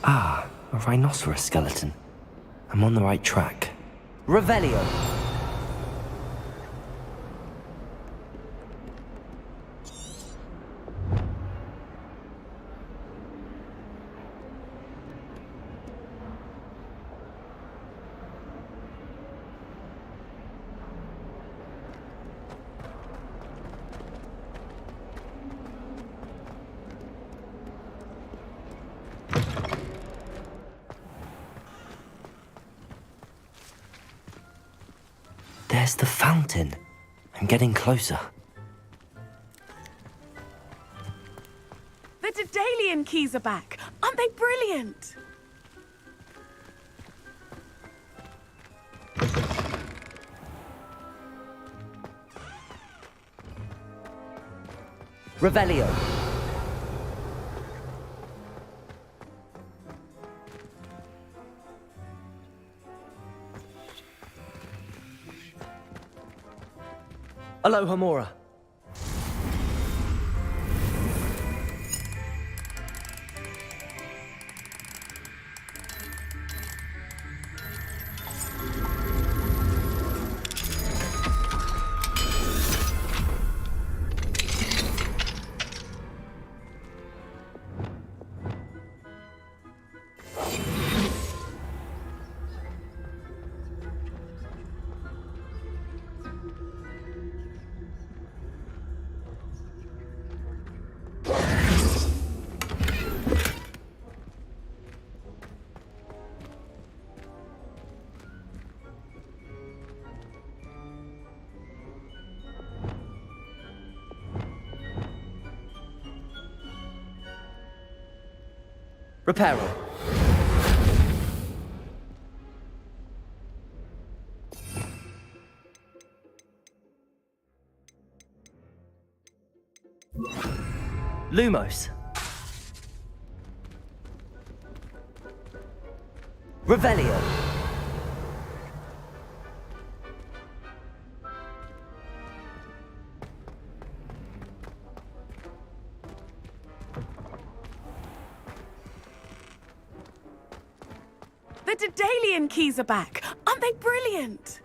Ah, a rhinoceros skeleton. I'm on the right track. Revelio! There's the fountain. I'm getting closer. The Daedalian keys are back. Aren't they brilliant? Revelio! Aloha Mora. Reparo. Lumos. Revelio. The Daedalian keys are back. Aren't they brilliant?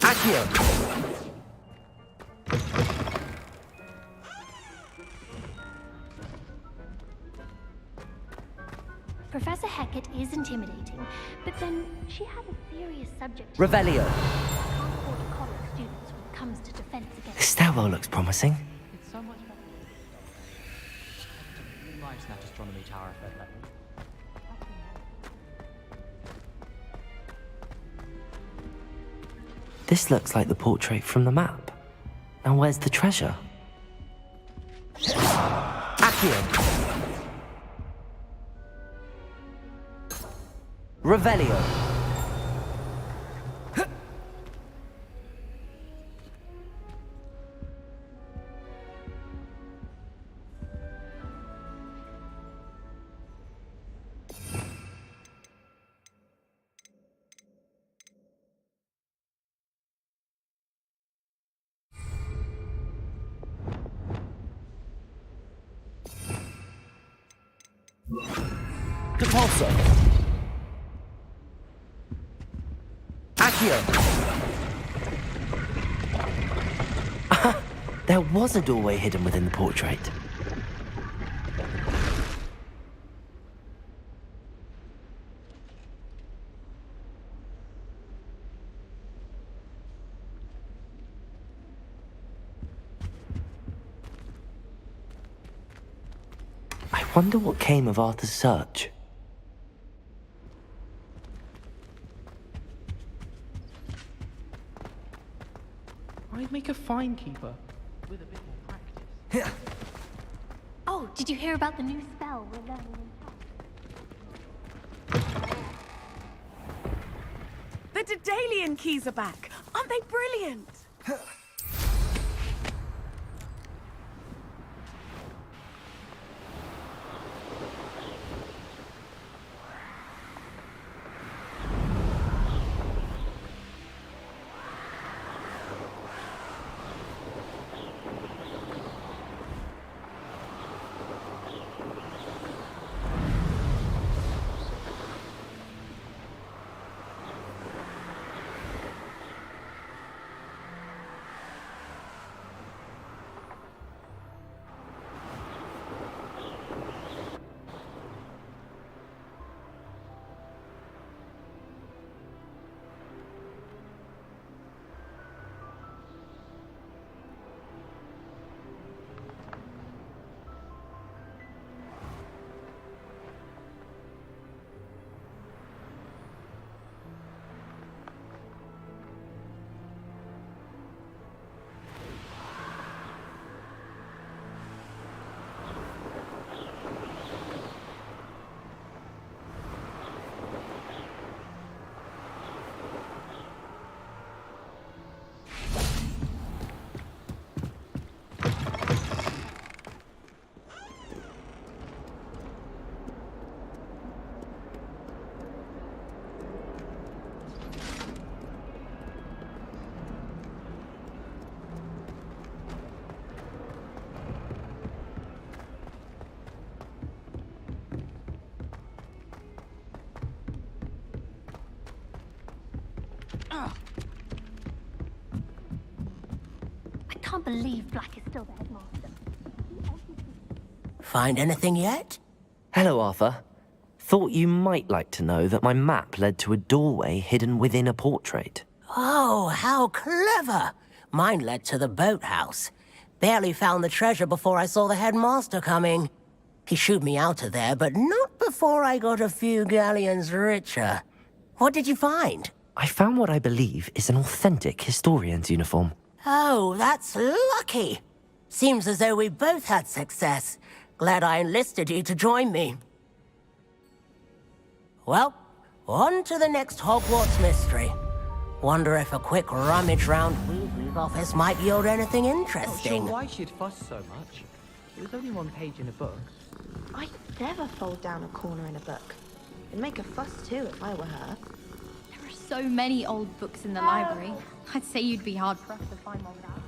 Accio! Professor Hecat is intimidating, but then she has a serious subject. Revelio. Can't afford to coddle students when it comes to defense The against. stairwell looks promising. It's so much better. Nice in that astronomy tower if they'd let me. This looks like the portrait from the map. Now where's the treasure? Accio! Revelio! Depulso! Accio! There was a doorway hidden within the portrait. I wonder what came of Arthur's search. I'd make a fine keeper with a bit more practice. Oh, did you hear about the new spell we're learning in town? The Daedalian keys are back. Aren't they brilliant? I can't believe Black is still the headmaster. Find anything yet? Hello, Arthur. Thought you might like to know that my map led to a doorway hidden within a portrait. Oh, how clever! Mine led to the boathouse. Barely found the treasure before I saw the headmaster coming. He shooed me out of there, but not before I got a few galleons richer. What did you find? I found what I believe is an authentic historian's uniform. Oh, that's lucky. Seems as though we both had success. Glad I enlisted you to join me. Well, on to the next Hogwarts mystery. Wonder if a quick rummage round Weasley's office might yield anything Not interesting. sure why she'd fuss so much. It was only one page in a book. I'd never fold down a corner in a book. I'd make a fuss too if I were her. There are so many old books in the library. I'd say you'd be hard pressed to find one without.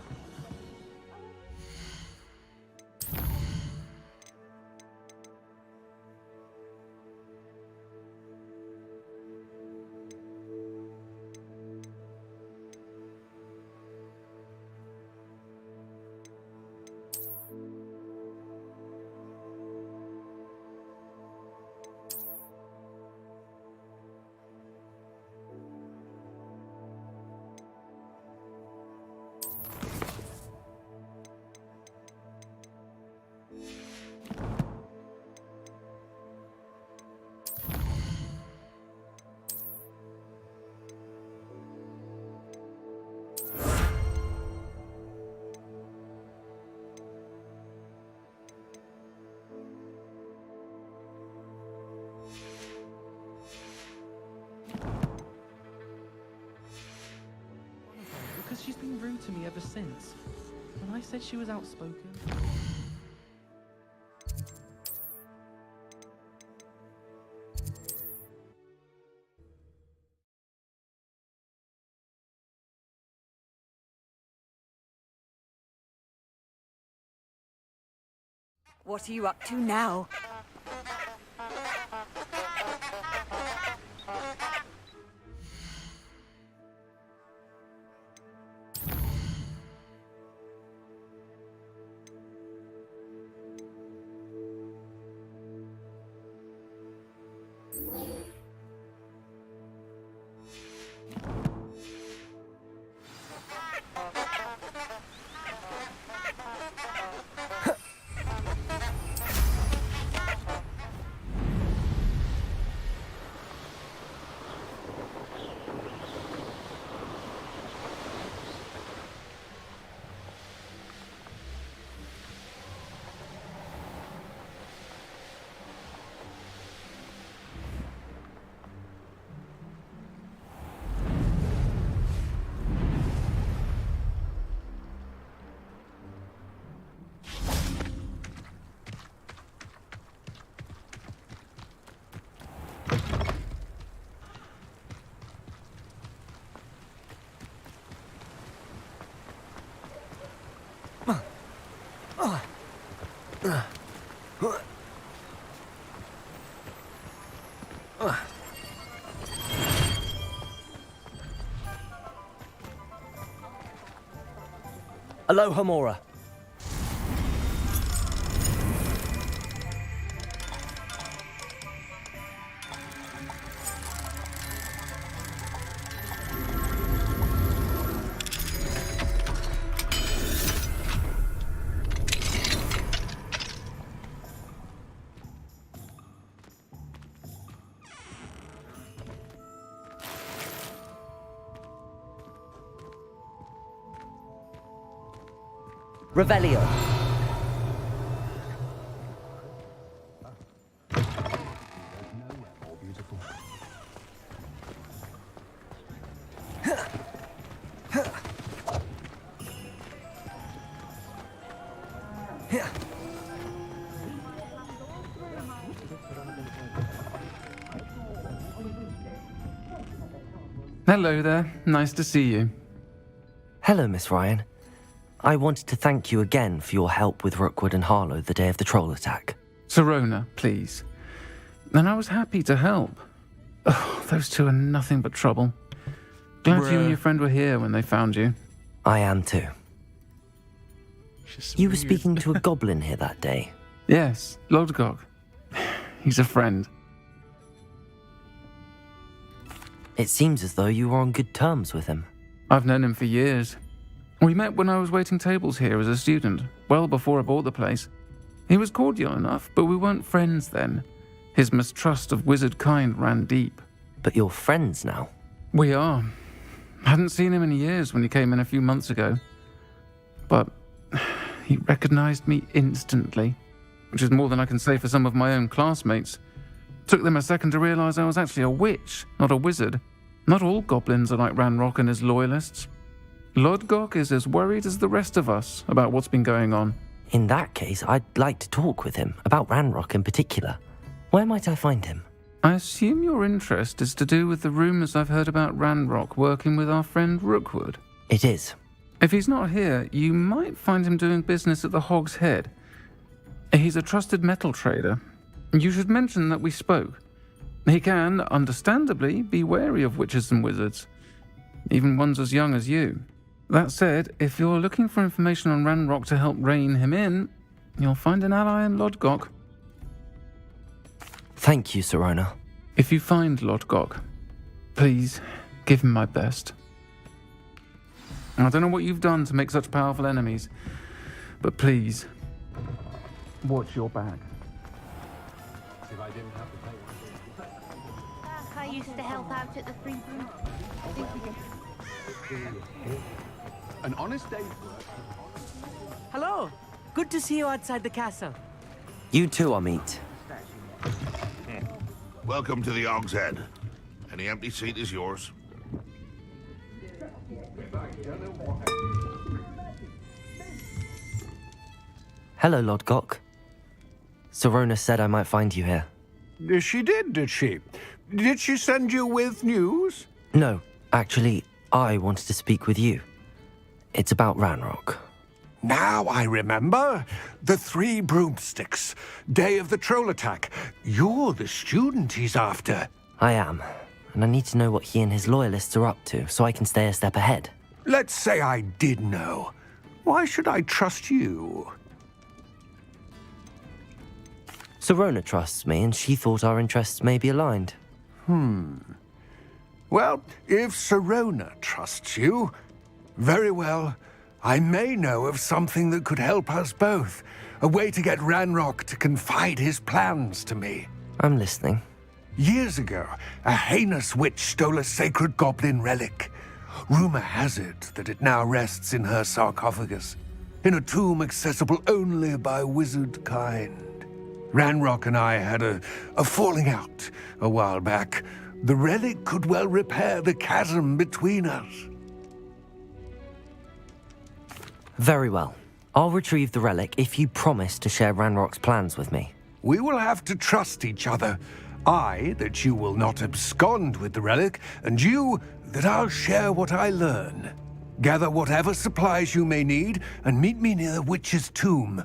Because she's been rude to me ever since. When I said she was outspoken. What are you up to now? Aloha Mora. Revelio. Hello there. Nice to see you. Hello, Miss Ryan. I wanted to thank you again for your help with Rookwood and Harlow the day of the troll attack. Sirona, please. And I was happy to help. Oh, those two are nothing but trouble. Glad you and your friend were here when they found you. I am too. You were speaking to a goblin here that day. Yes, Lodgok. He's a friend. It seems as though you were on good terms with him. I've known him for years. We met when I was waiting tables here as a student, well before I bought the place. He was cordial enough, but we weren't friends then. His mistrust of wizard kind ran deep. But you're friends now. We are. Hadn't seen him in years when he came in a few months ago. But he recognized me instantly, which is more than I can say for some of my own classmates. Took them a second to realize I was actually a witch, not a wizard. Not all goblins are like Ranrock and his loyalists. Lodgok is as worried as the rest of us about what's been going on. In that case, I'd like to talk with him, about Ranrock in particular. Where might I find him? I assume your interest is to do with the rumors I've heard about Ranrock working with our friend Rookwood. It is. If he's not here, you might find him doing business at the Hog's Head. He's a trusted metal trader. You should mention that we spoke. He can, understandably, be wary of witches and wizards, even ones as young as you. That said, if you're looking for information on Ranrock to help rein him in, you'll find an ally in Lodgok. Thank you, Sirona. If you find Lodgok, please give him my best. I don't know what you've done to make such powerful enemies, but please, watch your back. I used to help out at the Free Broom. An honest day. Hello. Good to see you outside the castle. You too, Amit. Welcome to the Hog's Head. Any empty seat is yours. Hello, Lodgok. Sirona said I might find you here. She did she? Did she send you with news? No, actually, I wanted to speak with you. It's about Ranrock. Now I remember. The 3 broomsticks. Day of the troll attack. You're the student he's after. I am, and I need to know what he and his loyalists are up to so I can stay a step ahead. Let's say I did know. Why should I trust you? Sirona trusts me, and she thought our interests may be aligned. Well, if Sirona trusts you, very well. I may know of something that could help us both. A way to get Ranrock to confide his plans to me. I'm listening. Years ago, a heinous witch stole a sacred goblin relic. Rumor has it that it now rests in her sarcophagus, in a tomb accessible only by wizard kind. Ranrock and I had a falling out a while back. The relic could well repair the chasm between us. Very well. I'll retrieve the relic if you promise to share Ranrock's plans with me. We will have to trust each other. I, that you will not abscond with the relic, and you, that I'll share what I learn. Gather whatever supplies you may need, and meet me near the witch's tomb.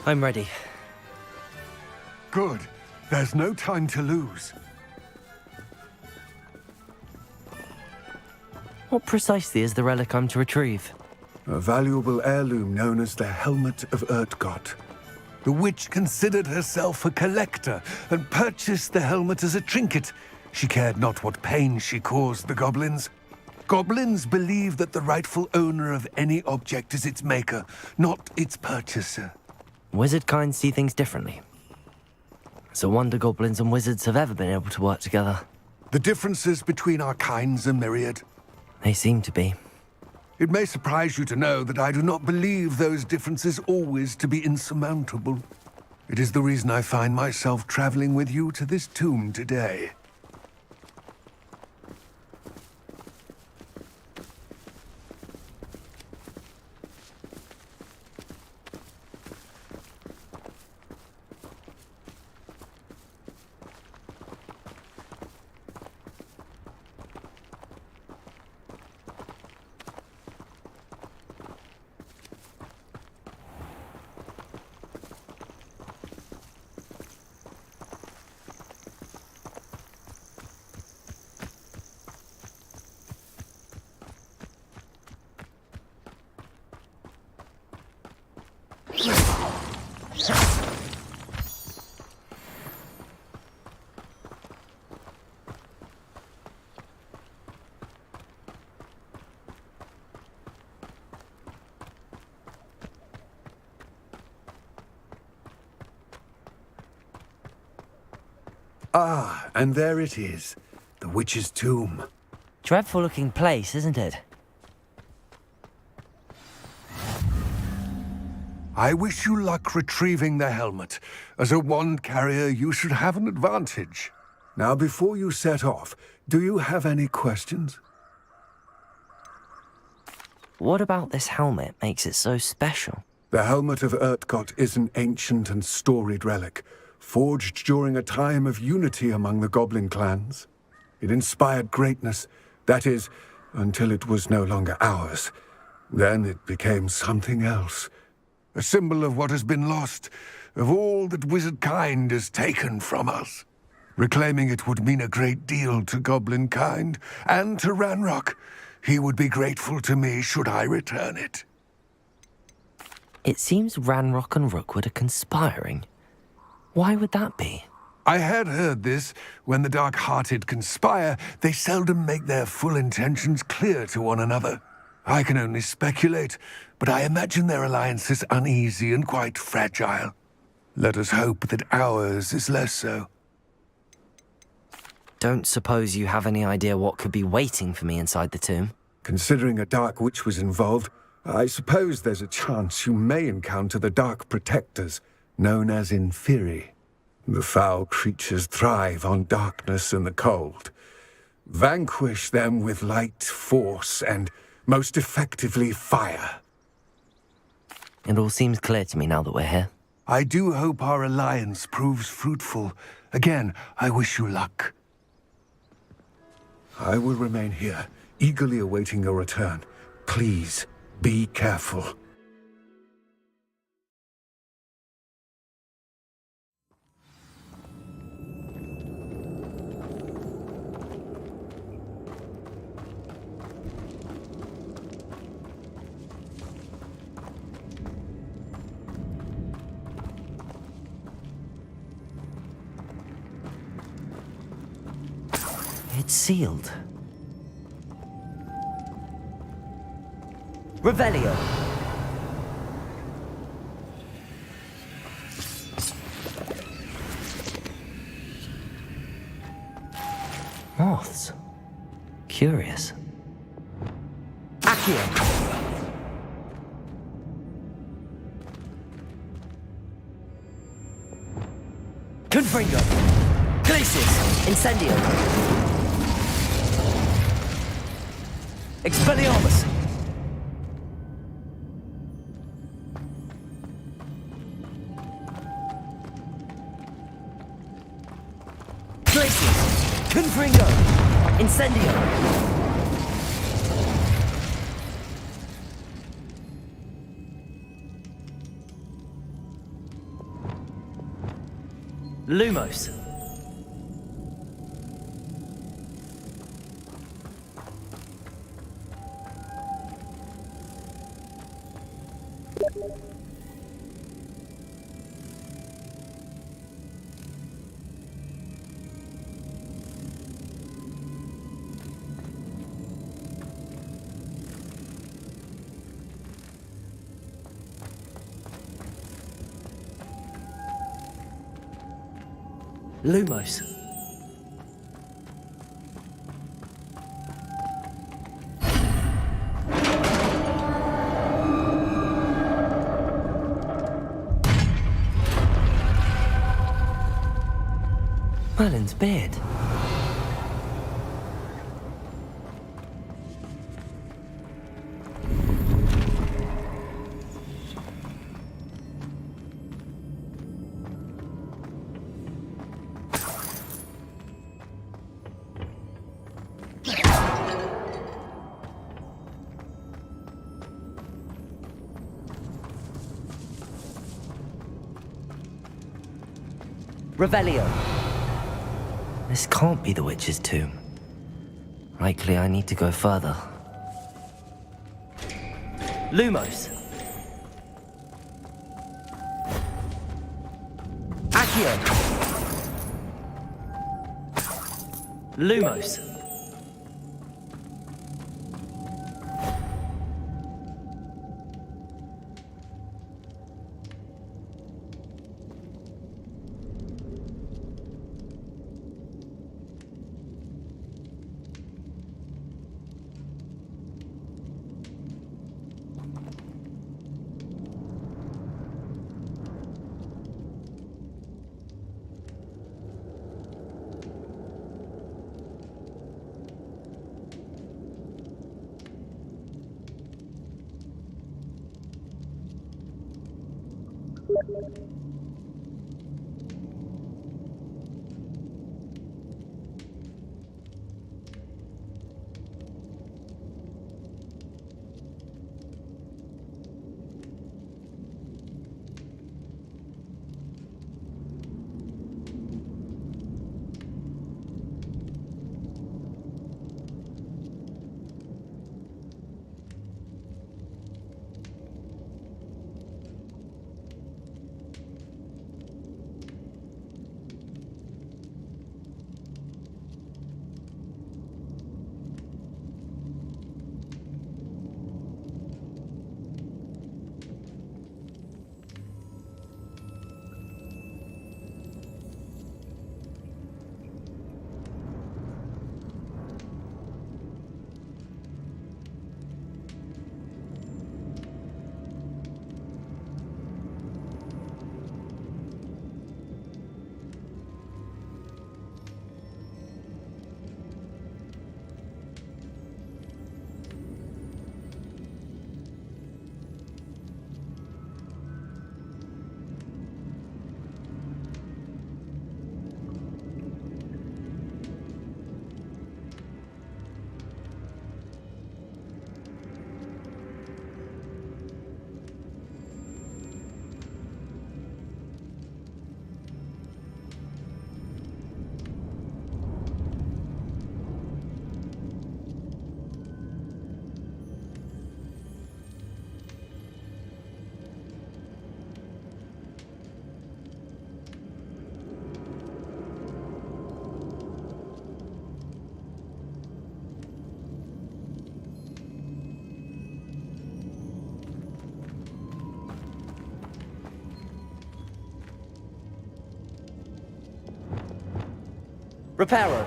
I'm ready. Good. There's no time to lose. What precisely is the relic I'm to retrieve? A valuable heirloom known as the Helmet of Urtgott. The witch considered herself a collector and purchased the helmet as a trinket. She cared not what pain she caused the goblins. Goblins believe that the rightful owner of any object is its maker, not its purchaser. Wizard kind see things differently. It's a wonder goblins and wizards have ever been able to work together. The differences between our kinds are myriad. They seem to be. It may surprise you to know that I do not believe those differences always to be insurmountable. It is the reason I find myself traveling with you to this tomb today. Ah, and there it is. The witch's tomb. Dreadful looking place, isn't it? I wish you luck retrieving the helmet. As a wand carrier, you should have an advantage. Now, before you set off, do you have any questions? What about this helmet makes it so special? The Helmet of Urtgott is an ancient and storied relic, forged during a time of unity among the goblin clans. It inspired greatness, that is, until it was no longer ours. Then it became something else. A symbol of what has been lost, of all that wizard kind has taken from us. Reclaiming it would mean a great deal to goblin kind, and to Ranrock. He would be grateful to me should I return it. It seems Ranrock and Rookwood are conspiring. Why would that be? I had heard this. When the dark-hearted conspire, they seldom make their full intentions clear to one another. I can only speculate, but I imagine their alliance is uneasy and quite fragile. Let us hope that ours is less so. Don't suppose you have any idea what could be waiting for me inside the tomb? Considering a dark witch was involved, I suppose there's a chance you may encounter the Dark Protectors, known as Inferi. The foul creatures thrive on darkness and the cold. Vanquish them with light, force, and most effectively fire. It all seems clear to me now that we're here. I do hope our alliance proves fruitful. Again, I wish you luck. I will remain here, eagerly awaiting your return. Please, be careful. It's sealed. Revelio. Moths. Curious. Accio. Confringo. Glacius. Incendio. Expelliarmus! Glacius! Confringo! Incendio! Lumos. Lumos. Merlin's beard. Revelio. This can't be the witch's tomb. Likely I need to go further. Lumos. Accio. Lumos. Reparo.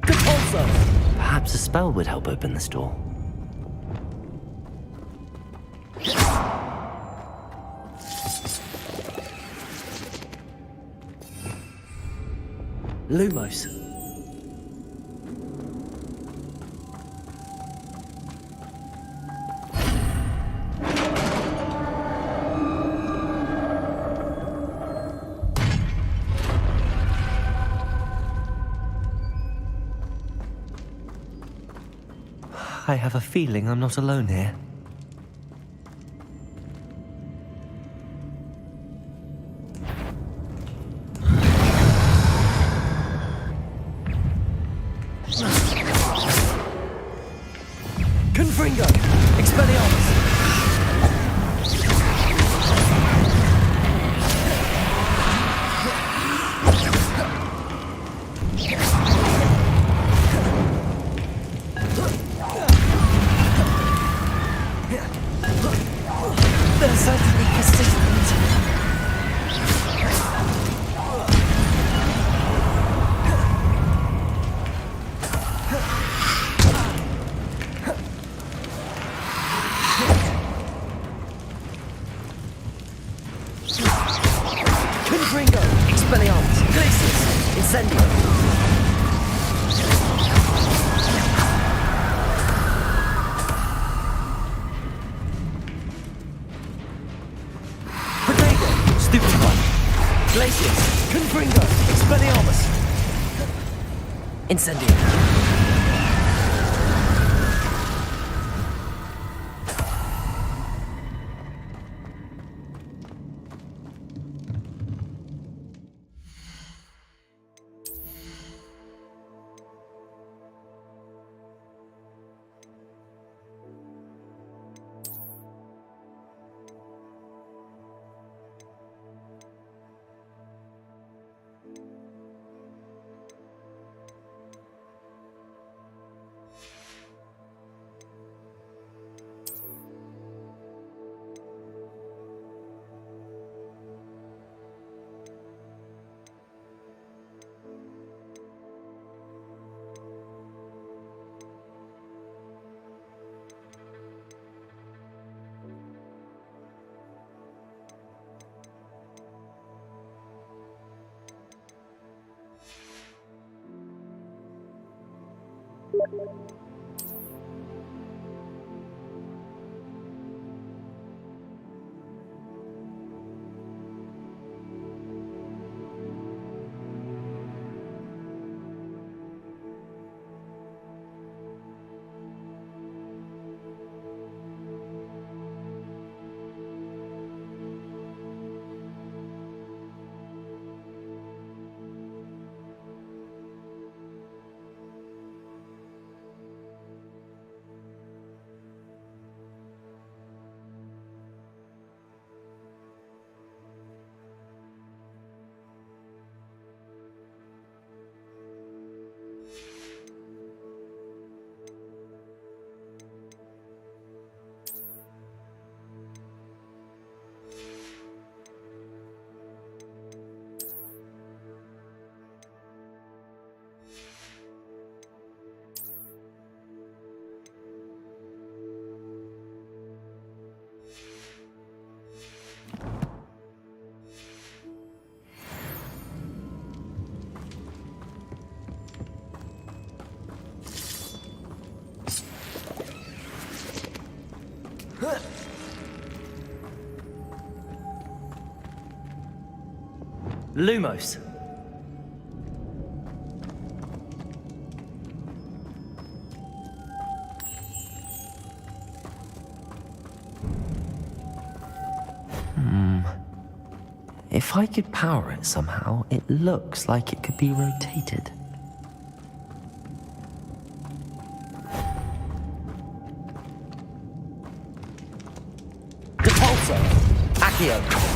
Compulso! Perhaps a spell would help open this door. Lumos. I have a feeling I'm not alone here. Confringo! Expelliarmus! They're certainly persistent. Confringo! Expelliarmus! Glacius! Incendio! Glacius! Confringo! Expelliarmus! Incendio! Lumos. If I could power it somehow, it looks like it could be rotated. Depulso! Accio!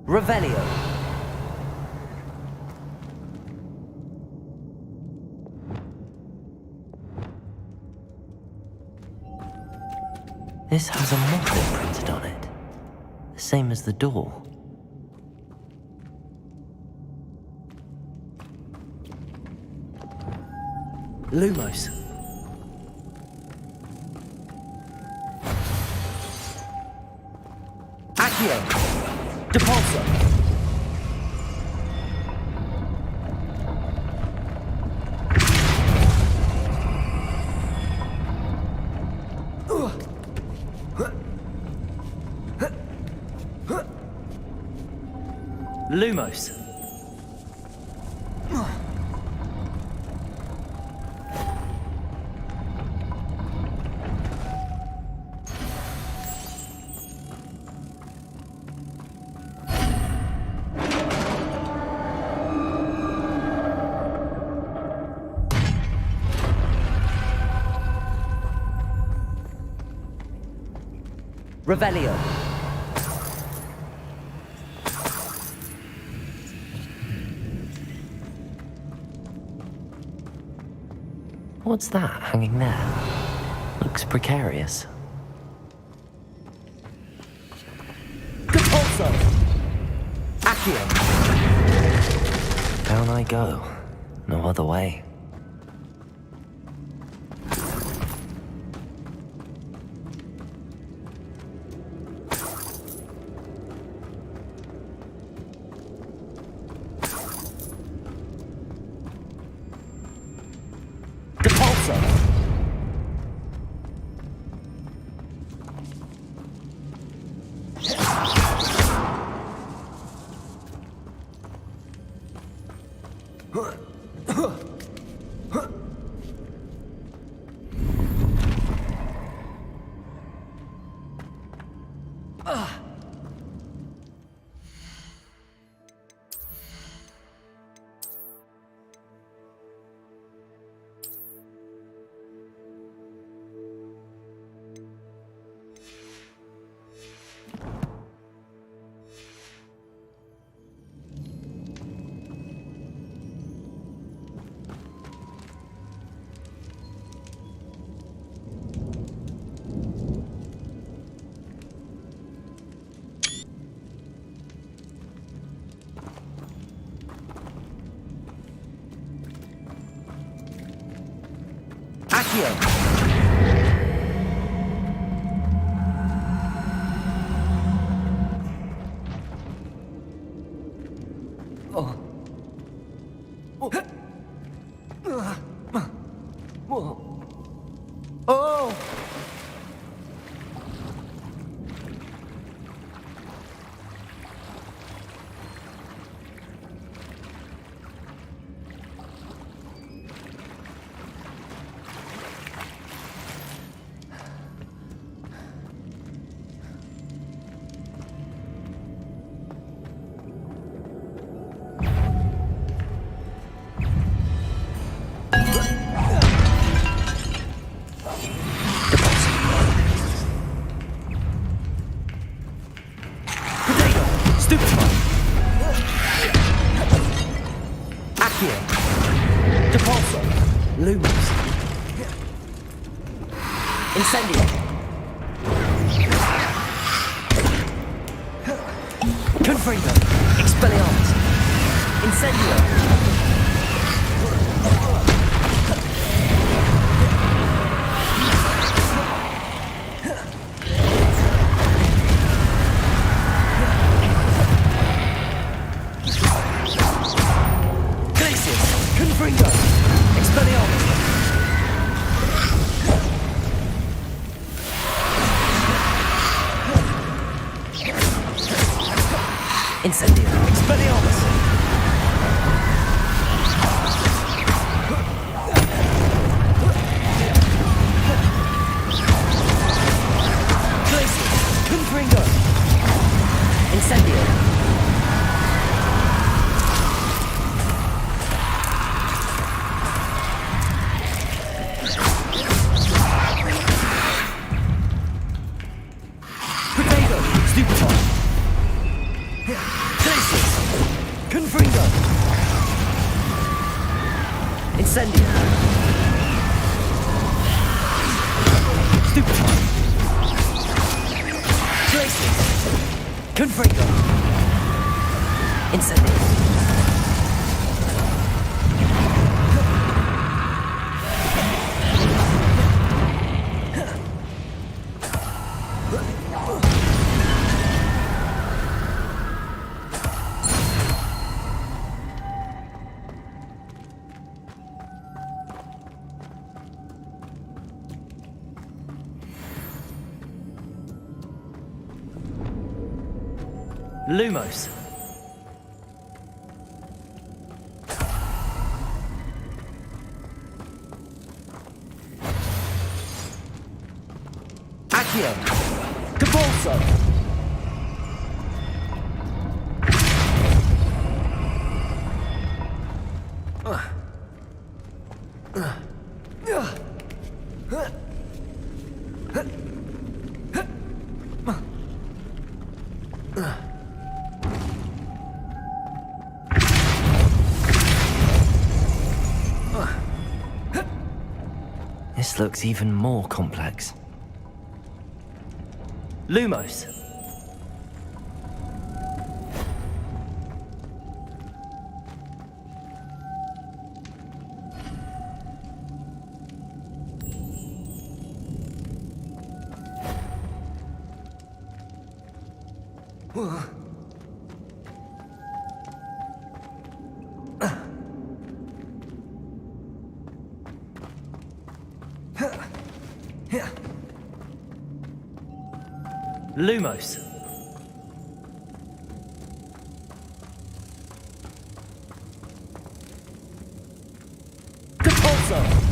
Revelio. This has a motto printed on it, the same as the door. Lumos. Accio. Depulso. Lumos. Revelio. What's that hanging there? Looks precarious. Capulso! Accio! Down I go. No other way. Lumos. Incendio. Confringo. Expelliarmus. Incendio. Confringo! Expelliarmus! Incendio! Expelliarmus! Glacius! Confringo! Incendio! Confringo! Incendio! Stupefy! Glacius! Confringo! Incendio! Lumos. Accio! Capulso! This looks even more complex. Lumos. Lumos. Capulso!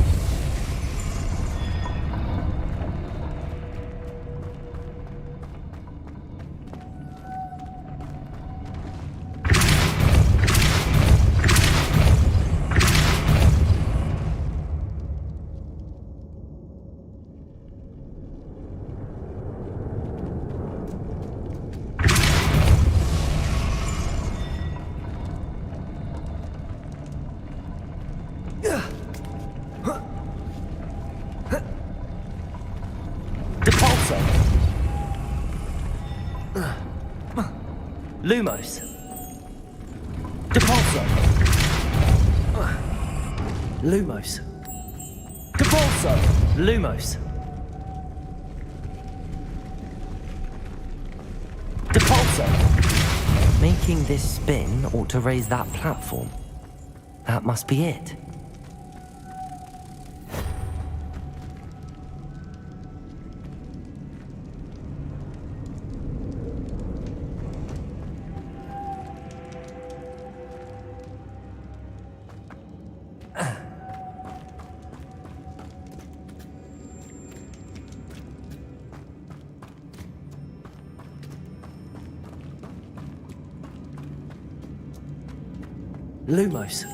Depulso. Lumos. Capulso! Lumos. Capulso! Lumos. Depulso. Making this spin ought to raise that platform. That must be it. Lumos.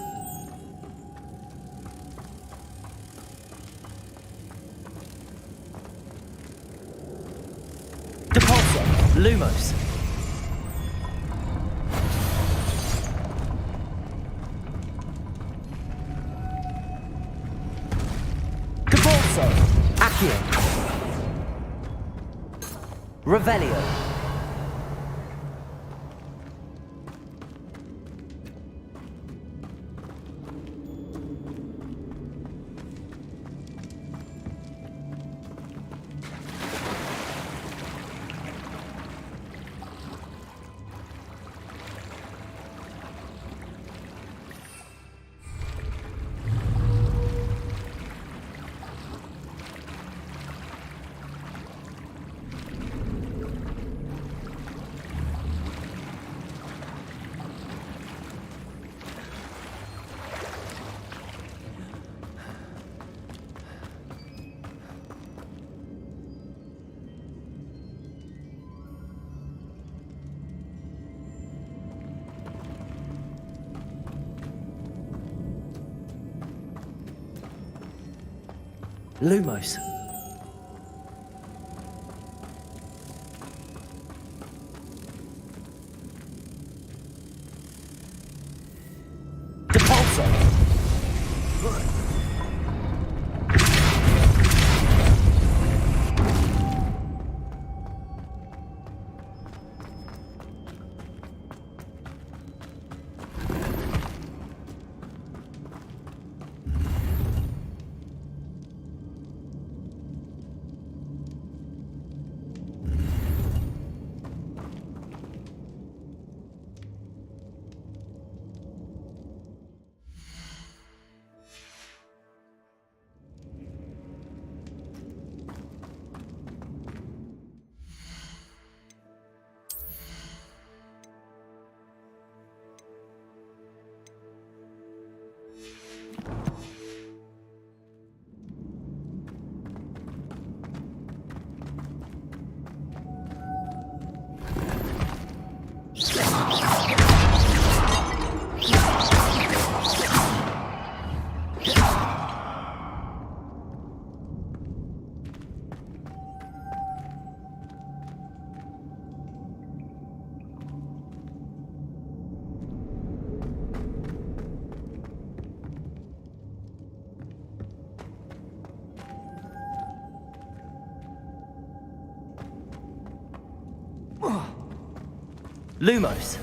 Depulso. Lumos. Capulso! Accio. Revelio. Lumos. Capulso! Lumos.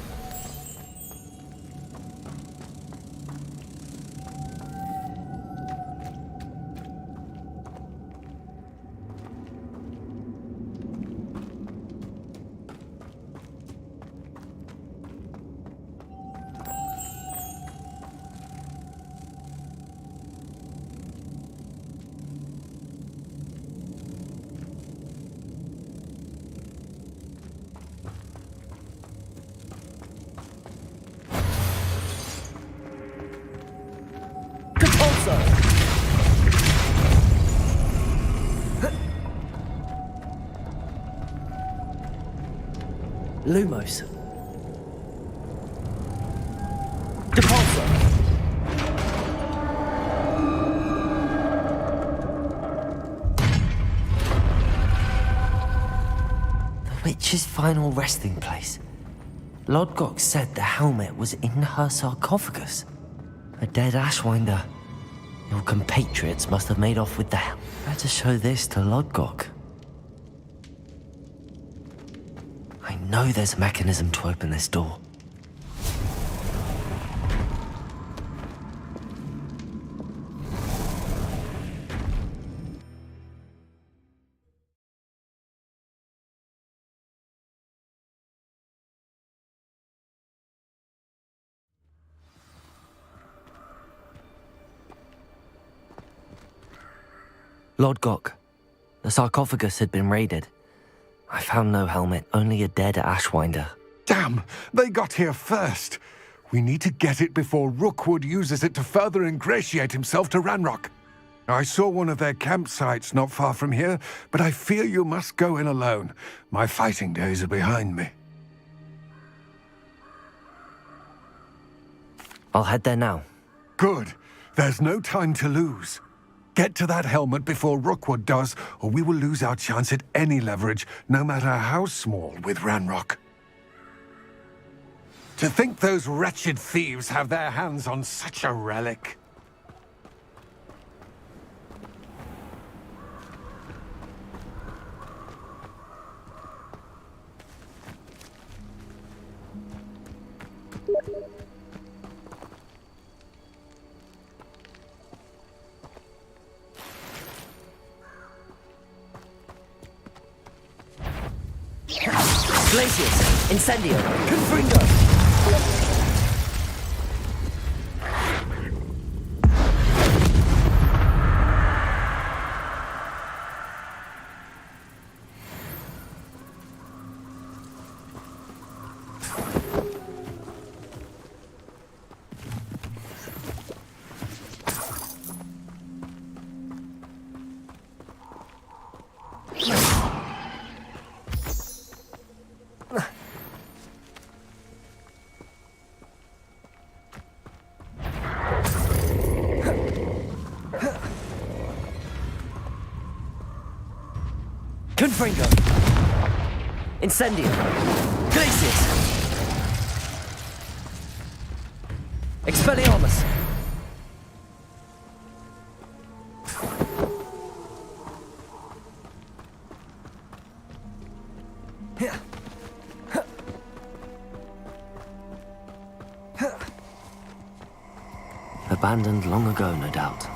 Lumos. Depulso. The witch's final resting place. Lodgok said the helmet was in her sarcophagus. A dead Ashwinder. Your compatriots must have made off with the helmet. Better show this to Lodgok. I know there's a mechanism to open this door. Lodgok, the sarcophagus had been raided. I found no helmet, only a dead Ashwinder. Damn! They got here first! We need to get it before Rookwood uses it to further ingratiate himself to Ranrock. I saw one of their campsites not far from here, but I fear you must go in alone. My fighting days are behind me. I'll head there now. Good. There's no time to lose. Get to that helmet before Rookwood does, or we will lose our chance at any leverage, no matter how small, with Ranrock. To think those wretched thieves have their hands on such a relic. Glacius, Incendio, Confringo! Confringo! Incendio! Glacius! Expelliarmus! Abandoned long ago, no doubt.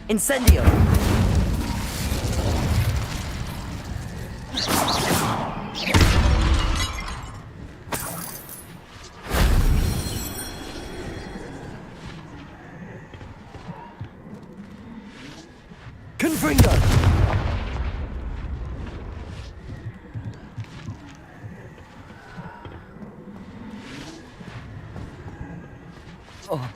Incendio! Confringo! Oh.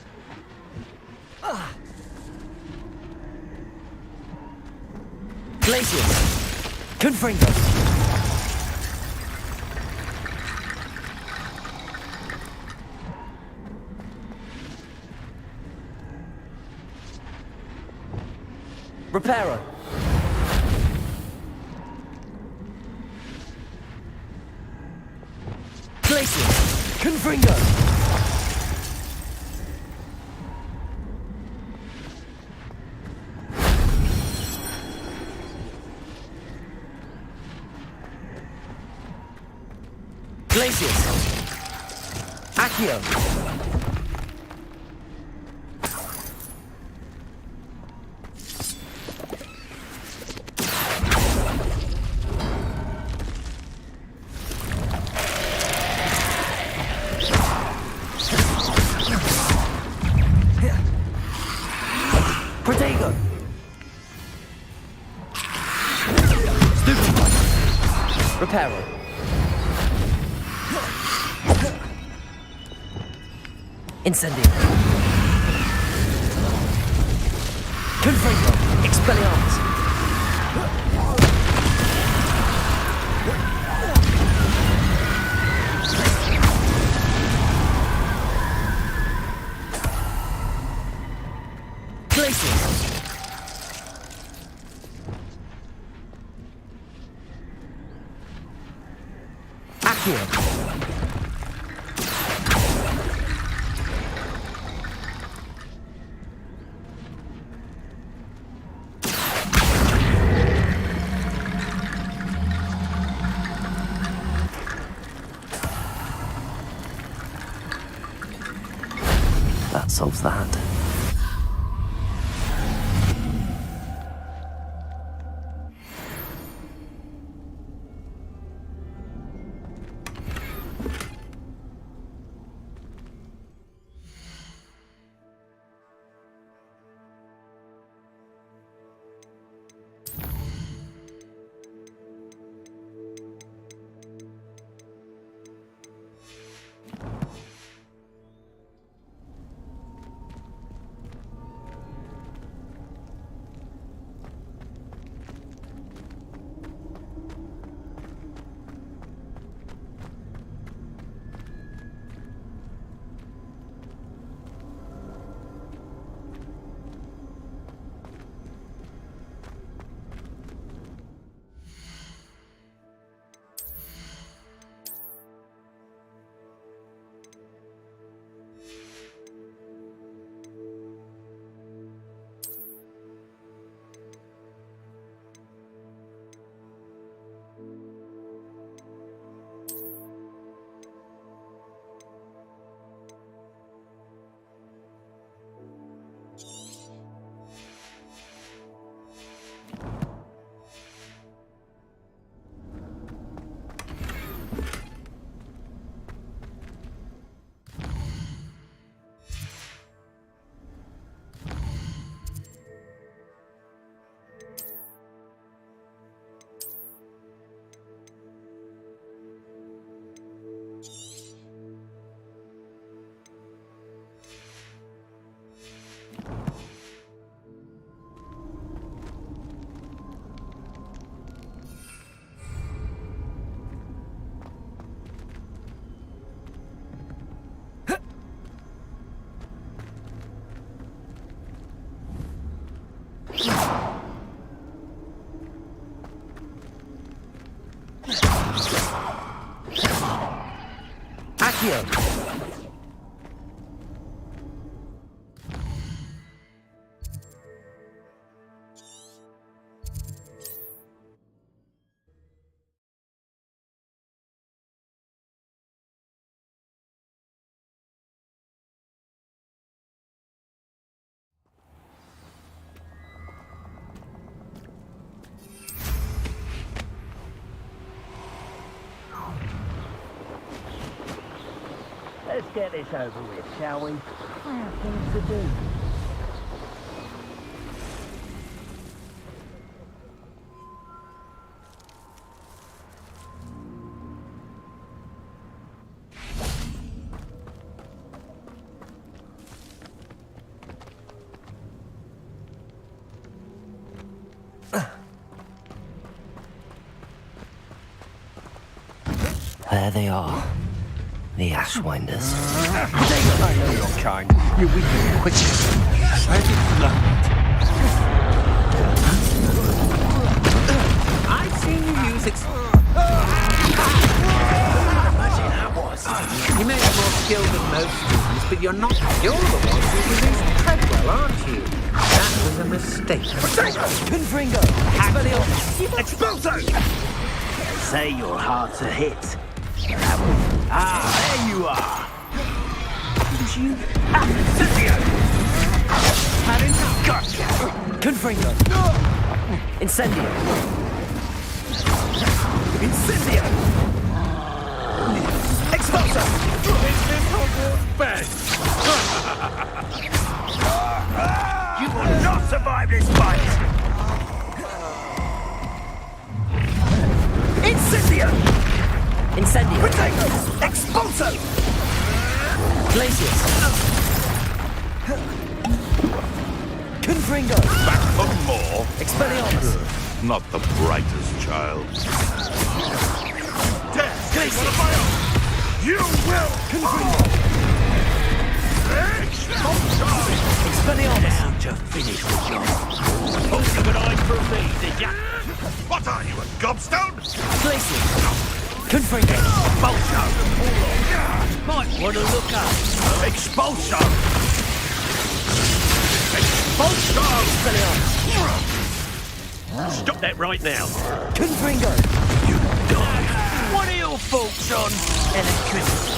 Glacius! Confringo! Reparo! Glacius! Confringo! Accio! Protego! Stupid! Reparo! Incendio! Confringo! Expelliarmus! Glacius! Accio! That solves that. Accio! Let's get this over with, shall we? I have things to do. There they are. The Ashwinders. I know your kind. You're weak and quick. I didn't learn it. I've seen you use it. You may have more skill than most students, but you're not. You're the ones who released Treadwell, aren't you? That was a mistake. Confringo! Expulso! Say you're hard to hit. There you are. you have Incendio! Had enough! Gotcha! Confringo! Incendio! Incendio! Expulso! Is this Hogwarts bed? You will not survive this fight! Incendio! Incendio! Potato! Expulso! Glacius! Confringo! Back for more? Expelliarmus! Not the brightest child. Glacius! You will! Confringo! Expelliarmus! Now to finish the job. Oh, you an eye for me, did ya? What are you, a gobstone? Glacius! Confringo! Expulso! Might want to look up. Expulso! Expulso! Stop that right now. Confringo! You die. What are your thoughts on electricity?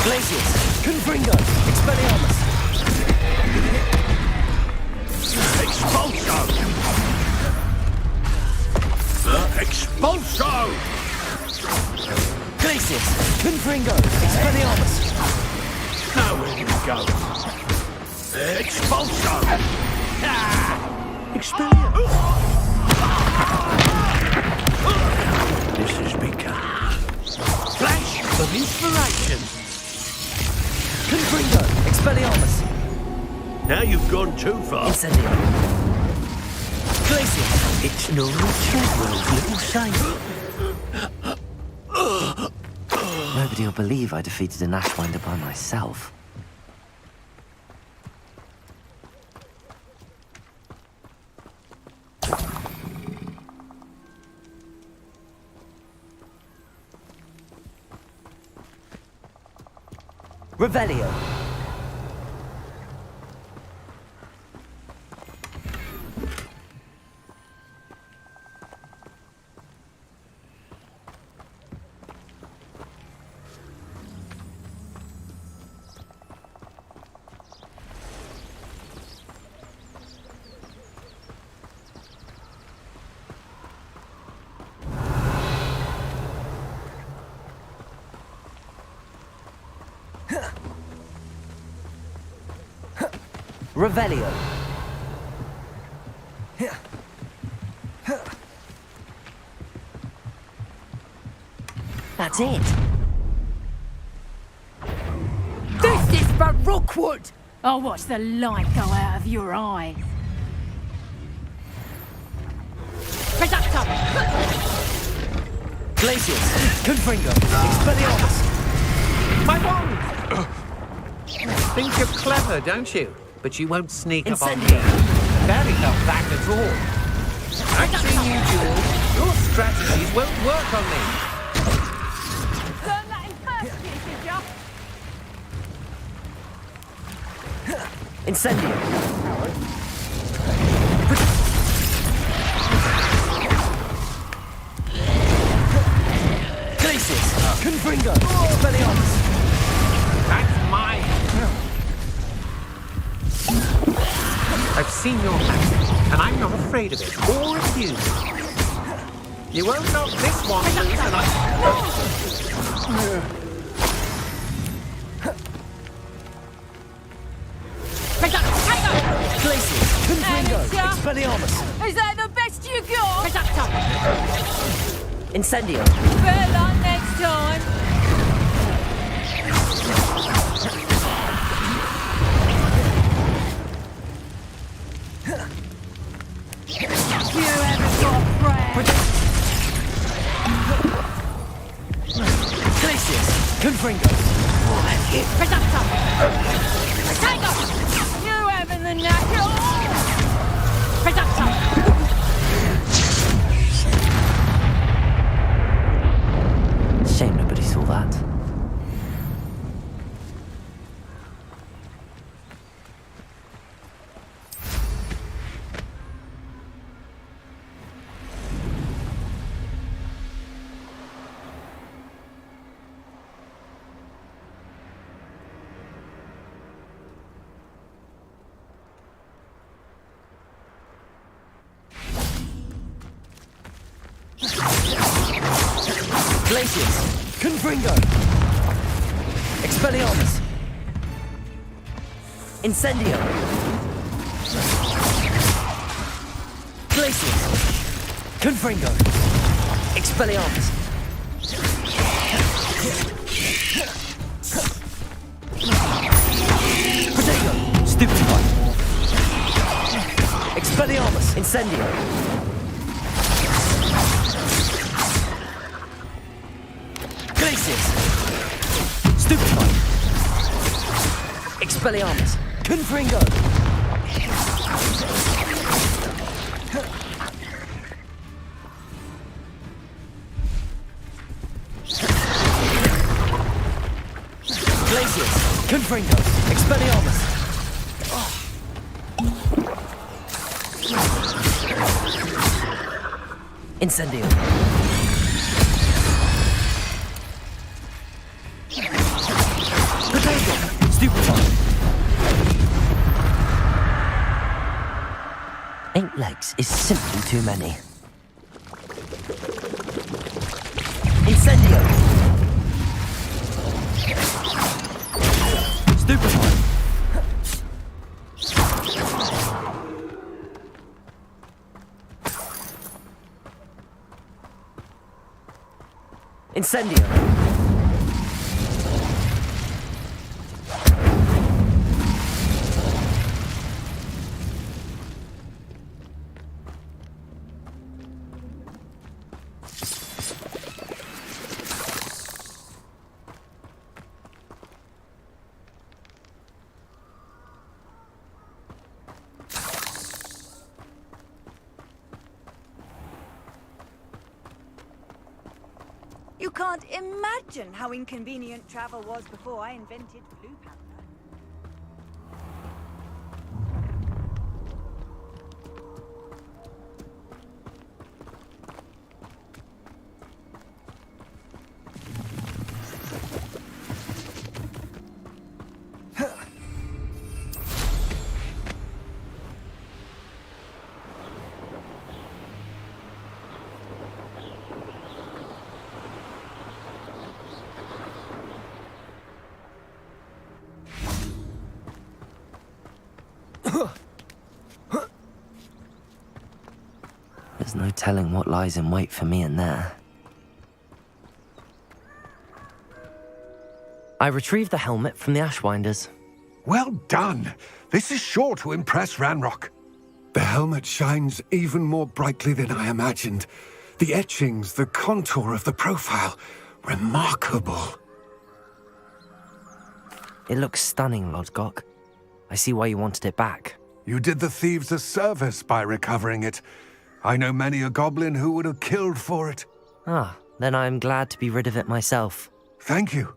Glacius! Confringo! Expelliarmus! Expulso! Expulso! Glacius! Confringo! Expelliarmus! Nowhere you go. Expulso! Expelliarmus! This has become flash of inspiration. Confringo! Expelliarmus! Now you've gone too far. Incendio! Glacius! It's no Treadwell's little saint. Nobody will believe I defeated an Ashwinder by myself. Revelio! Revelio. That's it. This is for Rookwood! I'll watch the light go out of your eyes. Reducto! Glacius. Confringo. Expelliarmus. My wand! Think you're clever, don't you? But you won't sneak up on me. Barely felt that at all. I've seen you duel. Your strategies won't work on me. Learn that in first year, did ya? Incendio. Glacius. Confringo. Expelliarmus. That's mine. I've seen your magic, and I'm not afraid of it or refuse it. You won't knock this one loose, and I... Glacius. Confringo. Expelliarmus. Is that the best you got? Incendio. Better luck next time. You haven't got friends. Glacius. Confringo. You having the knack? Shame nobody saw that. Glacius! Confringo! Expelliarmus! Incendio! Glacius! Confringo! Expelliarmus! Protego! Stupefy! Expelliarmus! Incendio! Glacius! Stupefy! Expelliarmus! Confringo! Glacius! Confringo! Expelliarmus! Incendio! Protego! Stupefy! 8 legs is simply too many. Incendio! Stupefy! Incendio! You can't imagine how inconvenient travel was before I invented Blue Panther. There's no telling what lies in wait for me in there. I retrieved the helmet from the Ashwinders. Well done. This is sure to impress Ranrock. The helmet shines even more brightly than I imagined. The etchings, the contour of the profile, remarkable. It looks stunning, Lodgok. I see why you wanted it back. You did the thieves a service by recovering it. I know many a goblin who would have killed for it. Ah, then I am glad to be rid of it myself. Thank you.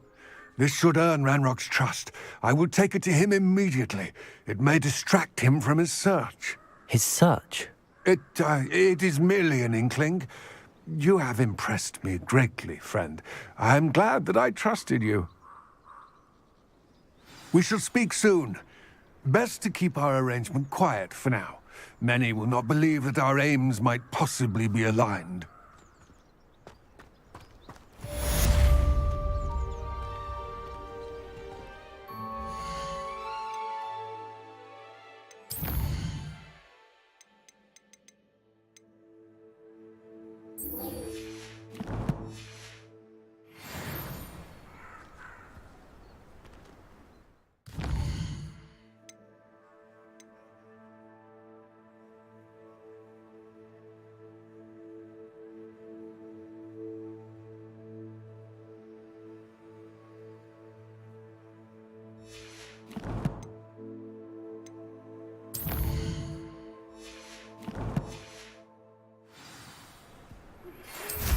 This should earn Ranrock's trust. I will take it to him immediately. It may distract him from his search. His search? It is merely an inkling. You have impressed me greatly, friend. I am glad that I trusted you. We shall speak soon. Best to keep our arrangement quiet for now. Many will not believe that our aims might possibly be aligned.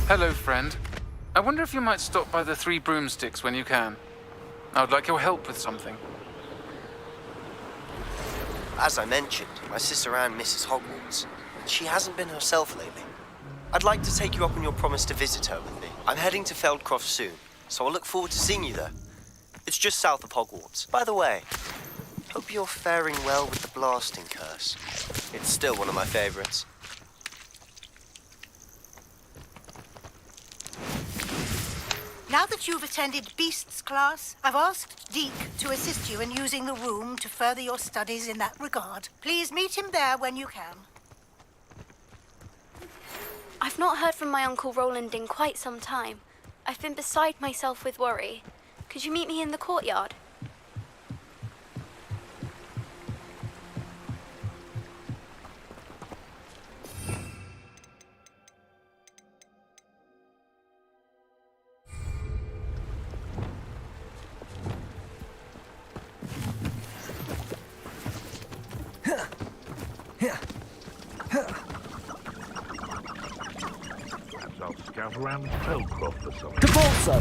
Hello, friend. I wonder if you might stop by the Three Broomsticks when you can. I would like your help with something. As I mentioned, my sister Anne misses Hogwarts. She hasn't been herself lately. I'd like to take you up on your promise to visit her with me. I'm heading to Feldcroft soon, so I'll look forward to seeing you there. It's just south of Hogwarts. By the way, hope you're faring well with the blasting curse. It's still one of my favorites. Now that you've attended Beasts class, I've asked Deke to assist you in using the room to further your studies in that regard. Please meet him there when you can. I've not heard from my Uncle Roland in quite some time. I've been beside myself with worry. Could you meet me in the courtyard? Perhaps I'll scout around Feldcroft or something. Cabalso!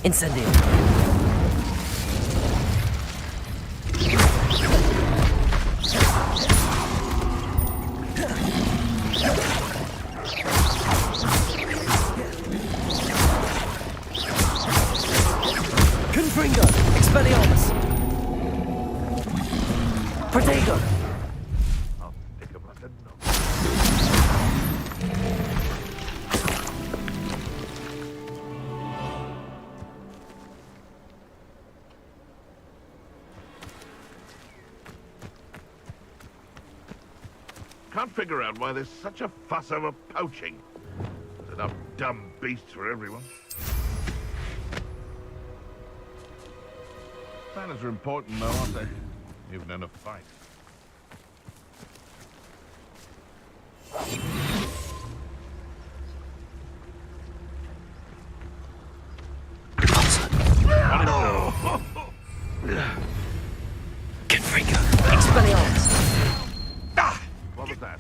Incendio. Confringo. Expelliarmus. Protego. I'll stick 'em like a knot. Can't figure out why there's such a fuss over poaching. There's enough dumb beasts for everyone. Manners are important though, aren't they? Even in a fight. Confringo. Expelliarmus. What was that?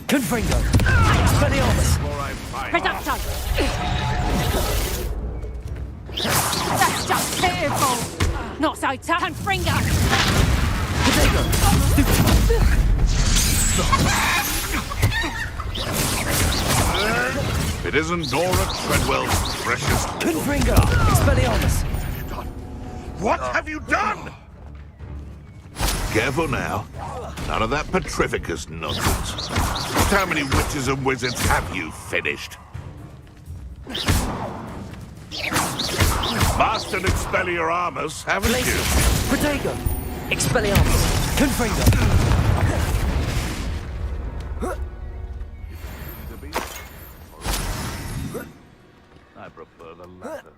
Confringo. Expelliarmus. Reducto. That's just pitiful. Not so tough. Confringo. Protego. It isn't Dora Treadwell's precious little... Confringo. Expelliarmus. What have you done? Careful now. None of that Petrificus nonsense. How many witches and wizards have you finished? Mastered Expelliarmus, haven't you? Protego. Expelliarmus. Confringo. I prefer the latter.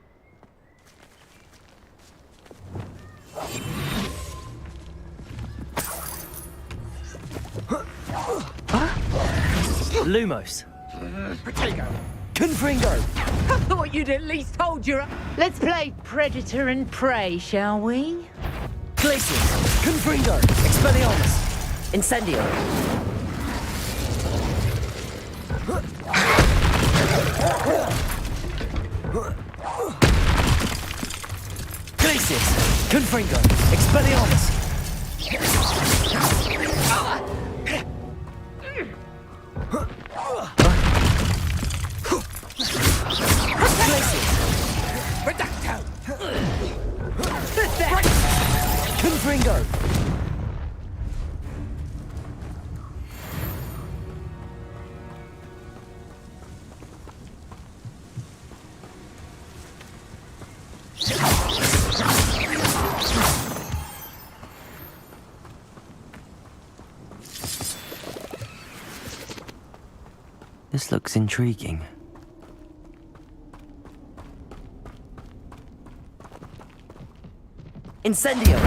Lumos. Protego. Confringo. I thought you'd at least hold your... Let's play predator and prey, shall we? Glacius. Confringo. Expelliarmus. Incendio. Glacius. Confringo. Expelliarmus. Reducto. Confringo. This looks intriguing. Incendio!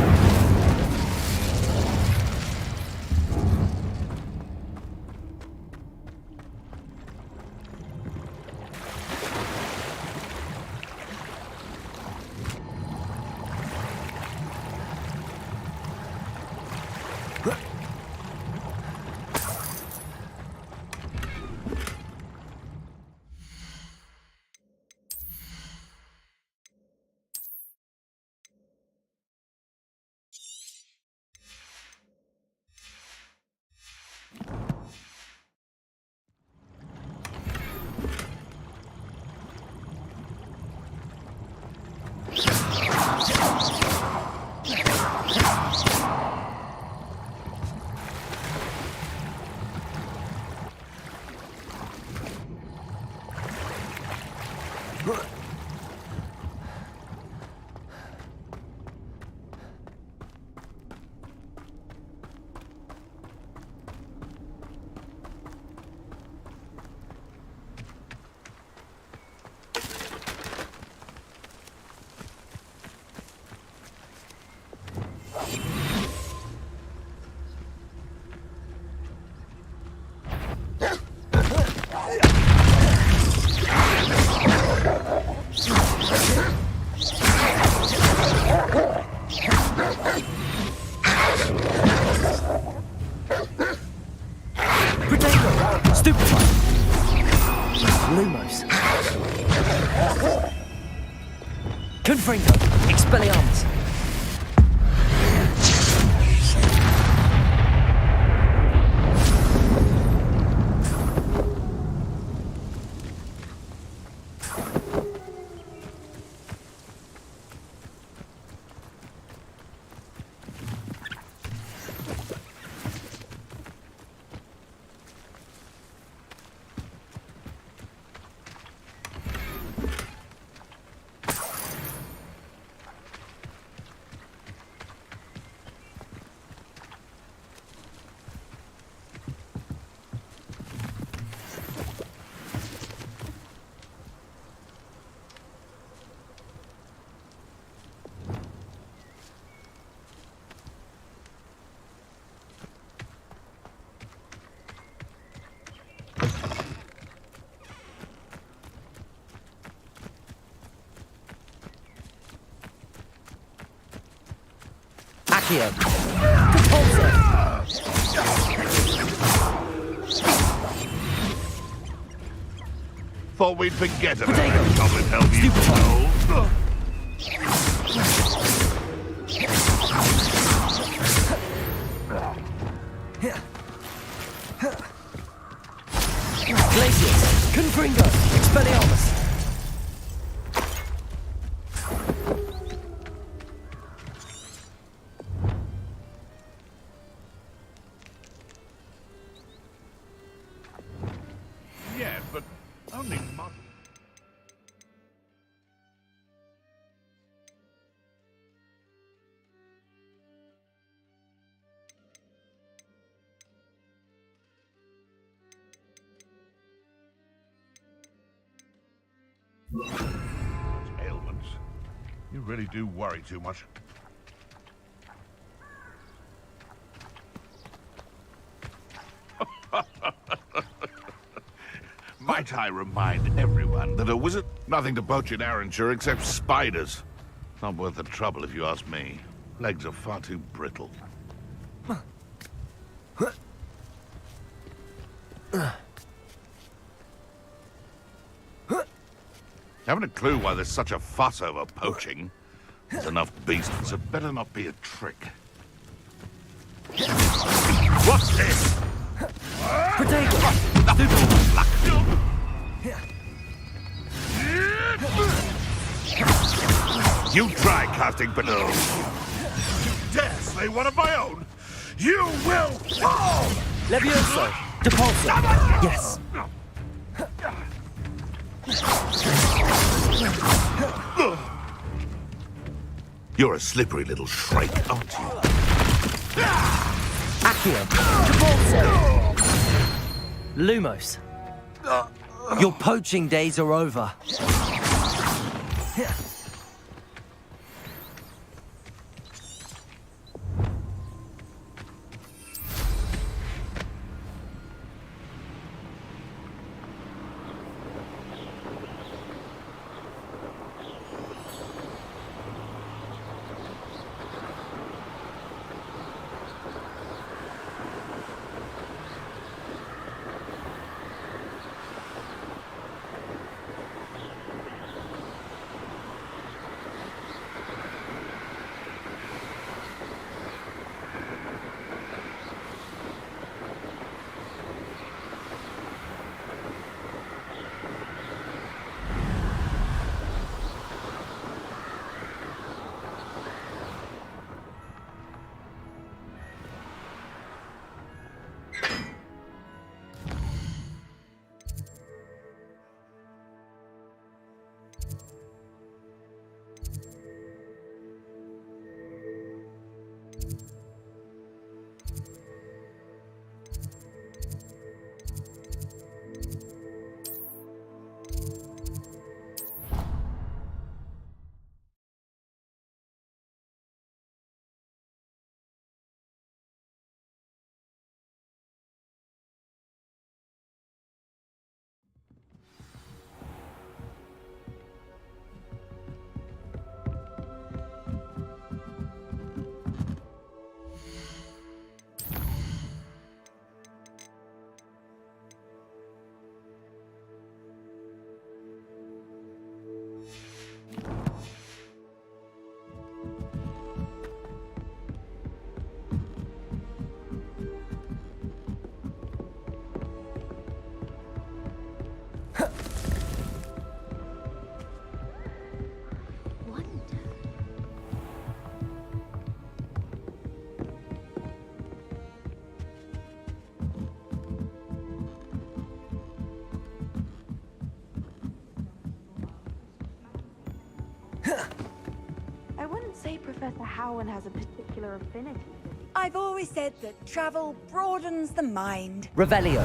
Confringo! Expelliarmus! Accio. Repulsor. Thought we'd forget about that goblin help you stole. Glacius. Confringo. Expelliarmus. Yeah, but only modern. Ailments. You really do worry too much. Might I remind everyone that a wizard, nothing to poach in Arranshire except spiders. Not worth the trouble if you ask me. Legs are far too brittle. Haven't a clue why there's such a fuss over poaching. There's enough beasts, so better not be a trick. What's this? Potato! You try casting banana. You dare slay one of my own? You will fall! Levioso! Depulso! Yes! You're a slippery little shrike, aren't you? Accio! Depulso! Lumos! Your poaching days are over. I wouldn't say Professor Howland has a particular affinity. I've always said that travel broadens the mind. Revelio.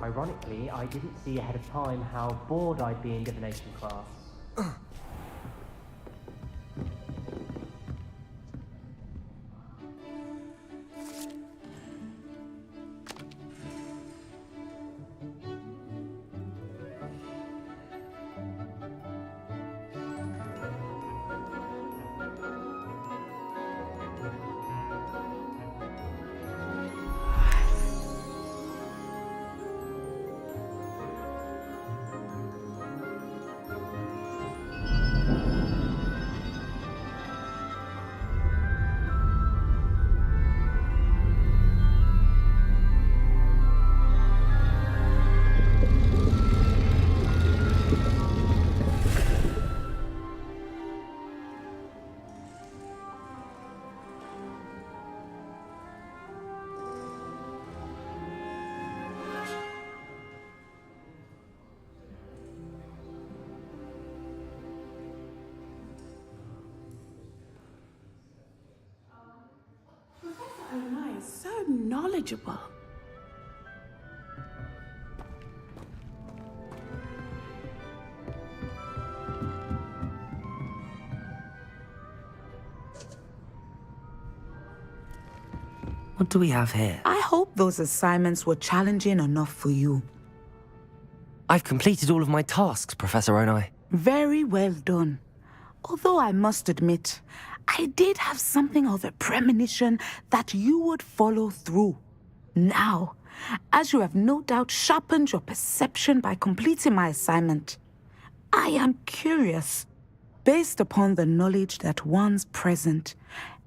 Ironically, I didn't see ahead of time how bored I'd be in divination class. So knowledgeable. What do we have here? I hope those assignments were challenging enough for you. I've completed all of my tasks, Professor Onai. Very well done. Although I must admit, I did have something of a premonition that you would follow through. Now, as you have no doubt sharpened your perception by completing my assignment, I am curious, based upon the knowledge that one's present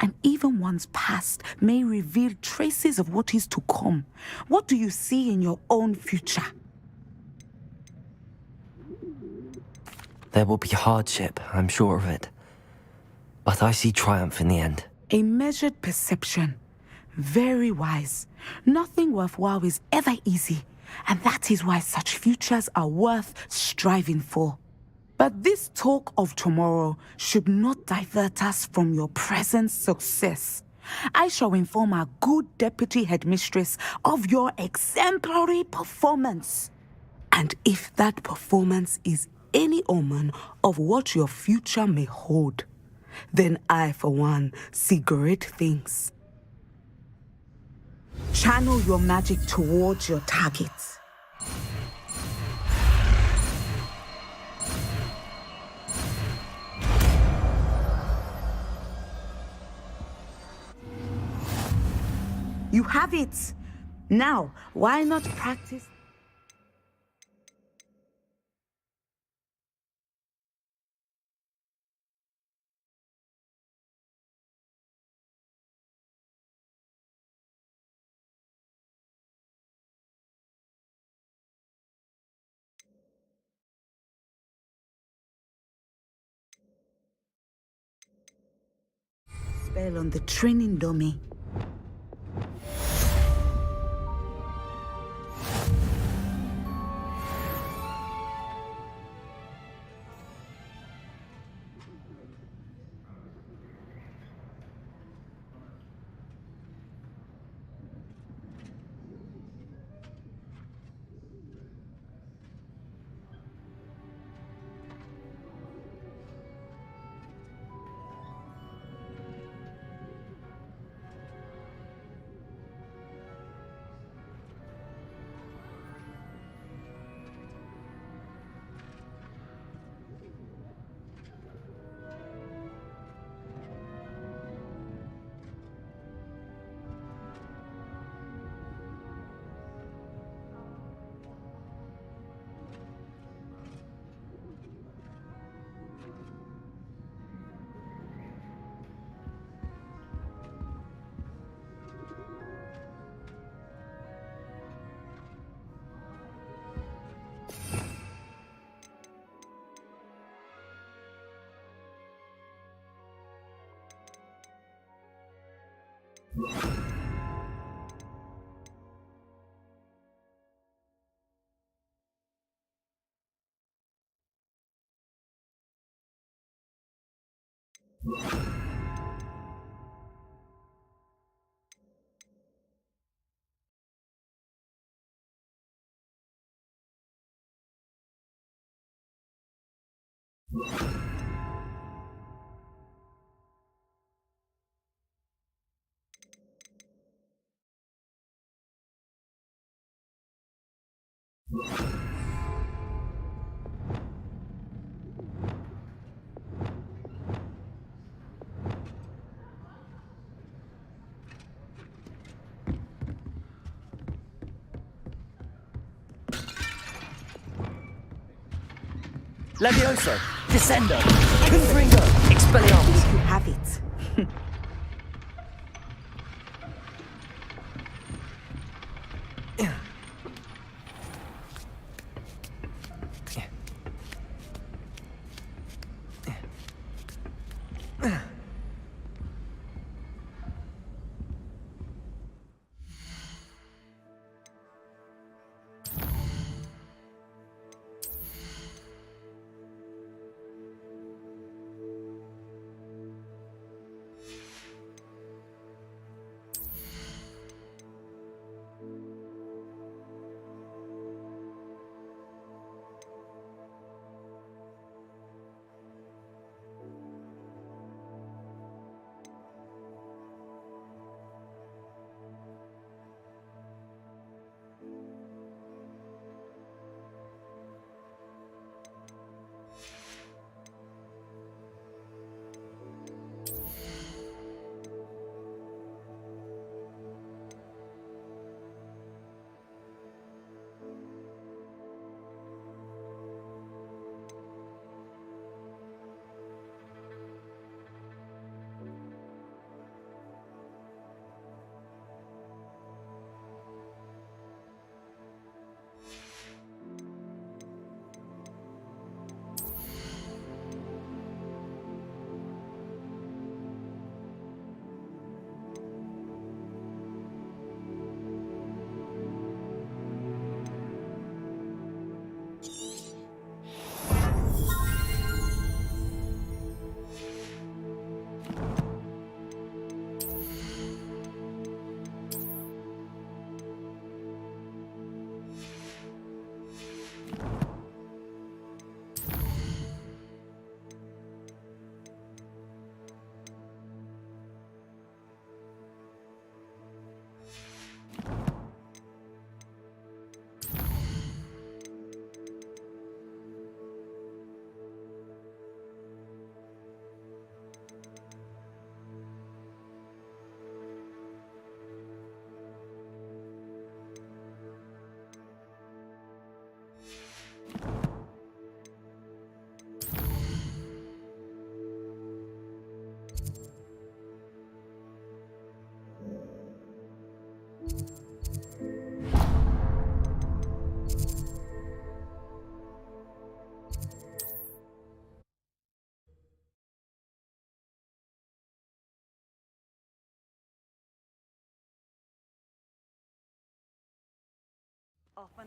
and even one's past may reveal traces of what is to come. What do you see in your own future? There will be hardship, I'm sure of it. But I see triumph in the end. A measured perception. Very wise. Nothing worthwhile is ever easy, and that is why such futures are worth striving for. But this talk of tomorrow should not divert us from your present success. I shall inform our good deputy headmistress of your exemplary performance. And if that performance is any omen of what your future may hold, then I, for one, see great things. Channel your magic towards your targets. You have it. Now, why not practice? Spell on the training dummy. Levioso, Descendo, Confringo, Expelliarmus. You have it.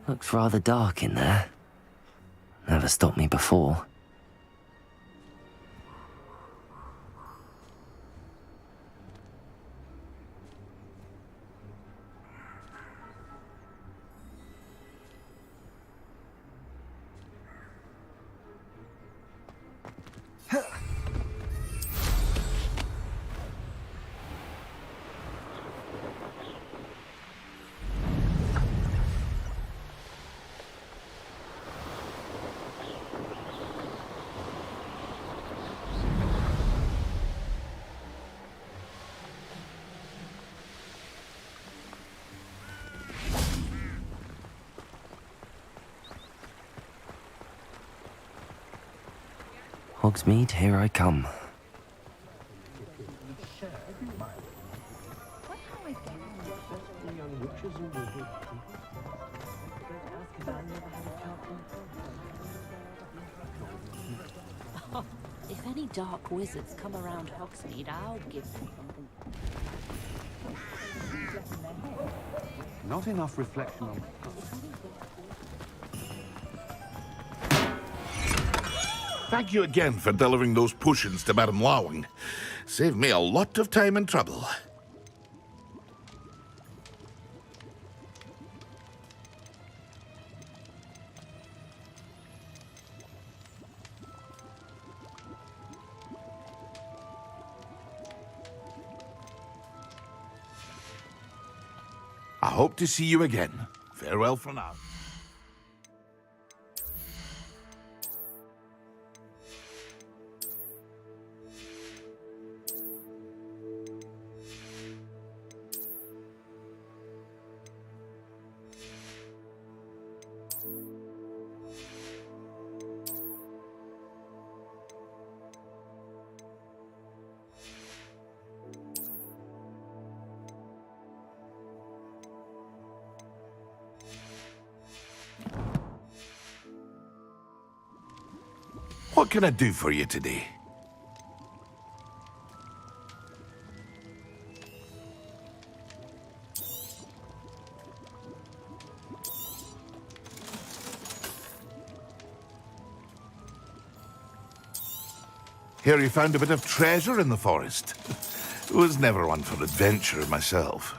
Looks rather dark in there. Never stopped me before. Hogsmeade, here I come. If any dark wizards come around Hogsmeade, I'll give them something. Not enough reflection on... Thank you again for delivering those potions to Madame Lawing. Saved me a lot of time and trouble. I hope to see you again. Farewell for now. What can I do for you today? Hear you found a bit of treasure in the forest. Was never one for adventure myself.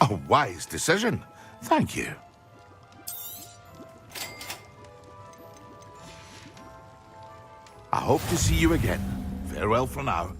A wise decision. Thank you. I hope to see you again. Farewell for now.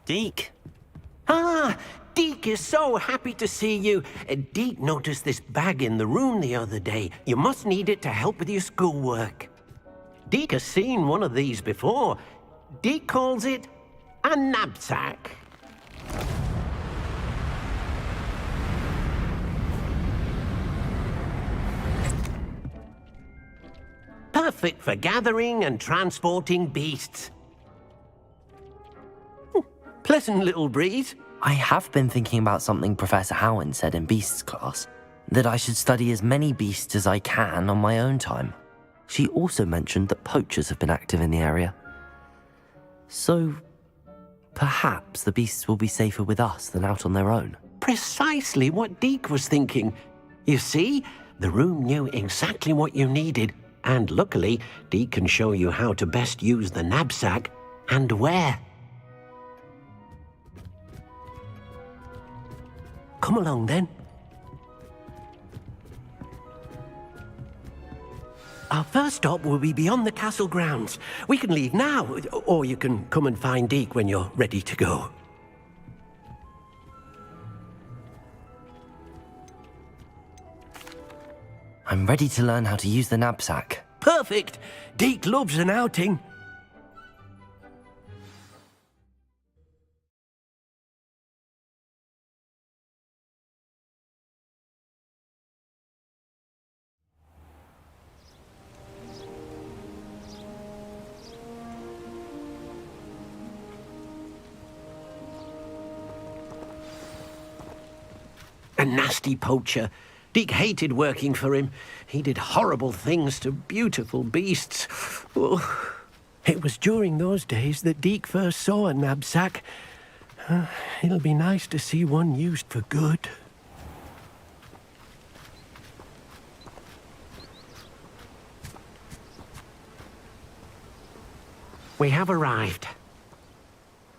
Deke. Ah, Deke is so happy to see you. Deke noticed this bag in the room the other day. You must need it to help with your schoolwork. Deke has seen one of these before. Deke calls it a knapsack. Perfect for gathering and transporting beasts. Pleasant little breeze. I have been thinking about something Professor Howard said in Beasts class, that I should study as many beasts as I can on my own time. She also mentioned that poachers have been active in the area. So, perhaps the beasts will be safer with us than out on their own. Precisely what Deke was thinking. You see, the room knew exactly what you needed, and luckily, Deke can show you how to best use the knapsack and where. Come along, then. Our first stop will be beyond the castle grounds. We can leave now, or you can come and find Deke when you're ready to go. I'm ready to learn how to use the knapsack. Perfect! Deke loves an outing. A nasty poacher. Deke hated working for him. He did horrible things to beautiful beasts. Oh. It was during those days that Deke first saw a knapsack. It'll be nice to see one used for good. We have arrived.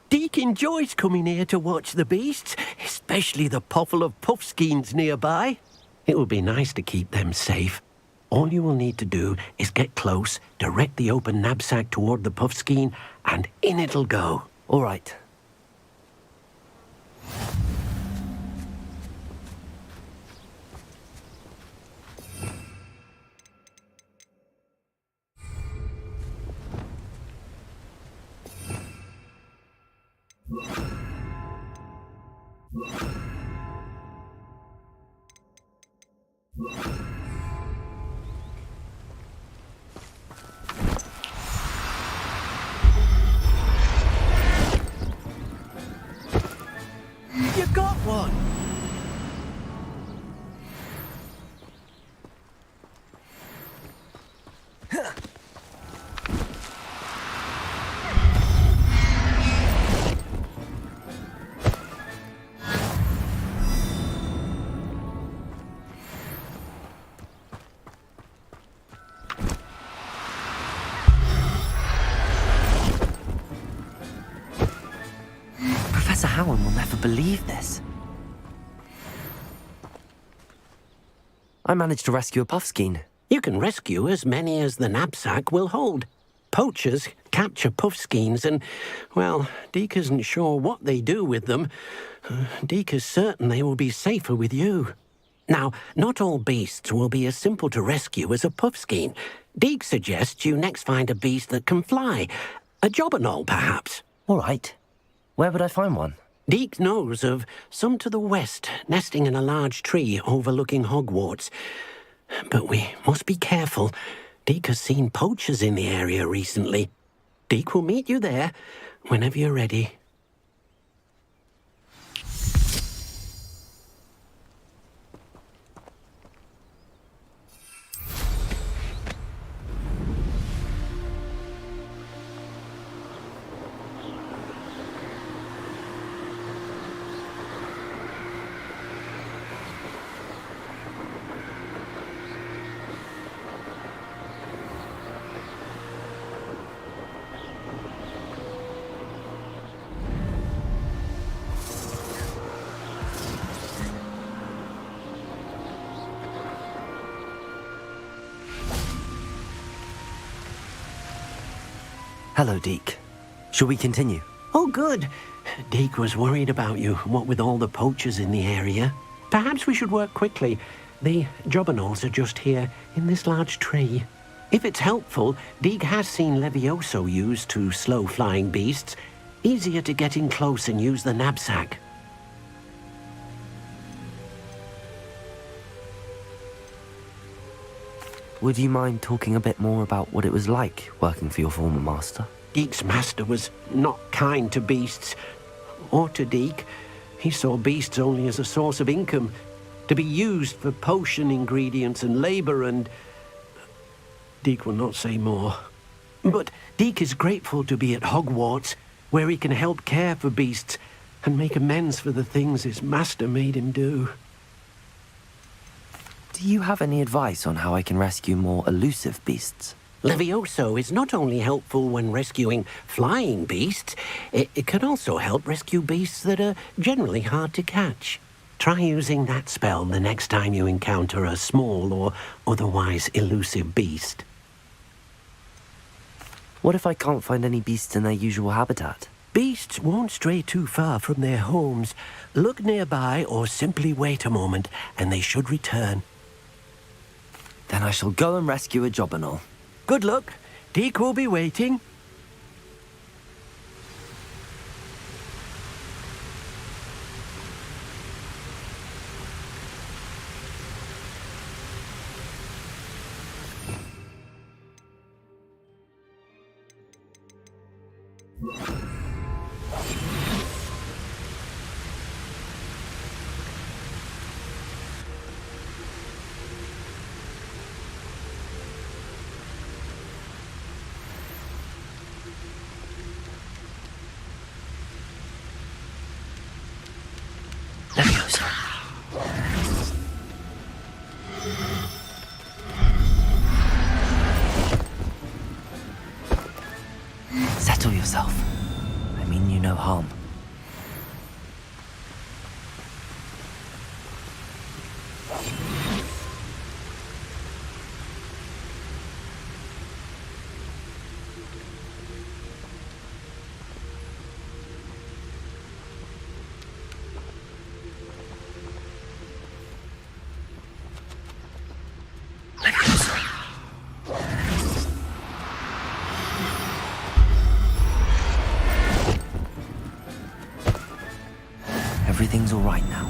Deke enjoys coming here to watch the beasts, especially the poffle of puffskeins nearby. It will be nice to keep them safe. All you will need to do is get close, direct the open knapsack toward the puffskein, and in it'll go. All right. You got one! Professor Howard will never believe this. I managed to rescue a puffskein. You can rescue as many as the knapsack will hold. Poachers capture puffskeins and, well, Deke isn't sure what they do with them. Deke is certain they will be safer with you. Now, not all beasts will be as simple to rescue as a puffskein. Deke suggests you next find a beast that can fly. A jobberknoll, perhaps. All right. Where would I find one? Deke knows of some to the west, nesting in a large tree overlooking Hogwarts. But we must be careful. Deke has seen poachers in the area recently. Deke will meet you there whenever you're ready. Hello, Deke. Shall we continue? Oh, good. Deke was worried about you, what with all the poachers in the area. Perhaps we should work quickly. The jobberknolls are just here, in this large tree. If it's helpful, Deke has seen Levioso used to slow flying beasts. Easier to get in close and use the knapsack. Would you mind talking a bit more about what it was like working for your former master? Deke's master was not kind to beasts, or to Deke. He saw beasts only as a source of income, to be used for potion ingredients and labor, and Deke will not say more. But Deke is grateful to be at Hogwarts, where he can help care for beasts and make amends for the things his master made him do. Do you have any advice on how I can rescue more elusive beasts? Levioso is not only helpful when rescuing flying beasts, it can also help rescue beasts that are generally hard to catch. Try using that spell the next time you encounter a small or otherwise elusive beast. What if I can't find any beasts in their usual habitat? Beasts won't stray too far from their homes. Look nearby or simply wait a moment, and they should return. Then I shall go and rescue a Jobberknoll. Good luck. Deke will be waiting. Settle yourself. I mean you no harm. Everything's all right now.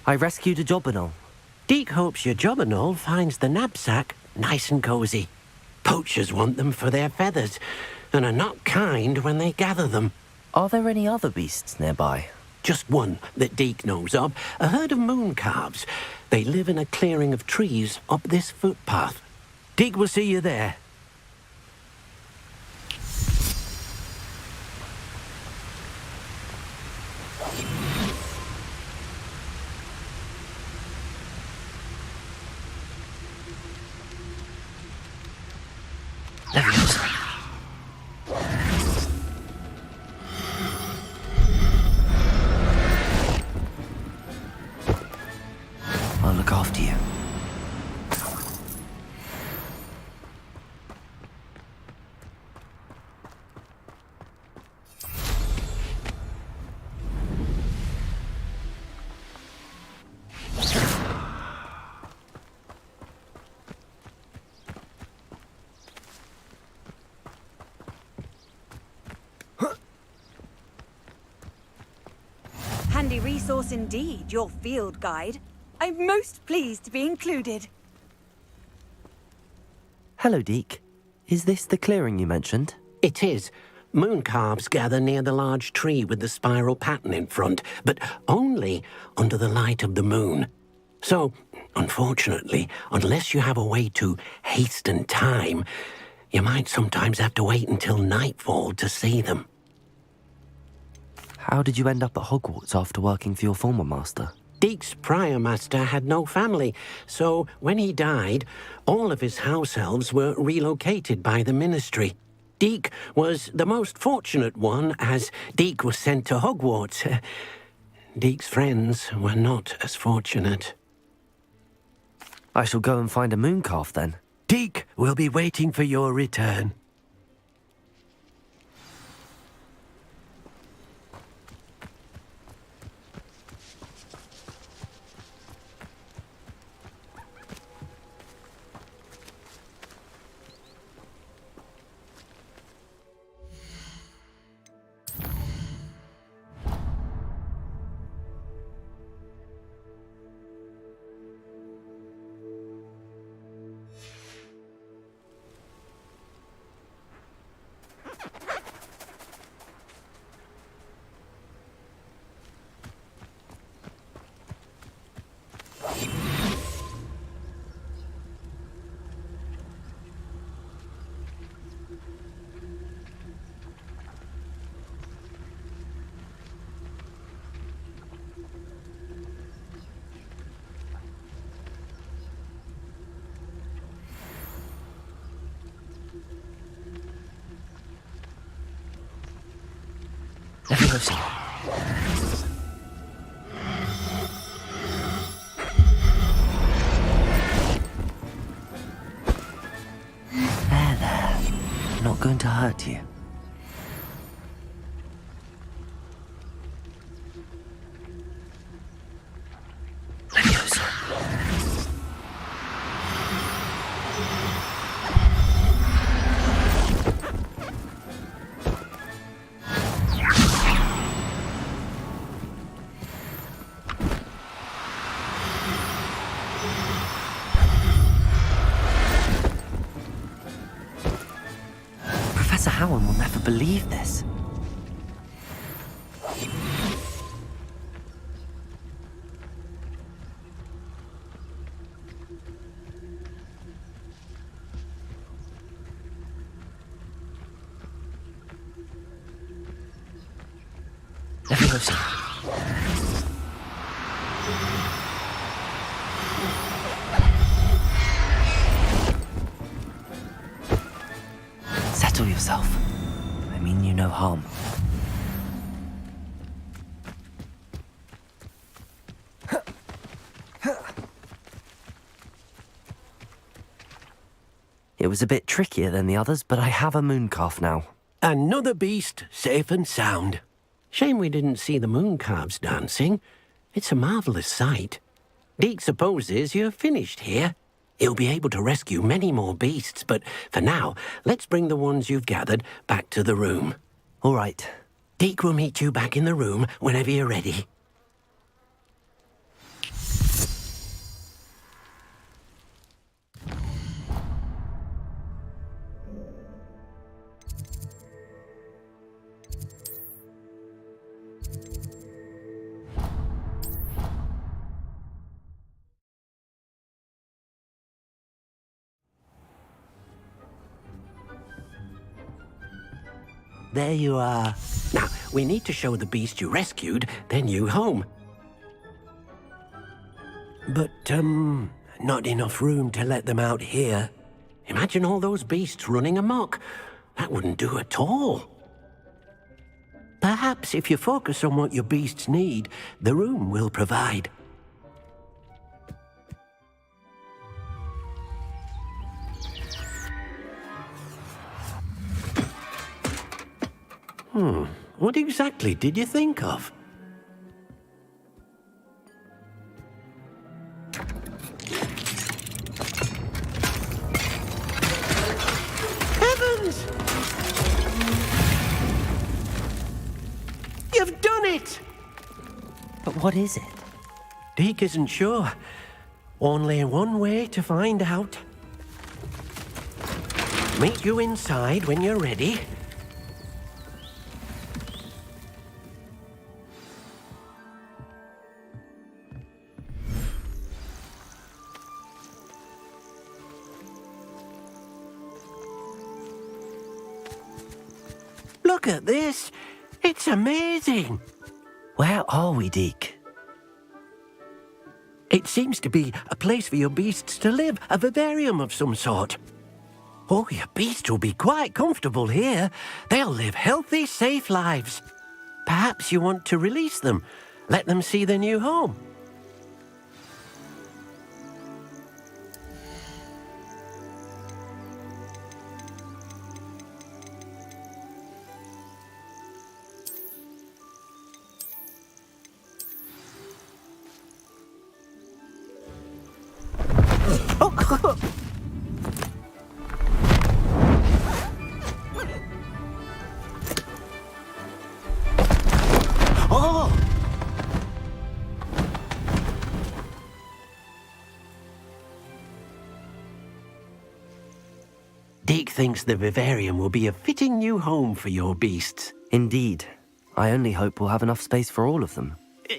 I rescued a Jobberknoll. Deke hopes your Jobberknoll finds the knapsack nice and cozy. Poachers want them for their feathers, and are not kind when they gather them. Are there any other beasts nearby? Just one that Deke knows of, a herd of moon calves. They live in a clearing of trees up this footpath. Deke will see you there. I'll look after you. Handy resource indeed, your field guide. I'm most pleased to be included. Hello, Deke. Is this the clearing you mentioned? It is. Moon calves gather near the large tree with the spiral pattern in front, but only under the light of the moon. So, unfortunately, unless you have a way to hasten time, you might sometimes have to wait until nightfall to see them. How did you end up at Hogwarts after working for your former master? Deke's prior master had no family, so when he died, all of his house elves were relocated by the ministry. Deke was the most fortunate one, as Deke was sent to Hogwarts. Deke's friends were not as fortunate. I shall go and find a moon calf then. Deke will be waiting for your return. Leviosa. There. Not going to hurt you. Leviosa. Professor Howard will never believe this. Leviosa. Settle yourself. I mean you no harm. It was a bit trickier than the others, but I have a mooncalf now. Another beast, safe and sound. Shame we didn't see the mooncalves dancing. It's a marvellous sight. Deke supposes you're finished here. He'll be able to rescue many more beasts, but for now, let's bring the ones you've gathered back to the room. All right. Deke will meet you back in the room whenever you're ready. There you are. Now, we need to show the beast you rescued their new home. But, not enough room to let them out here. Imagine all those beasts running amok. That wouldn't do at all. Perhaps if you focus on what your beasts need, the room will provide. What exactly did you think of? Heavens! You've done it! But what is it? Deke isn't sure. Only one way to find out. Meet you inside when you're ready. Look at this. It's amazing. Where are we, Deke? It seems to be a place for your beasts to live, a vivarium of some sort. Oh, your beasts will be quite comfortable here. They'll live healthy, safe lives. Perhaps you want to release them, let them see their new home. Deke thinks the vivarium will be a fitting new home for your beasts. Indeed. I only hope we'll have enough space for all of them.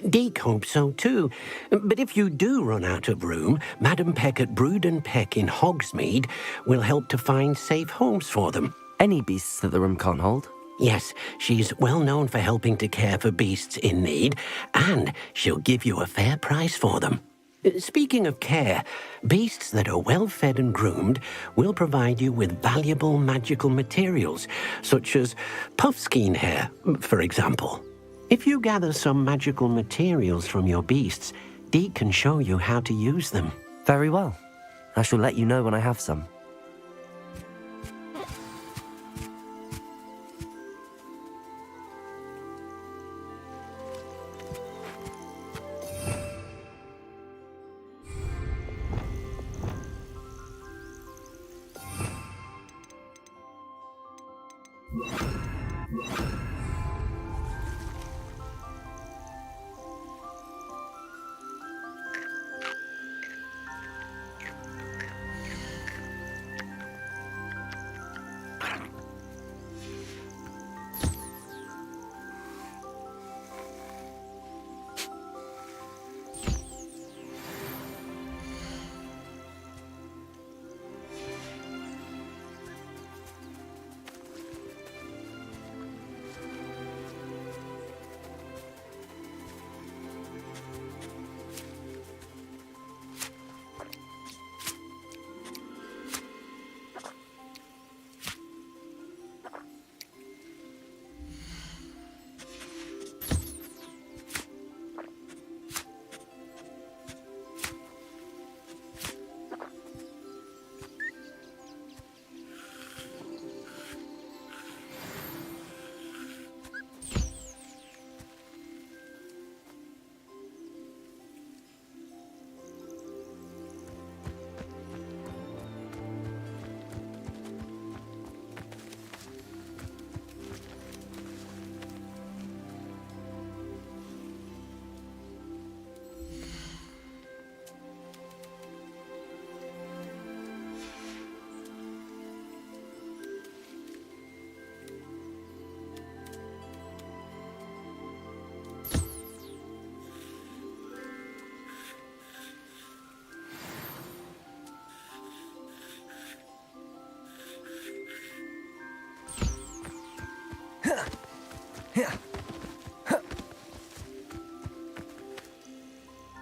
Deke hopes so too. But if you do run out of room, Madam Peck at Brood and Peck in Hogsmeade will help to find safe homes for them. Any beasts that the room can't hold? Yes, she's well known for helping to care for beasts in need, and she'll give you a fair price for them. Speaking of care, beasts that are well fed and groomed will provide you with valuable magical materials, such as puffskein hair, for example. If you gather some magical materials from your beasts, Deke can show you how to use them. Very well. I shall let you know when I have some.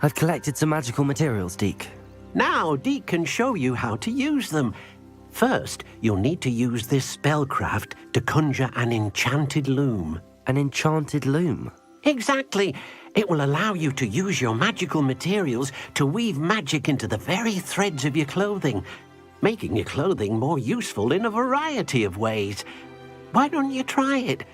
I've collected some magical materials, Deke. Now, Deke can show you how to use them. First, you'll need to use this spellcraft to conjure an enchanted loom. An enchanted loom? Exactly. It will allow you to use your magical materials to weave magic into the very threads of your clothing, making your clothing more useful in a variety of ways. Why don't you try it?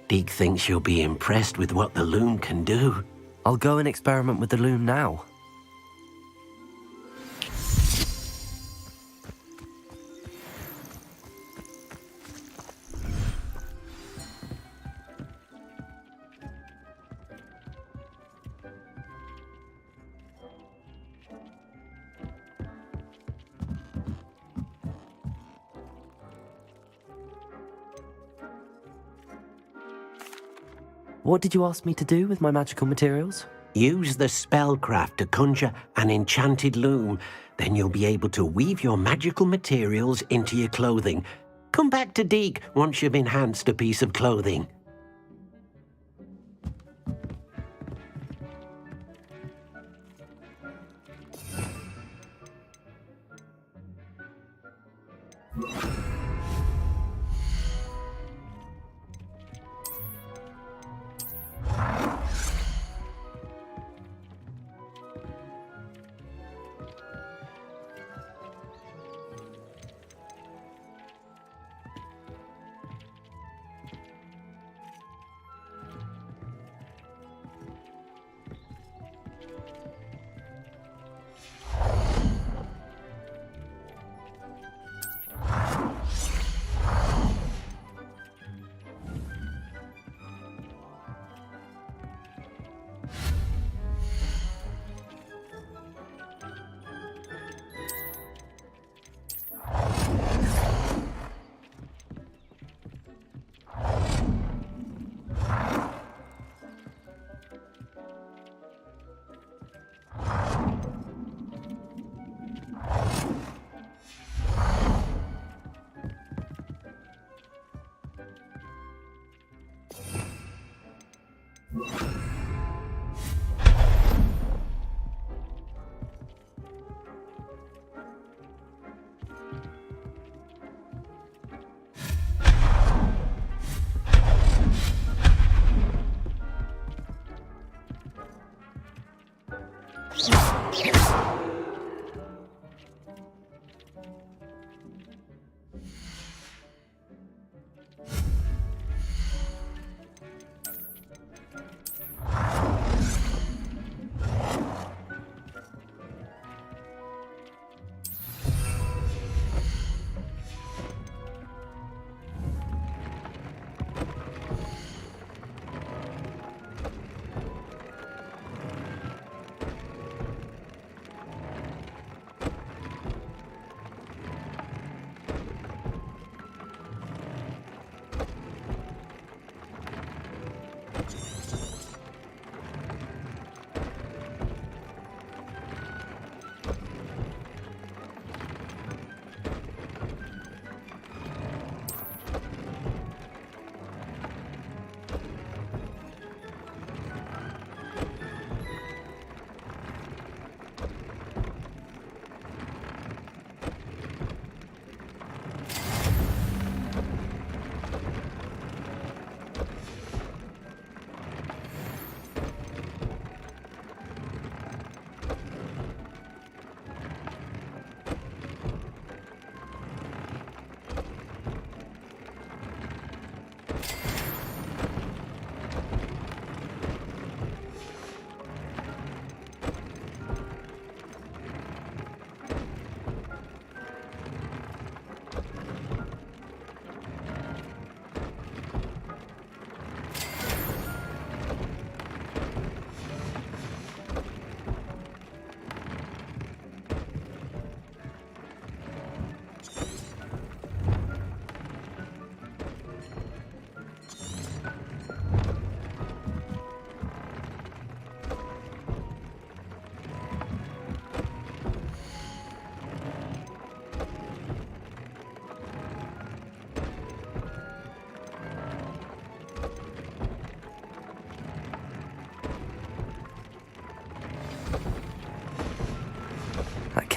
Deke thinks you'll be impressed with what the loom can do. I'll go and experiment with the loom now. What did you ask me to do with my magical materials? Use the spellcraft to conjure an enchanted loom. Then you'll be able to weave your magical materials into your clothing. Come back to Deke once you've enhanced a piece of clothing.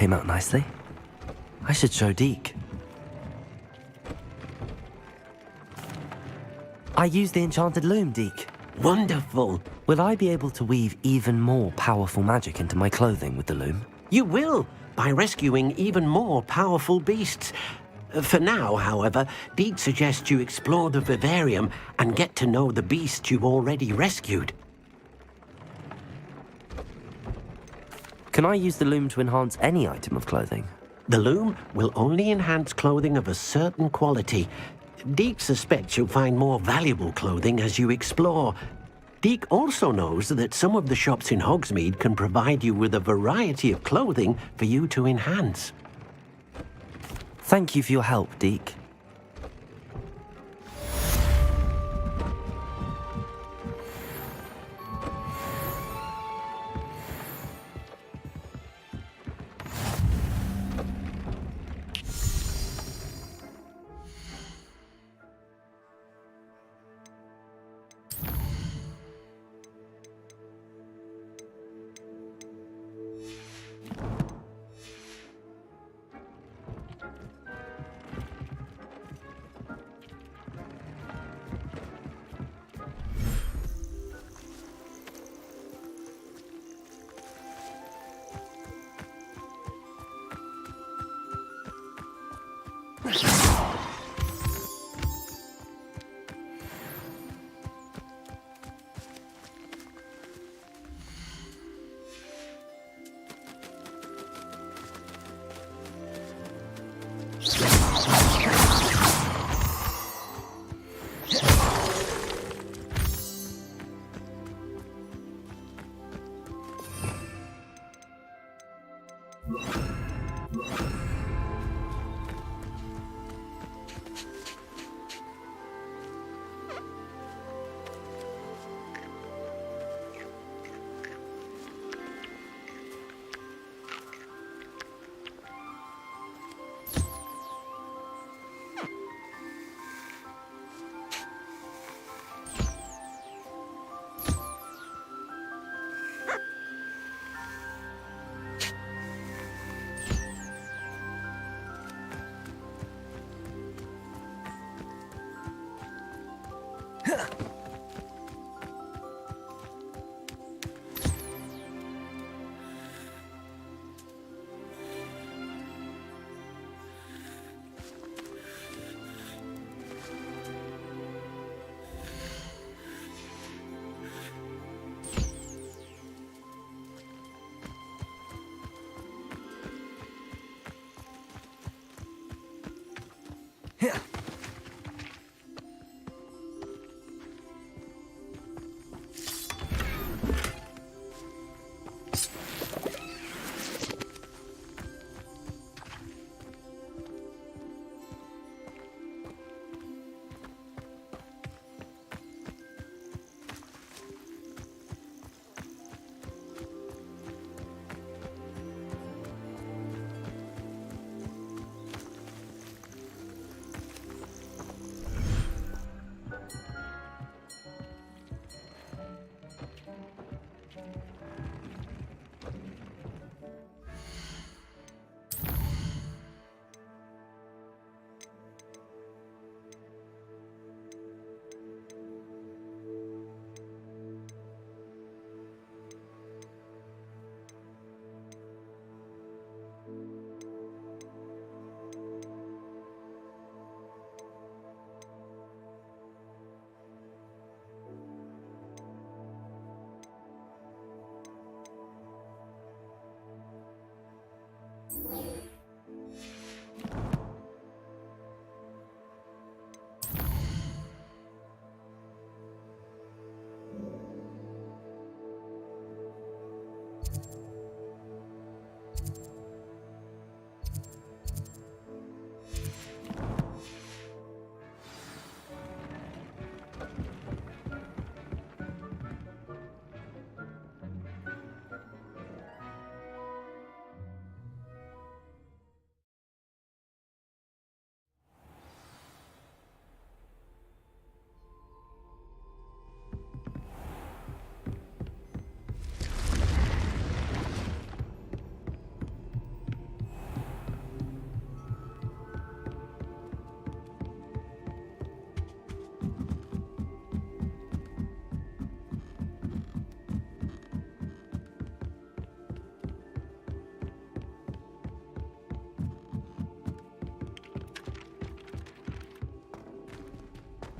came out nicely. I should show Deke. I used the enchanted loom, Deke. Wonderful. Will I be able to weave even more powerful magic into my clothing with the loom? You will, by rescuing even more powerful beasts. For now, however, Deke suggests you explore the vivarium and get to know the beasts you've already rescued. Can I use the loom to enhance any item of clothing? The loom will only enhance clothing of a certain quality. Deke suspects you'll find more valuable clothing as you explore. Deke also knows that some of the shops in Hogsmeade can provide you with a variety of clothing for you to enhance. Thank you for your help, Deke.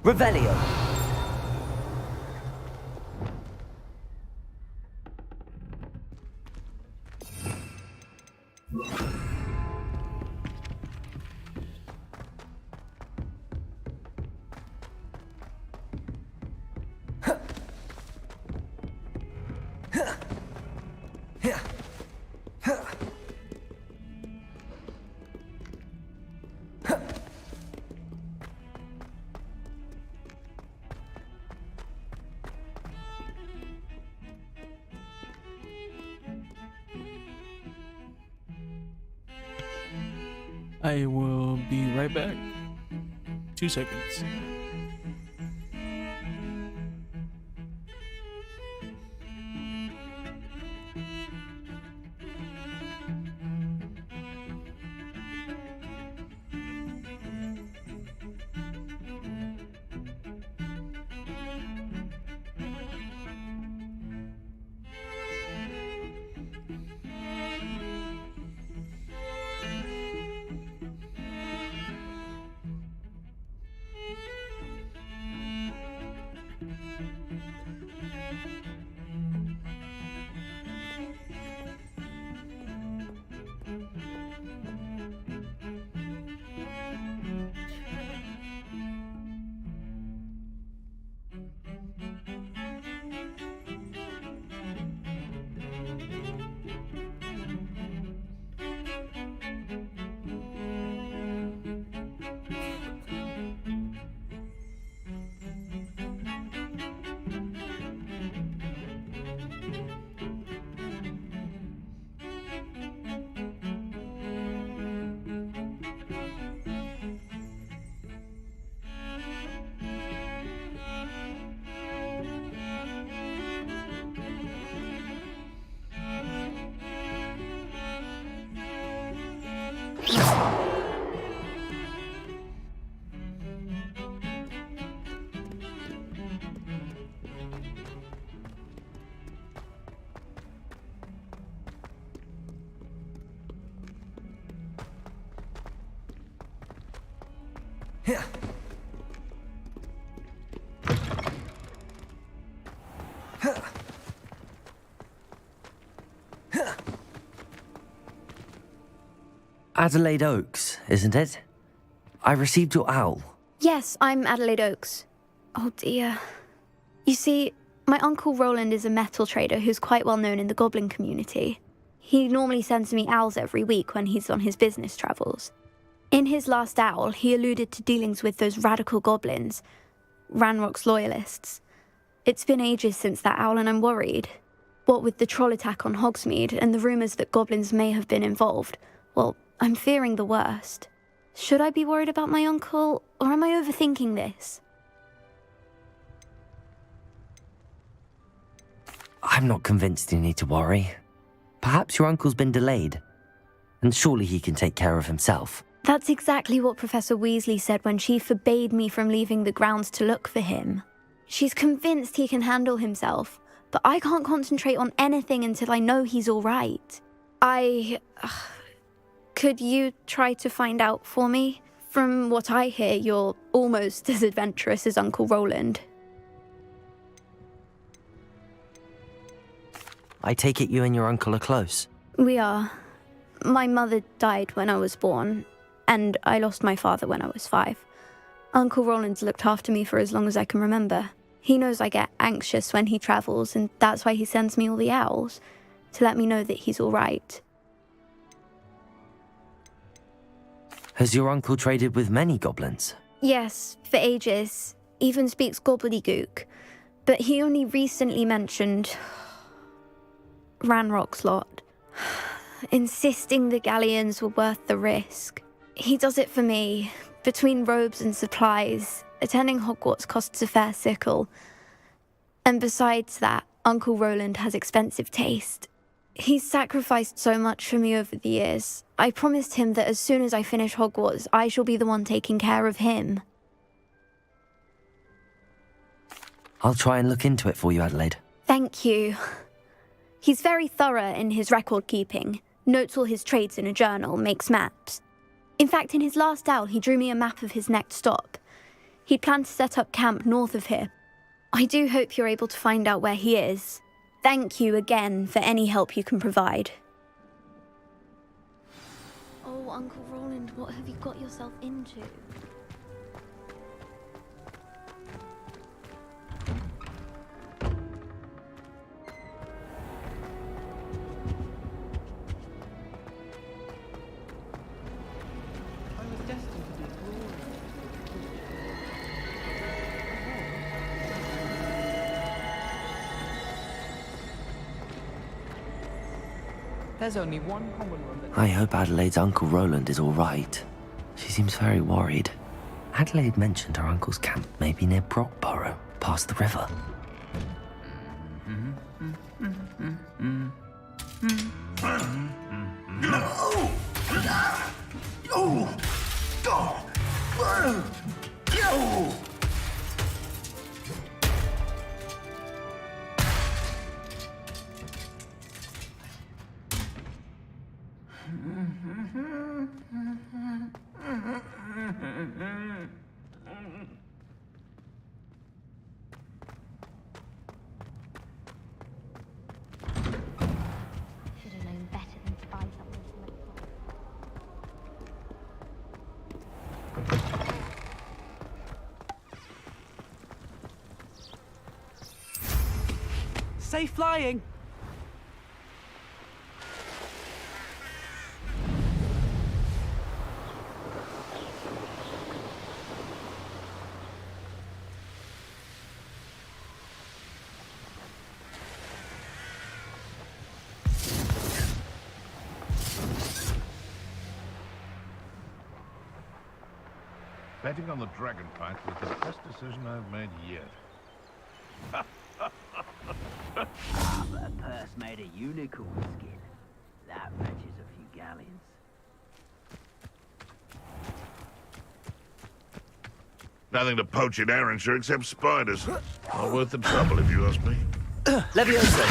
Revelio. I will be right back. 2 seconds. Adelaide Oaks, isn't it? I received your owl. Yes, I'm Adelaide Oaks. Oh dear. You see, my Uncle Roland is a metal trader who's quite well known in the goblin community. He normally sends me owls every week when he's on his business travels. In his last owl, he alluded to dealings with those radical goblins, Ranrock's loyalists. It's been ages since that owl and I'm worried. What with the troll attack on Hogsmeade and the rumours that goblins may have been involved, well, I'm fearing the worst. Should I be worried about my uncle, or am I overthinking this? I'm not convinced you need to worry. Perhaps your uncle's been delayed, and surely he can take care of himself. That's exactly what Professor Weasley said when she forbade me from leaving the grounds to look for him. She's convinced he can handle himself, but I can't concentrate on anything until I know he's all right. Could you try to find out for me? From what I hear, you're almost as adventurous as Uncle Roland. I take it you and your uncle are close. We are. My mother died when I was born, and I lost my father when I was 5. Uncle Roland's looked after me for as long as I can remember. He knows I get anxious when he travels, and that's why he sends me all the owls, to let me know that he's all right. Has your uncle traded with many goblins? Yes, for ages. Even speaks gobbledygook. But he only recently mentioned Ranrock's lot, insisting the galleons were worth the risk. He does it for me. Between robes and supplies, attending Hogwarts costs a fair sickle. And besides that, Uncle Roland has expensive taste. He's sacrificed so much for me over the years. I promised him that as soon as I finish Hogwarts, I shall be the one taking care of him. I'll try and look into it for you, Adelaide. Thank you. He's very thorough in his record keeping, notes all his trades in a journal, makes maps. In fact, in his last owl, he drew me a map of his next stop. He'd planned to set up camp north of here. I do hope you're able to find out where he is. Thank you again for any help you can provide. Oh, Uncle Roland, what have you got yourself into? I was destined to be glorious. There's only one common room that... I hope Adelaide's Uncle Roland is all right. She seems very worried. Adelaide mentioned her uncle's camp may be near Brockborough, past the river. Should have known better than to buy something from it. Safe flying! Betting on the dragon fight was the best decision I've made yet. But a purse made of unicorn skin. That fetches a few galleons. Nothing to poach in Arrowshire except spiders. Not worth the trouble, if you ask me. Leviosa!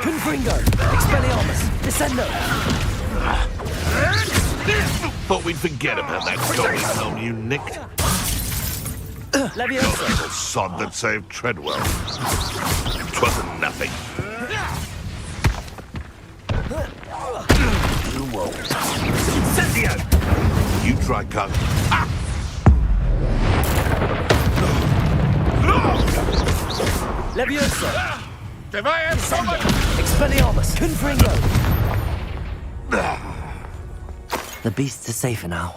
Confringo! Expelliarmus! Descendo! Thought we'd forget about that golden helm you nicked. Leviosa! Little sod that saved Treadwell. Twasn't nothing. You won't. Incendio! You try cut. Leviosa! If I had someone... Expelliarmus! Confringo! The beasts are safer now.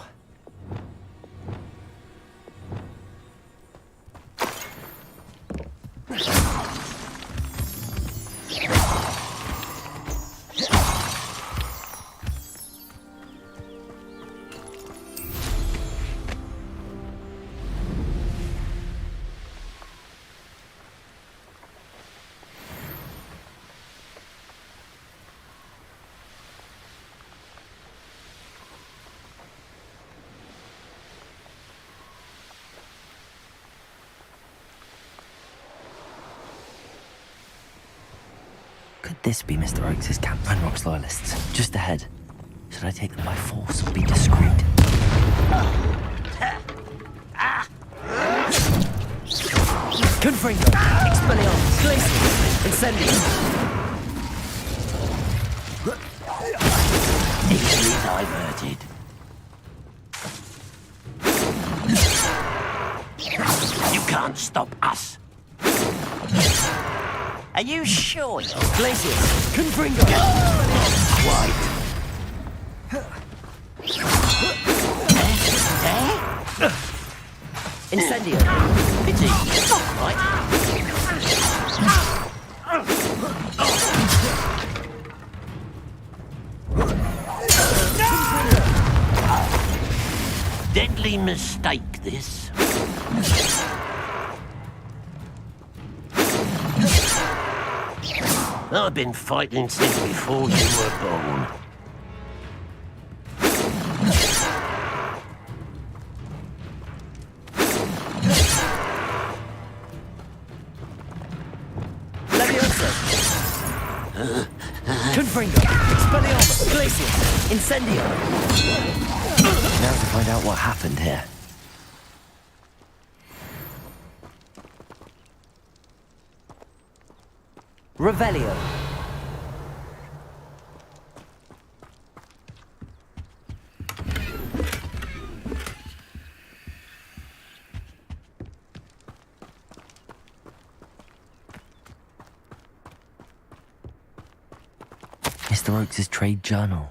Could this be Mr. Oakes' camp, Ranrock's loyalists? Just ahead. Should I take them by force or be discreet? Confringo! Expelliarmus! Glacius! Incendio! Easily diverted. You can't stop us. Are you sure? Glacius! Confringo! Quite. Incendio! Pity. Right. Deadly mistake, this. I've been fighting since before you were born. Leviosa! Confringo! Expelliarmus! Glacius! Incendio! Now to find out what happened here. Revelio. Mr. Oakes' trade journal.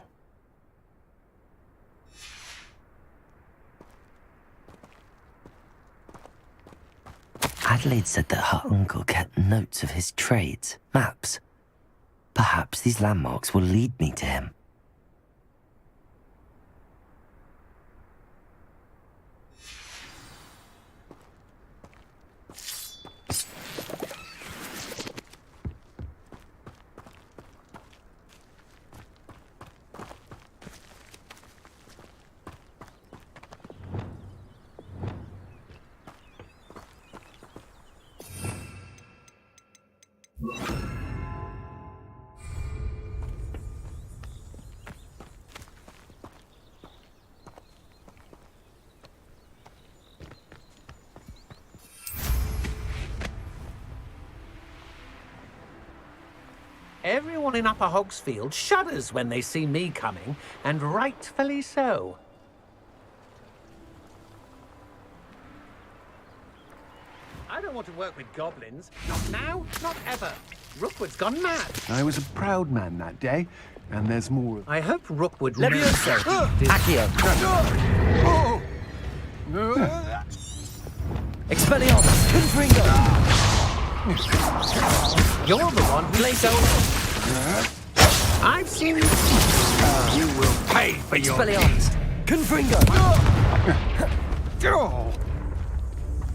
Adelaide said that her uncle kept notes of his trades, maps. Perhaps these landmarks will lead me to him. Everyone in Upper Hogsfield shudders when they see me coming, and rightfully so. I don't want to work with goblins. Not now, not ever. Rookwood's gone mad. I was a proud man that day, and there's more. I hope Rookwood... Levioso! Accio! Expelliarmus! Confringo! You're the one who lays over. I've seen you. You will pay for your Expelliarmus! Confringo!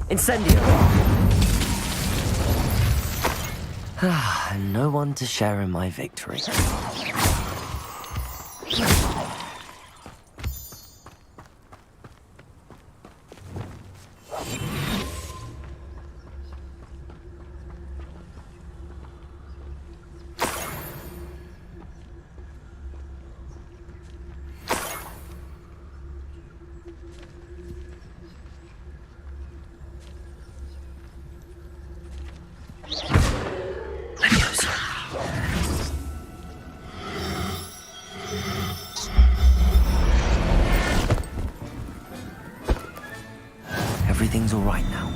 Incendio! No one to share in my victory. Everything's all right now.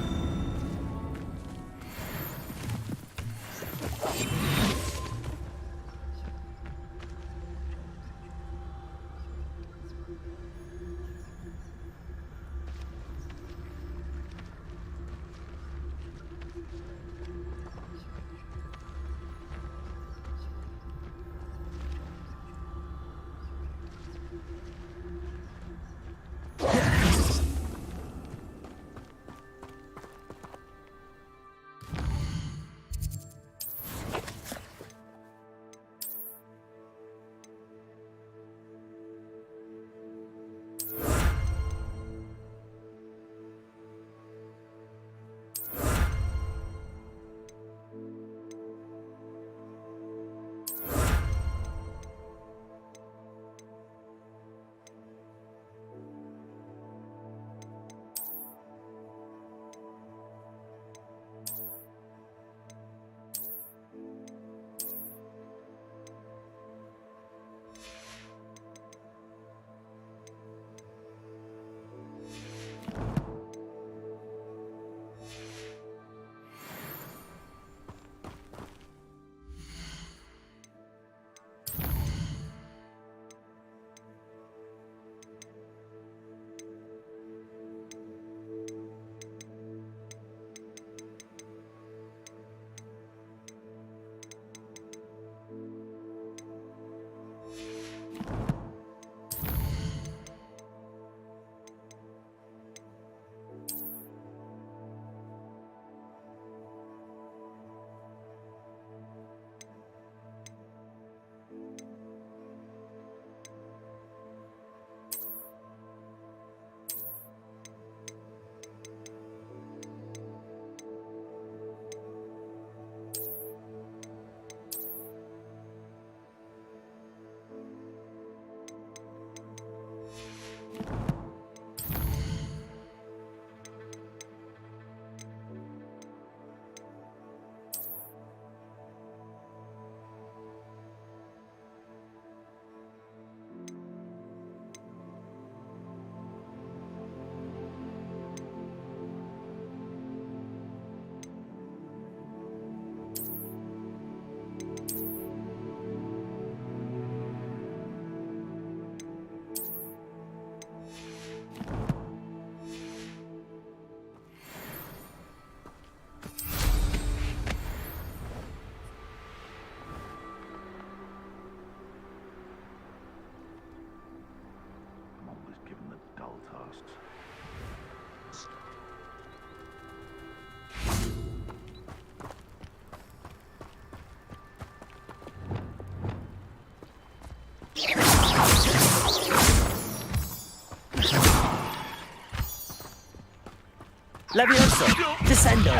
Levioso, Descendo,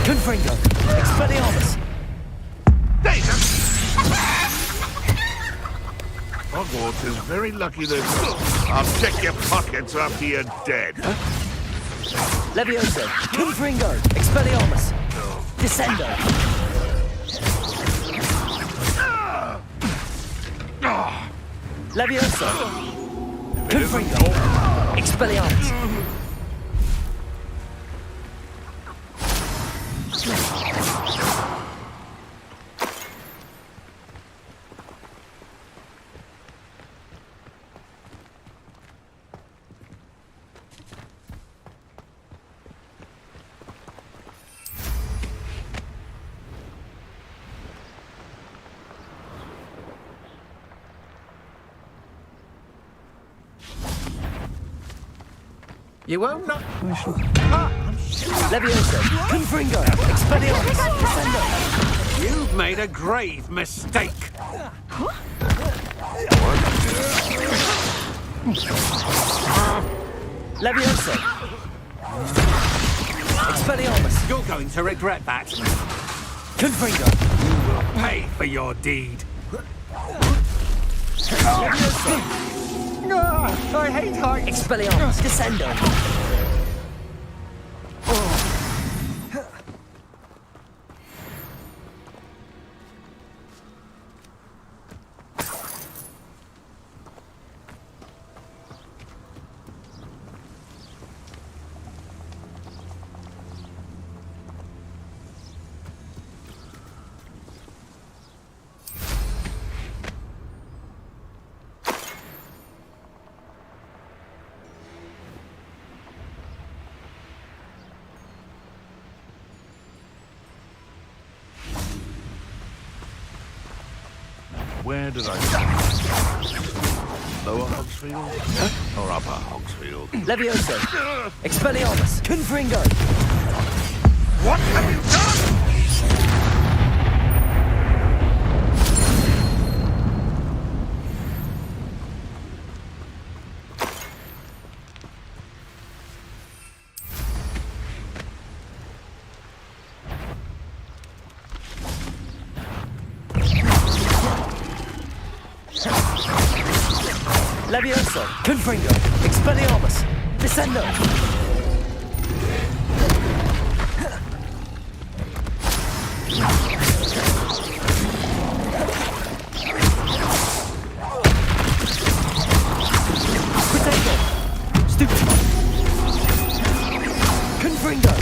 Confringo, Expelliarmus. Hogwarts is very lucky that... I'll check your pockets after you're dead. Levioso, Confringo, Expelliarmus. Descendo. Levioso, Confringo, Expelliarmus. You won't not. Levioso, Confringo, Expelliarmus, Descendo. You've made a grave mistake. Levioso, Expelliarmus. You're going to regret that. Confringo. You will pay for your deed. Levioso. I hate heights. Expelliarmus, Descendo. Where did I start? Lower Hogsfield? Or Upper Hogsfield? Levioso, Expelliarmus, Confringo. What have you done? Levioso, Confringo, Expelliarmus, Descendo. Protego, Stupid. Confringo.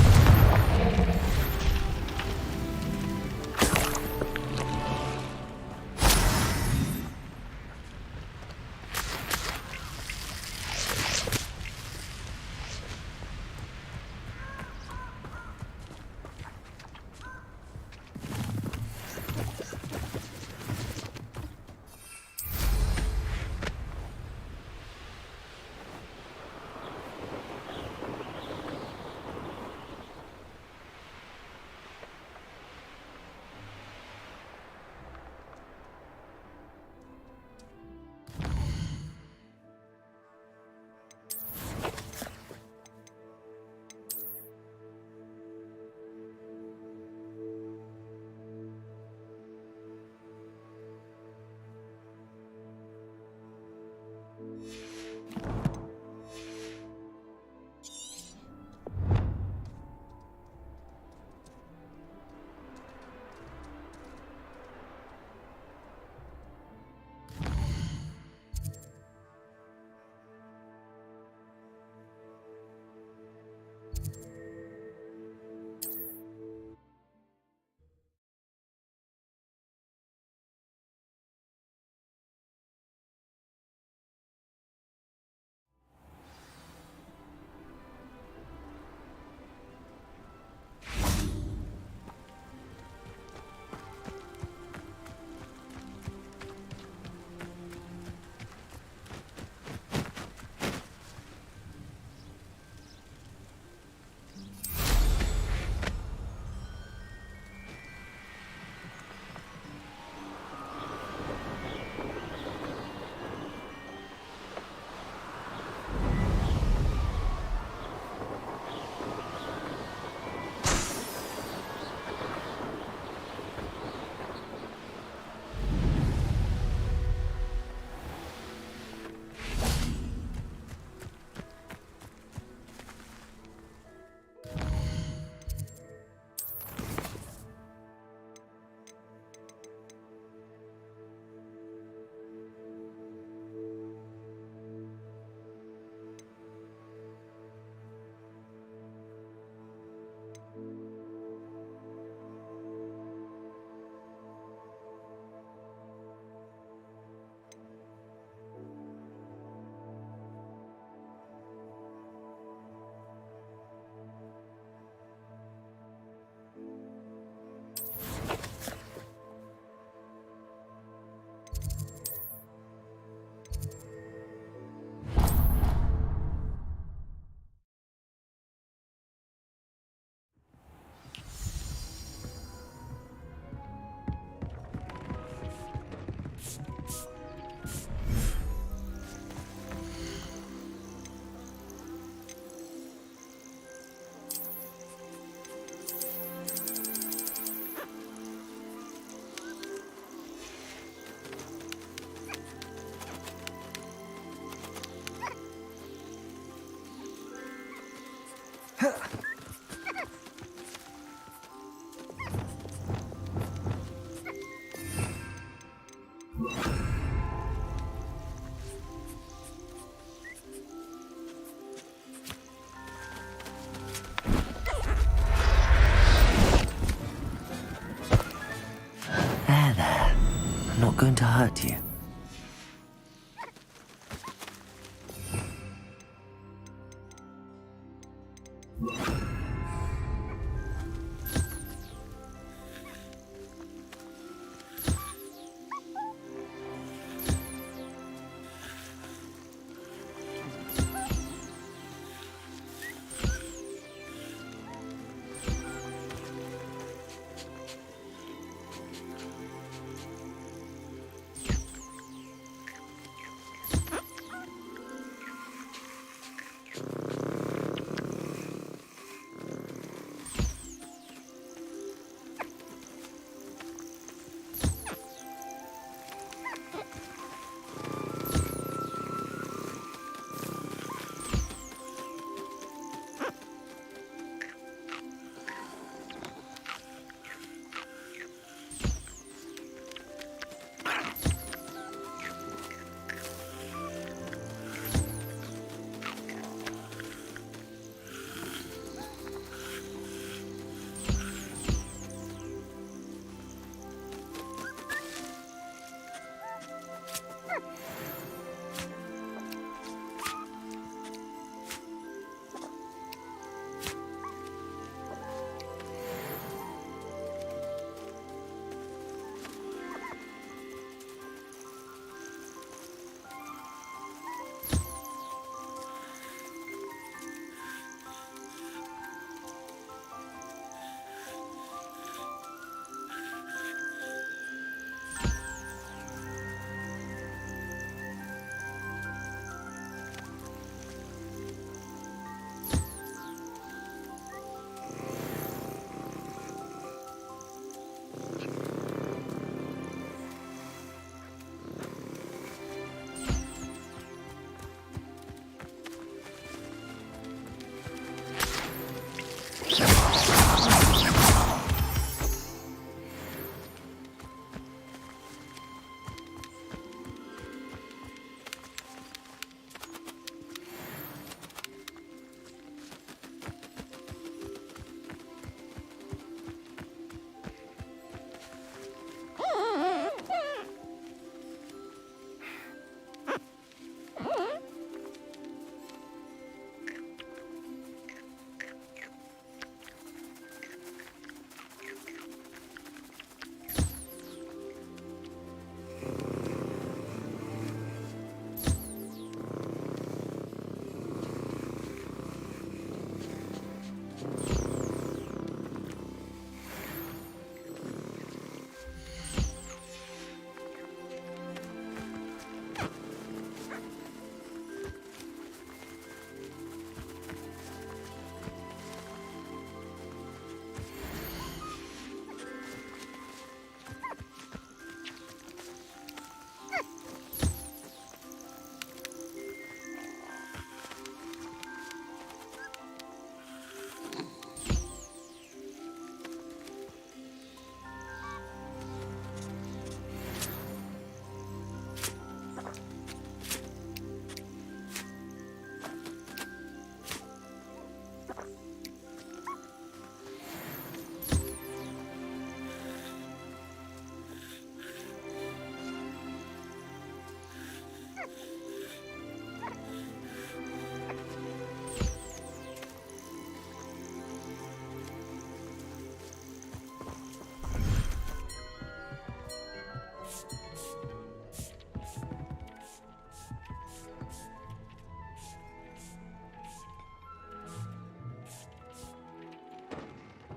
not going to hurt you.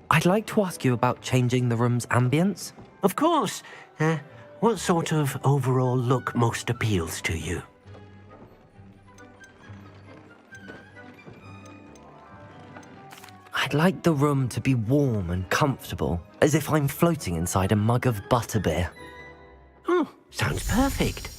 I'd like to ask you about changing the room's ambience. Of course. What sort of overall look most appeals to you? I'd like the room to be warm and comfortable, as if I'm floating inside a mug of butterbeer. Oh, sounds perfect.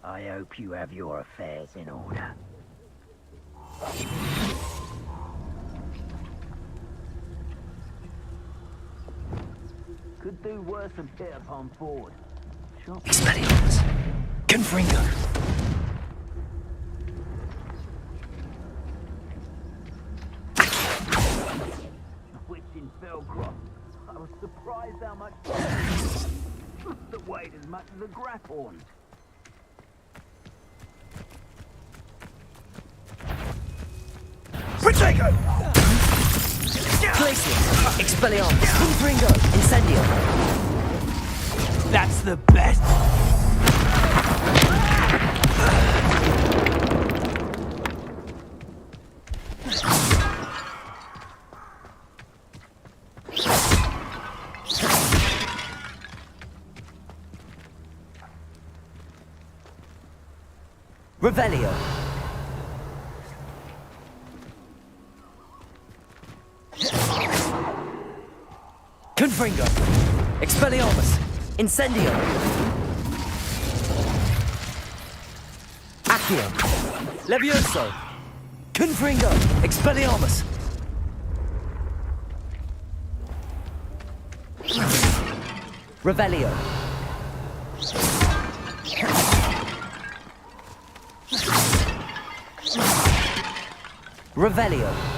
I hope you have your affairs in order. Could do worse than pit upon board. Expelliarmus! Confringo! Witch in Felcroft. I was surprised how much the weight as much as a grapphorn. Protego! Glacius! Expelliarmus! Confringo! Incendio! That's the best! Revelio! Confringo! Expelliarmus! Incendio! Accio! Levioso! Confringo! Expelliarmus! Revelio. Revelio.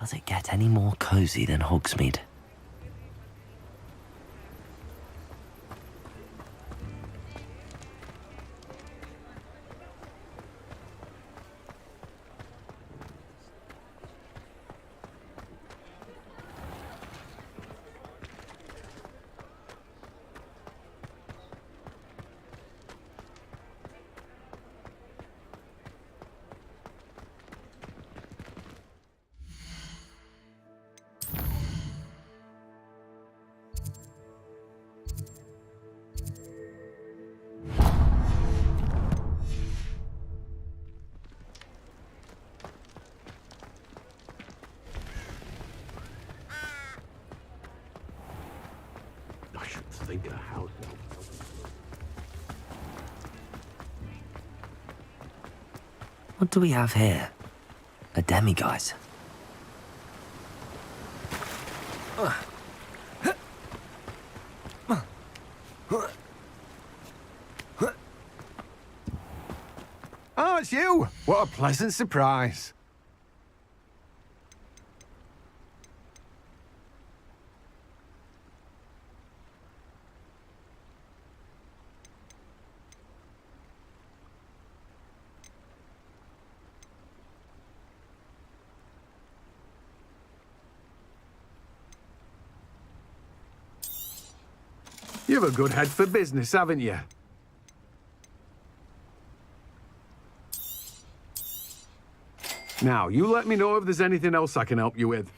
Does it get any more cozy than Hogsmeade? I should think a house. What do we have here? A demiguise. Oh, it's you! What a pleasant surprise. You've a good head for business, haven't you? Now, you let me know if there's anything else I can help you with.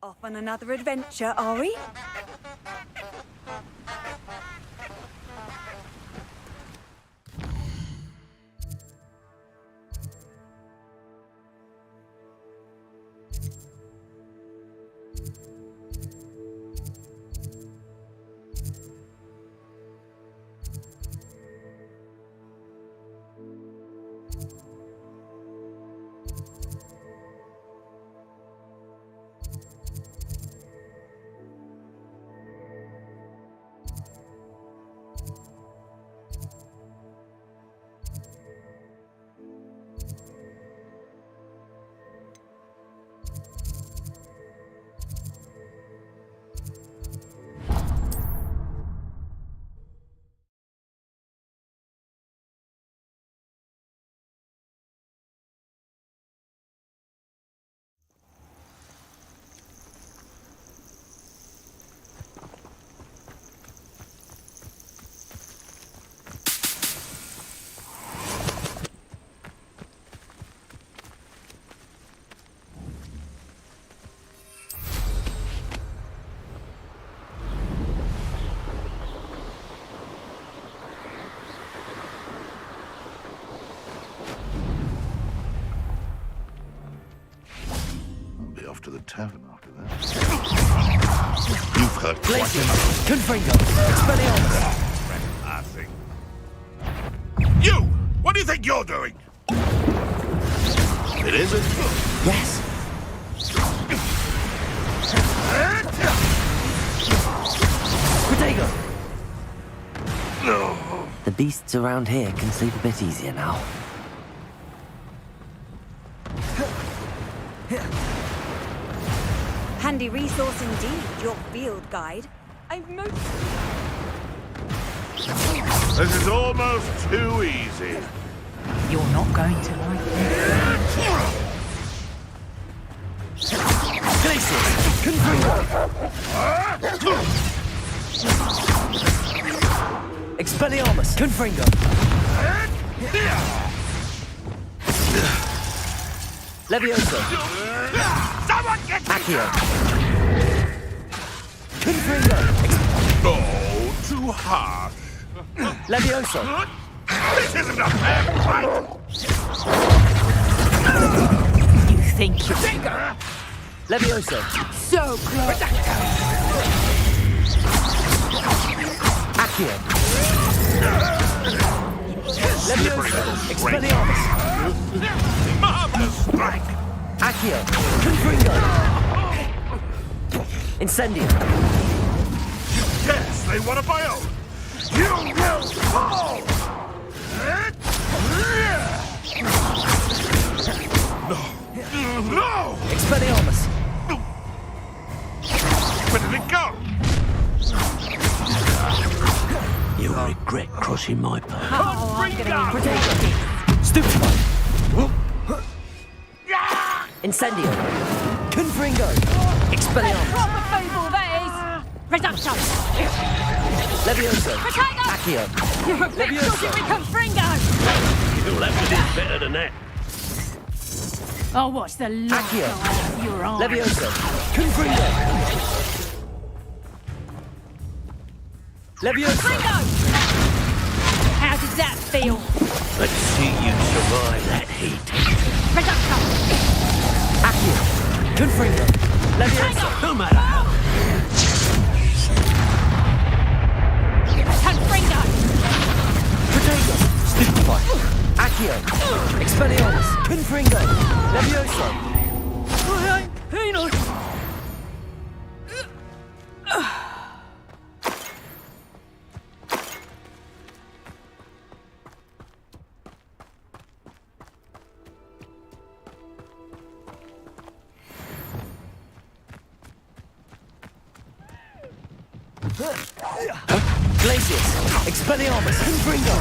Off on another adventure, are we? To the tavern after that. You've heard quite enough. Confringo! Expelliarmus! You! What do you think you're doing? It isn't? Yes. Protego! No. The beasts around here can sleep a bit easier now. Handy resource indeed, your field guide. I've noticed. This is almost too easy. You're not going to like it. Glacius! Confringo! Expelliarmus! Confringo! Levioso! Someone get Accio! Confringo! Oh, too harsh. Levioso! This isn't a fair fight. You think you're bigger? Levioso! So close! Accio! Levioso! Expelliarmus! Marvelous strike! Accio! Confringo! Incendio! Yes, they want a bio! You will fall! No! No! Expelliarmus! Where did it go? You'll regret crossing my path. Oh, I'm gonna Stupefy! Incendio! Confringo! Expelliarmus! Proper fable, that is! Reducto! Levioso! Protego! Accio! You're a bit Levioso! shorty with Confringo! You'll have to do better than that. I'll watch the light Accio. go out of your eyes. Levioso. Confringo. Levioso. How did that feel? Let's see you survive that heat. Reducto. Accio. Confringo. Levioso. No matter how. Confringo. Protego. Stupefy. Accio. Expelliarmus. Confringo. Levioso. Glacius. Expelliarmus. Confringo.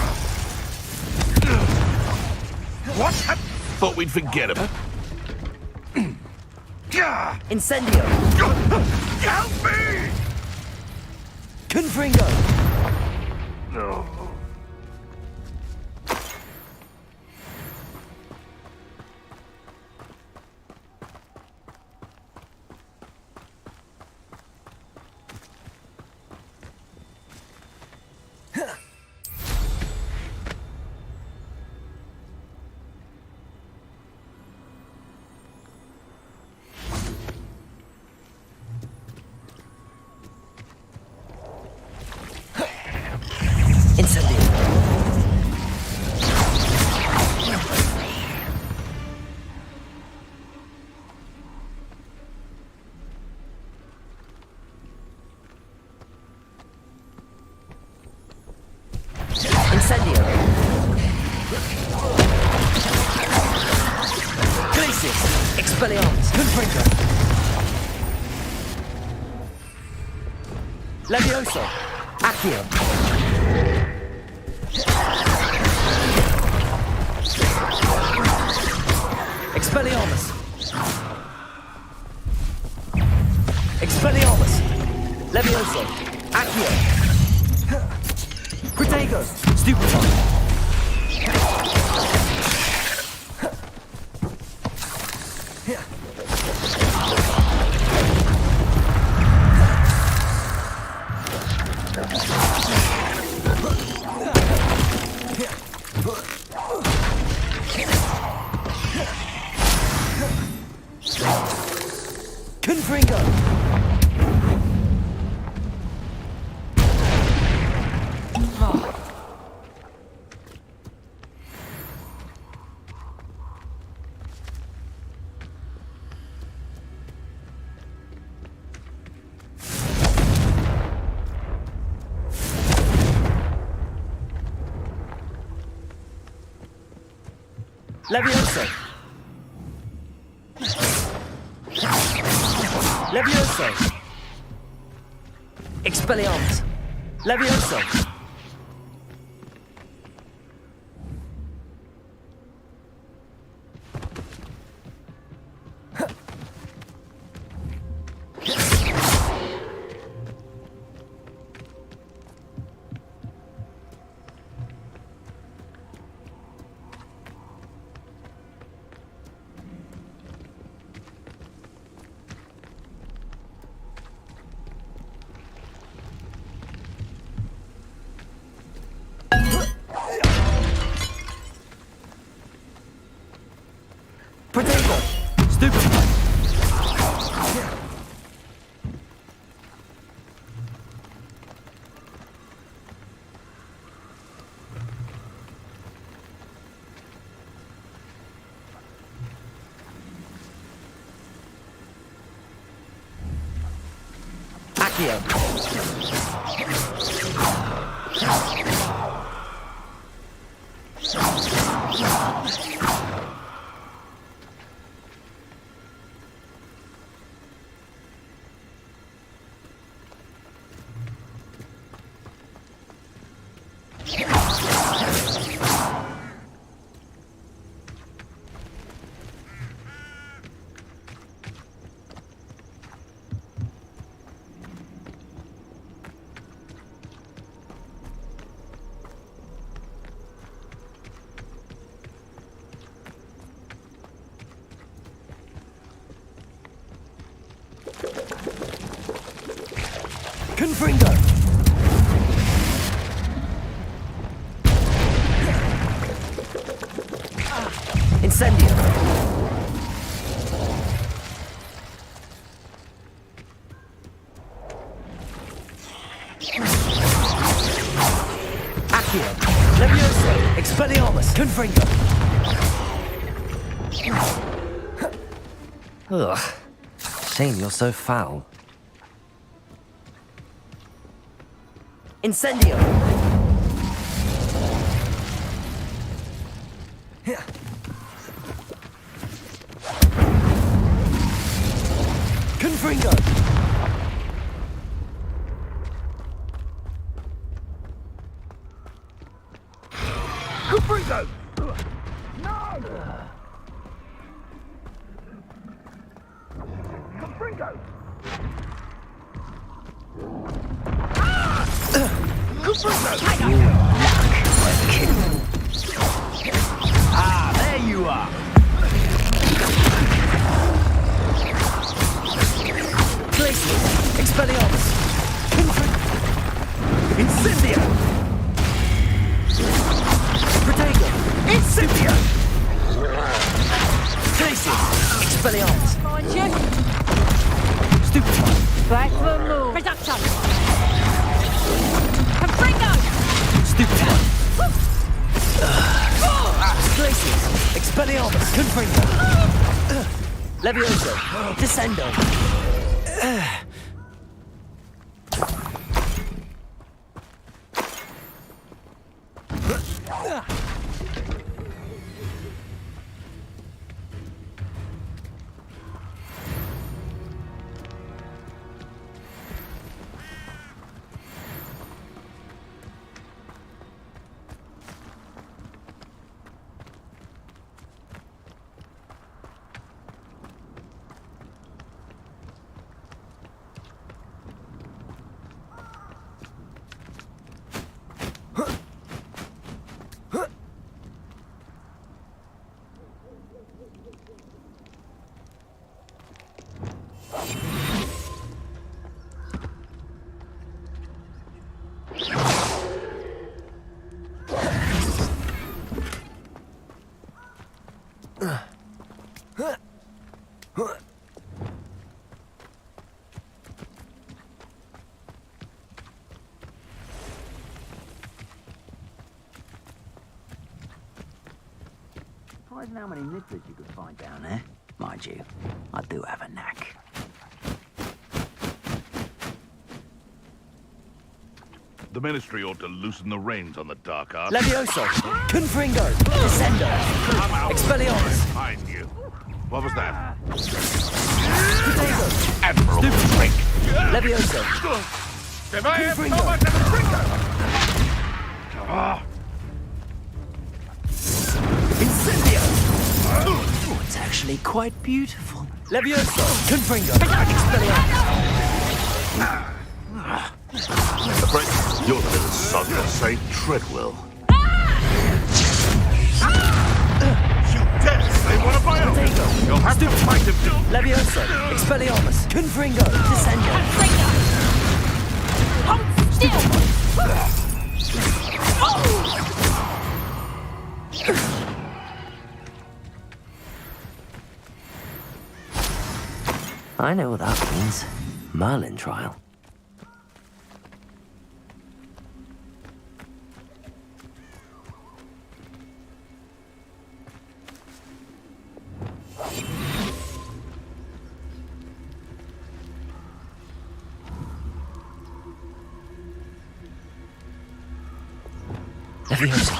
What? Thought we'd forget him. Incendio. Help me! Confringo. Incendio. Incendio. Glacius. Expelliarmus. Confringo. Levioso. Accio. Expelliarmus. Expelliarmus. Levioso. Accio. Protego. Stupefy. Confringo. Levioso. Levioso. Expelliarmus. Levioso. Protego. Stupefy. Accio. Confringo! Incendio! Accio! Levioso! Expelliarmus! Confringo! Ugh. Shame you're so foul. Incendio! Confringo! Confringo! No! Confringo! Ah, there you are. Glacius! Expelliarmus! Incendio! Protego! Incendio! Glacius! Expelliarmus! Find you. Stupefy! Back for more. Reduction. Confringo! Stupefy! Glacius! Expelliarmus! Confringo! Levioso! Descendo! Surprising how many knickers you could find down there. Mind you, I do have a knack. The Ministry ought to loosen the reins on the dark arts. Levioso! Confringo! Descendo! I'm out. Expelliarmus! Behind you. What was that? Protego! Admiral trick. Levioso! If I have so Confringo! much of a trinker! Incendio! Oh, it's actually quite beautiful. Levioso! Confringo! Expelliarmus! Afraid your little son will say Treadwell. You dare say one of my own! You'll have to fight him! Levioso! Expelliarmus! Confringo! Descendo! Hold still. I know what that means. Merlin trial. Levioso!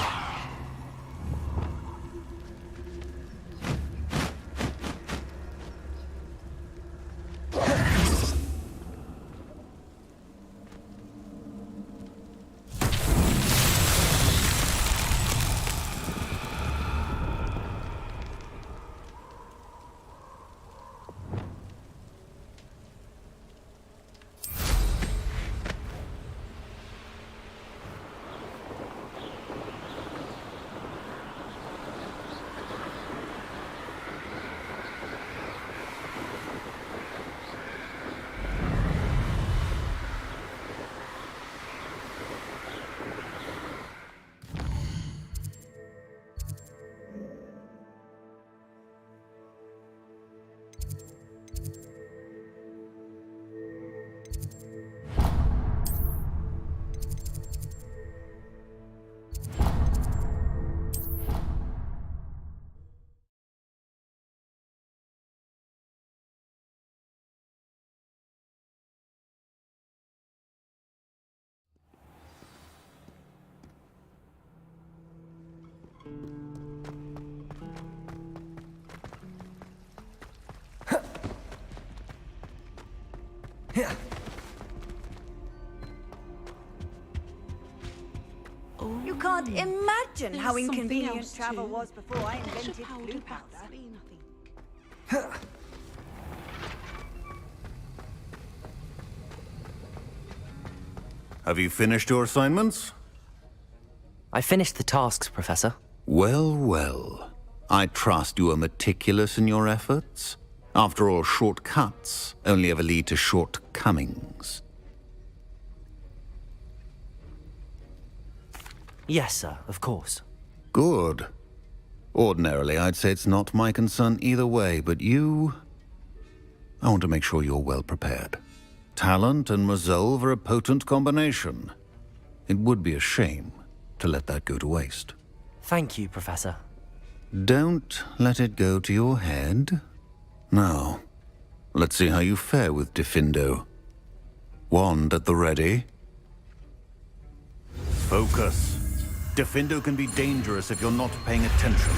You can't imagine how there's something inconvenient else travel too. was before I invented blue powder. Have you finished your assignments? I finished the tasks, Professor. Well, well. I trust you are meticulous in your efforts. After all, shortcuts only ever lead to shortcomings. Yes, sir, of course. Good. Ordinarily, I'd say it's not my concern either way, but you... I want to make sure you're well prepared. Talent and resolve are a potent combination. It would be a shame to let that go to waste. Thank you, Professor. Don't let it go to your head. Now, let's see how you fare with Diffindo. Wand at the ready. Focus. Diffindo can be dangerous if you're not paying attention.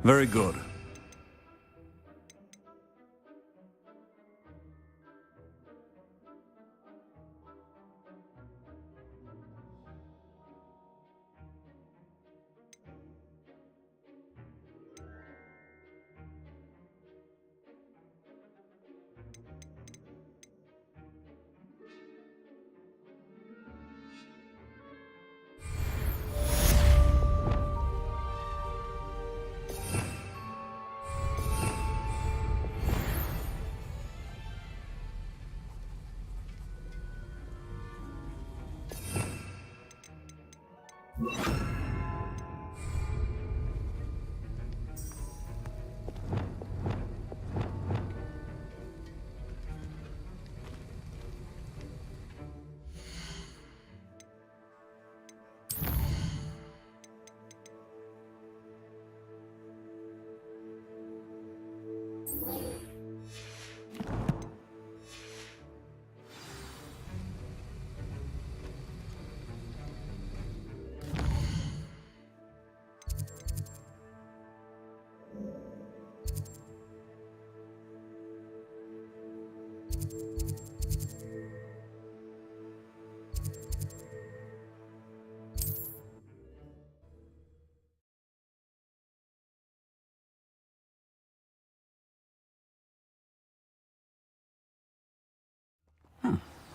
Very good.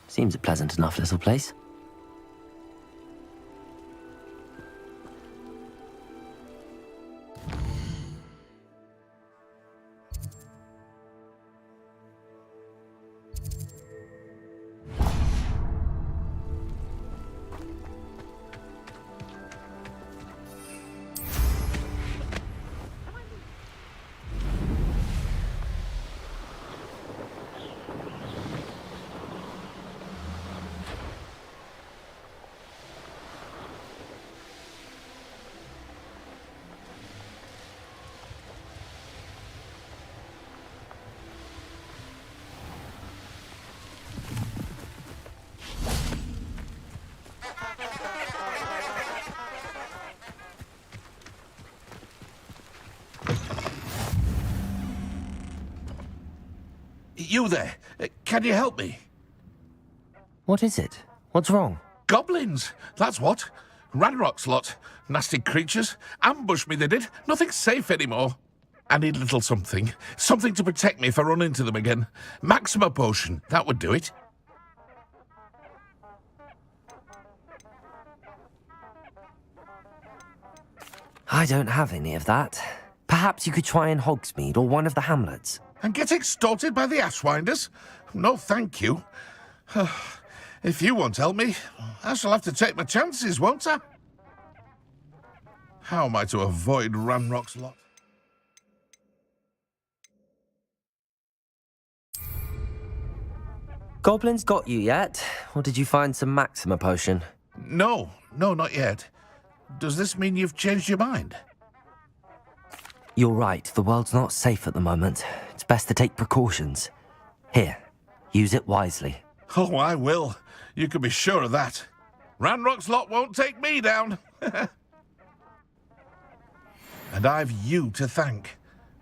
Seems a pleasant enough little place. You there? Can you help me? What is it? What's wrong? Goblins! That's what. Ranrock's lot. Nasty creatures. Ambush me, they did. Nothing's safe anymore. I need a little something. Something to protect me if I run into them again. Maxima potion. That would do it. I don't have any of that. Perhaps you could try in Hogsmeade or one of the hamlets. And get extorted by the Ashwinders? No, thank you. If you won't help me, I shall have to take my chances, won't I? How am I to avoid Ranrock's lot? Goblins got you yet? Or did you find some Maxima potion? No, not yet. Does this mean you've changed your mind? You're right, the world's not safe at the moment. It's best to take precautions. Here, use it wisely. Oh, I will. You can be sure of that. Ranrock's lot won't take me down. And I've you to thank.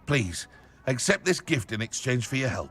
Please, accept this gift in exchange for your help.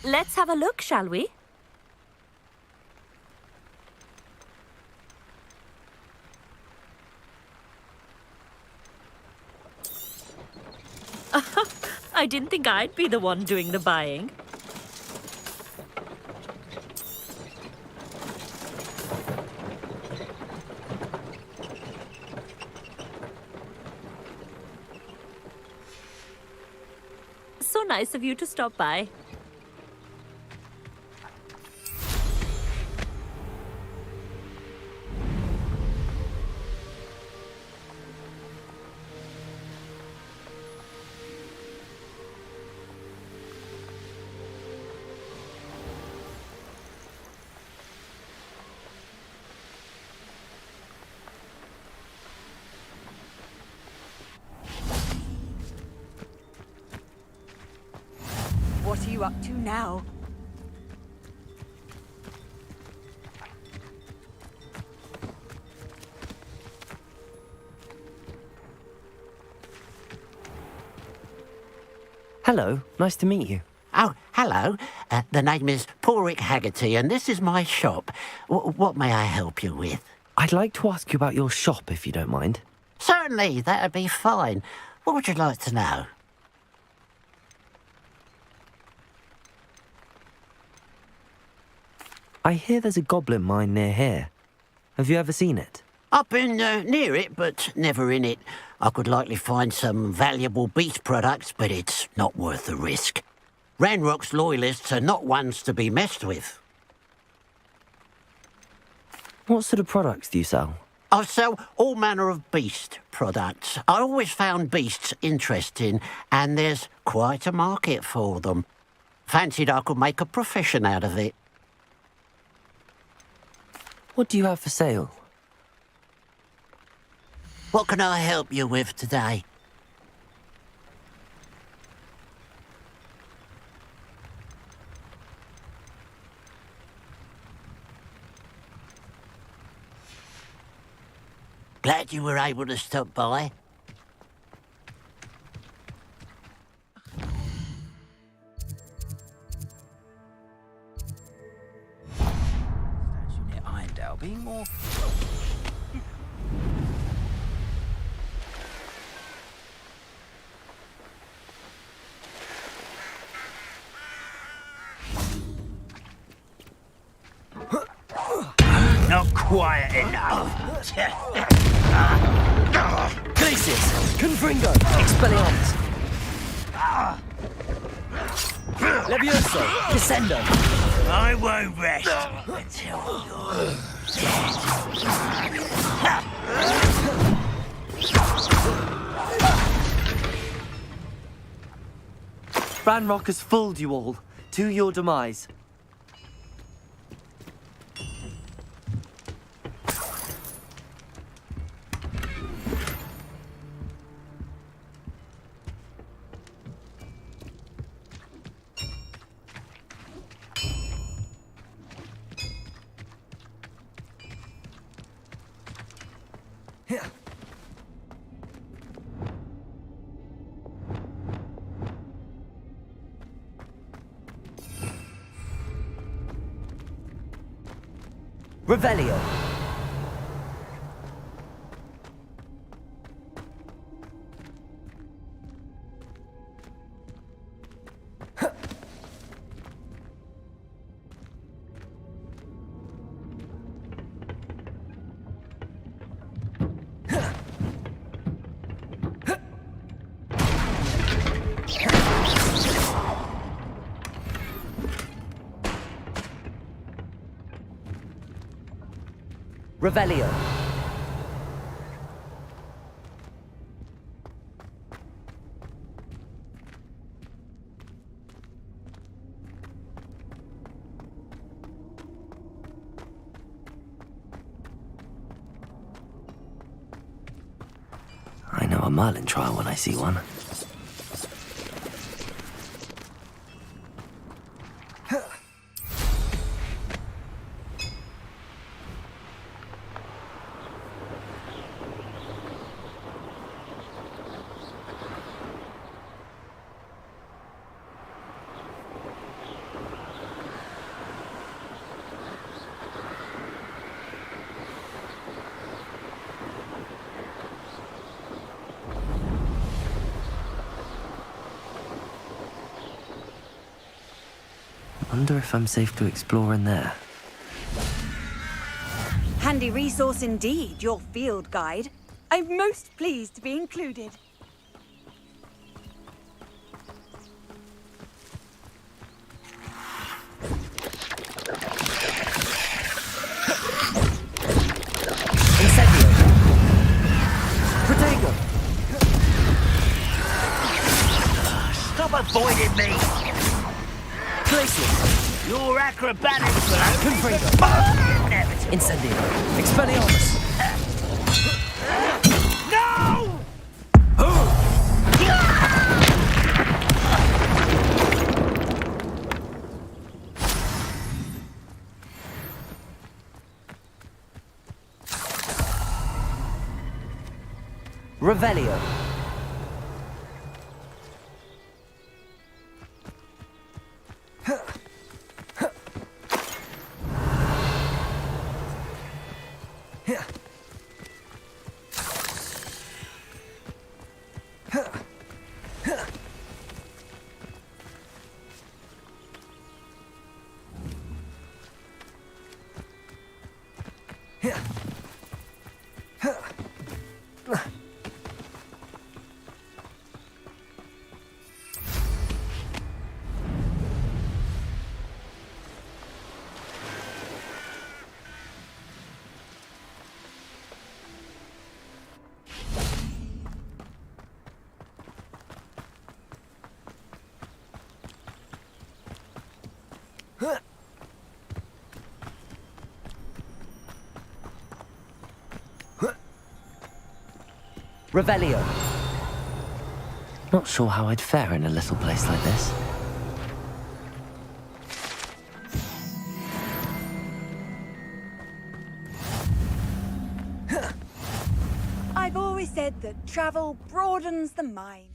Let's have a look, shall we? I didn't think I'd be the one doing the buying. So nice of you to stop by. What are you up to now? Hello, nice to meet you. Oh, hello. The name is Porrick Haggerty, and this is my shop. What may I help you with? I'd like to ask you about your shop, if you don't mind. Certainly, that'd be fine. What would you like to know? I hear there's a goblin mine near here. Have you ever seen it? I've been near it, but never in it. I could likely find some valuable beast products, but it's not worth the risk. Ranrock's loyalists are not ones to be messed with. What sort of products do you sell? I sell all manner of beast products. I always found beasts interesting, and there's quite a market for them. Fancied I could make a profession out of it. What do you have for sale? What can I help you with today? Glad you were able to stop by. Being more... Not quiet enough. Glacius! Confringo! Expelliarmus! Levioso! Descendo! I won't rest until you're Ranrock has fooled you all. To your demise. Revelio. Revelio. I know a Merlin trial when I see one. Wonder if I'm safe to explore in there. Handy resource indeed, your field guide. I'm most pleased to be included. Incendio. Protego. Stop avoiding me! Glacius. Your acrobatics will Confredo. inevitable. Incendio. Expelliarmus. No! Revelio. Revelio. Not sure how I'd fare in a little place like this. I've always said that travel broadens the mind.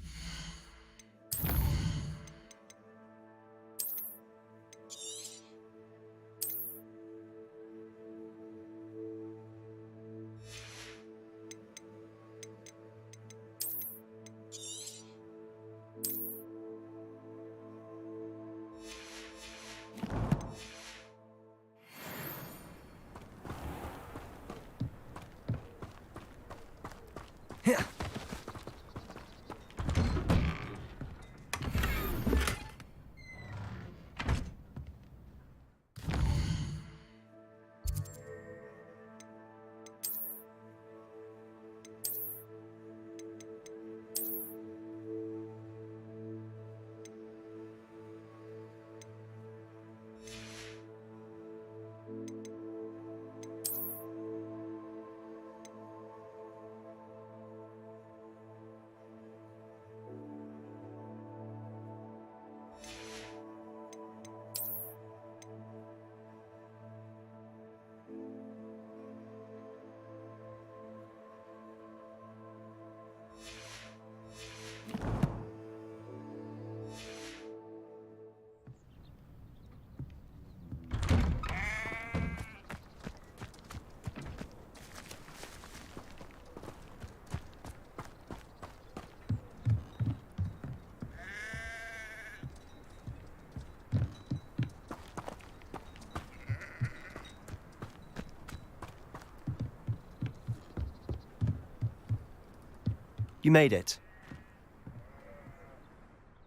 You made it.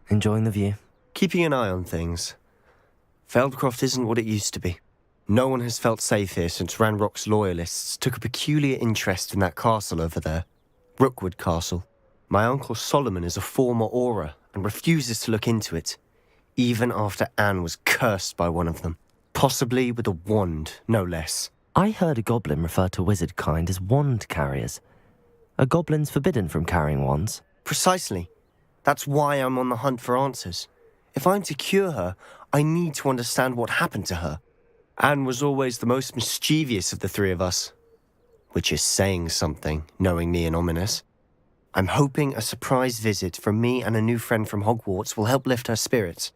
Enjoying the view? Keeping an eye on things. Feldcroft isn't what it used to be. No one has felt safe here since Ranrock's loyalists took a peculiar interest in that castle over there. Rookwood Castle. My uncle Solomon is a former Auror and refuses to look into it, even after Anne was cursed by one of them. Possibly with a wand, no less. I heard a goblin refer to wizard kind as wand carriers. Are goblins forbidden from carrying wands? Precisely. That's why I'm on the hunt for answers. If I'm to cure her, I need to understand what happened to her. Anne was always the most mischievous of the three of us. Which is saying something, knowing me and ominous. I'm hoping a surprise visit from me and a new friend from Hogwarts will help lift her spirits.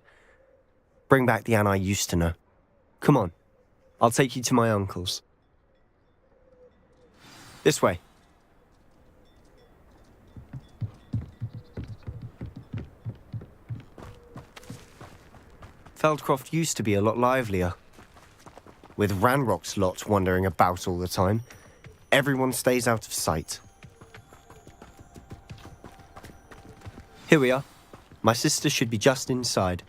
Bring back the Anne I used to know. Come on, I'll take you to my uncle's. This way. Feldcroft used to be a lot livelier. With Ranrock's lot wandering about all the time, everyone stays out of sight. Here we are. My sister should be just inside.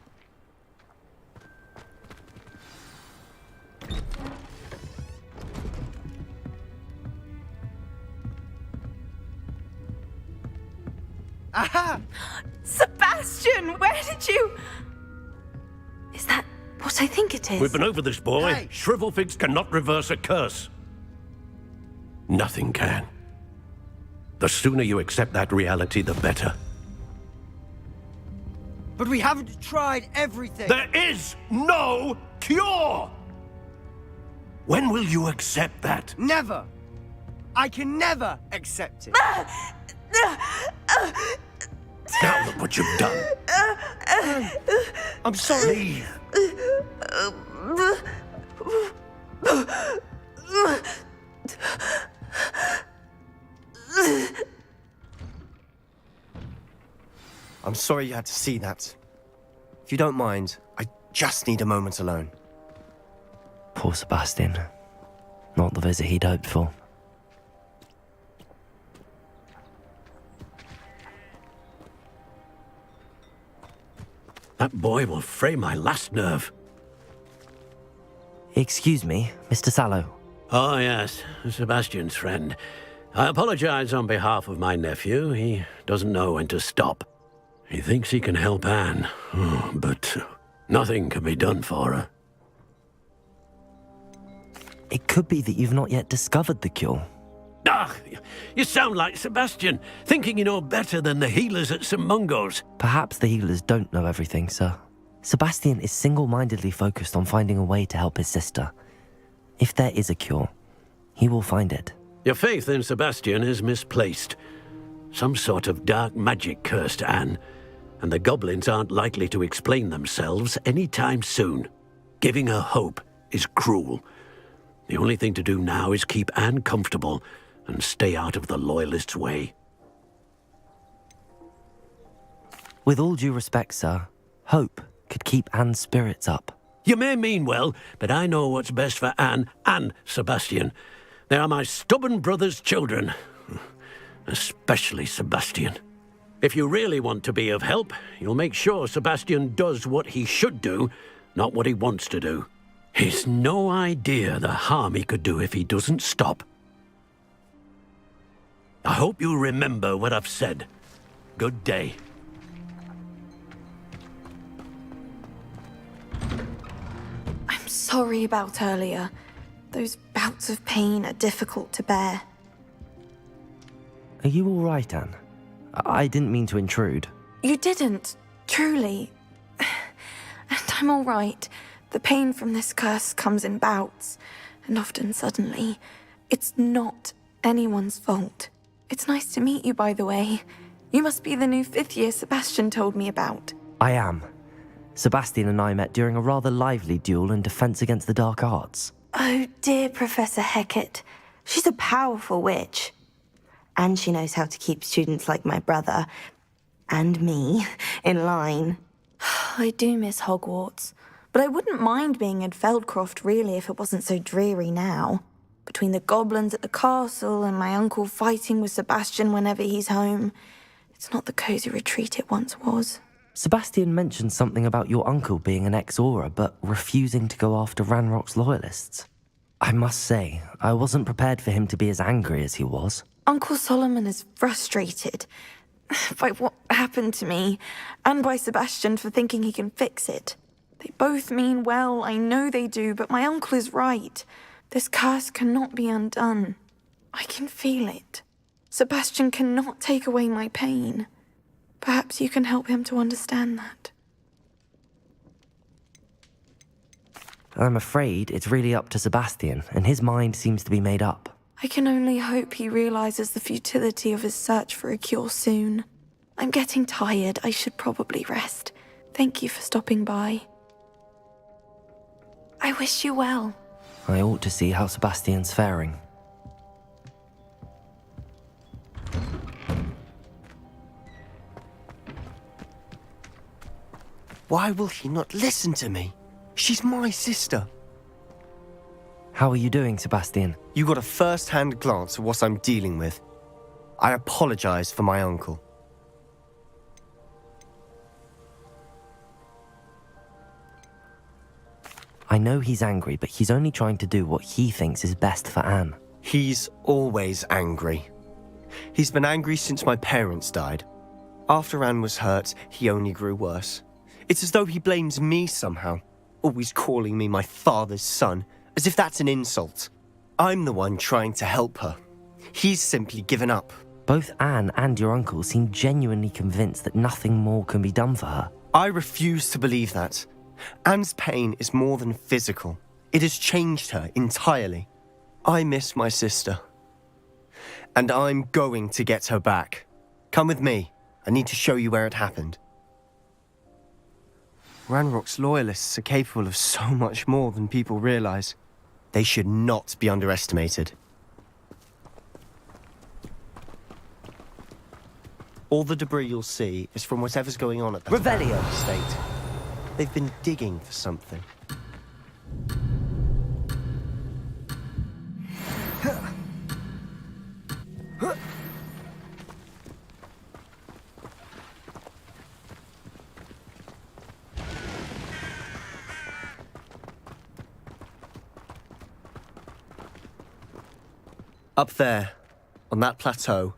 Aha! Sebastian, where did you... Is that what I think it is? We've been over this, boy. Hey. Shrivelfigs cannot reverse a curse. Nothing can. The sooner you accept that reality, the better. But we haven't tried everything. There is no cure! When will you accept that? Never! I can never accept it. Now look what you've done. I'm sorry. Leave. I'm sorry you had to see that. If you don't mind, I just need a moment alone. Poor Sebastian. Not the visit he'd hoped for. That boy will fray my last nerve. Excuse me, Mr. Sallow. Oh, yes, Sebastian's friend. I apologize on behalf of my nephew. He doesn't know when to stop. He thinks he can help Anne, but nothing can be done for her. It could be that you've not yet discovered the cure. Ah, you sound like Sebastian, thinking you know better than the healers at St. Mungo's. Perhaps the healers don't know everything, sir. Sebastian is single-mindedly focused on finding a way to help his sister. If there is a cure, he will find it. Your faith in Sebastian is misplaced. Some sort of dark magic cursed Anne, and the goblins aren't likely to explain themselves anytime soon. Giving her hope is cruel. The only thing to do now is keep Anne comfortable and stay out of the Loyalists' way. With all due respect, sir, hope could keep Anne's spirits up. You may mean well, but I know what's best for Anne and Sebastian. They are my stubborn brother's children. Especially Sebastian. If you really want to be of help, you'll make sure Sebastian does what he should do, not what he wants to do. He's no idea the harm he could do if he doesn't stop. I hope you remember what I've said. Good day. I'm sorry about earlier. Those bouts of pain are difficult to bear. Are you all right, Anne? I didn't mean to intrude. You didn't, truly. And I'm all right. The pain from this curse comes in bouts, and often suddenly. It's not anyone's fault. It's nice to meet you, by the way. You must be the new 5th year Sebastian told me about. I am. Sebastian and I met during a rather lively duel in defense against the dark arts. Oh dear, Professor Hecat. She's a powerful witch. And she knows how to keep students like my brother, and me, in line. I do miss Hogwarts, but I wouldn't mind being in Feldcroft, really, if it wasn't so dreary now. Between the goblins at the castle and my uncle fighting with Sebastian whenever he's home, it's not the cosy retreat it once was. Sebastian mentioned something about your uncle being an ex-Aura, but refusing to go after Ranrock's loyalists. I must say, I wasn't prepared for him to be as angry as he was. Uncle Solomon is frustrated by what happened to me, and by Sebastian for thinking he can fix it. They both mean well, I know they do, but my uncle is right. This curse cannot be undone. I can feel it. Sebastian cannot take away my pain. Perhaps you can help him to understand that. I'm afraid it's really up to Sebastian, and his mind seems to be made up. I can only hope he realizes the futility of his search for a cure soon. I'm getting tired. I should probably rest. Thank you for stopping by. I wish you well. I ought to see how Sebastian's faring. Why will he not listen to me? She's my sister. How are you doing, Sebastian? You got a first-hand glance at what I'm dealing with. I apologize for my uncle. I know he's angry, but he's only trying to do what he thinks is best for Anne. He's always angry. He's been angry since my parents died. After Anne was hurt, he only grew worse. It's as though he blames me somehow, always calling me my father's son, as if that's an insult. I'm the one trying to help her. He's simply given up. Both Anne and your uncle seem genuinely convinced that nothing more can be done for her. I refuse to believe that. Anne's pain is more than physical. It has changed her entirely. I miss my sister. And I'm going to get her back. Come with me. I need to show you where it happened. Ranrock's loyalists are capable of so much more than people realize. They should not be underestimated. All the debris you'll see is from whatever's going on at the Revelio estate. They've been digging for something. Up there, on that plateau,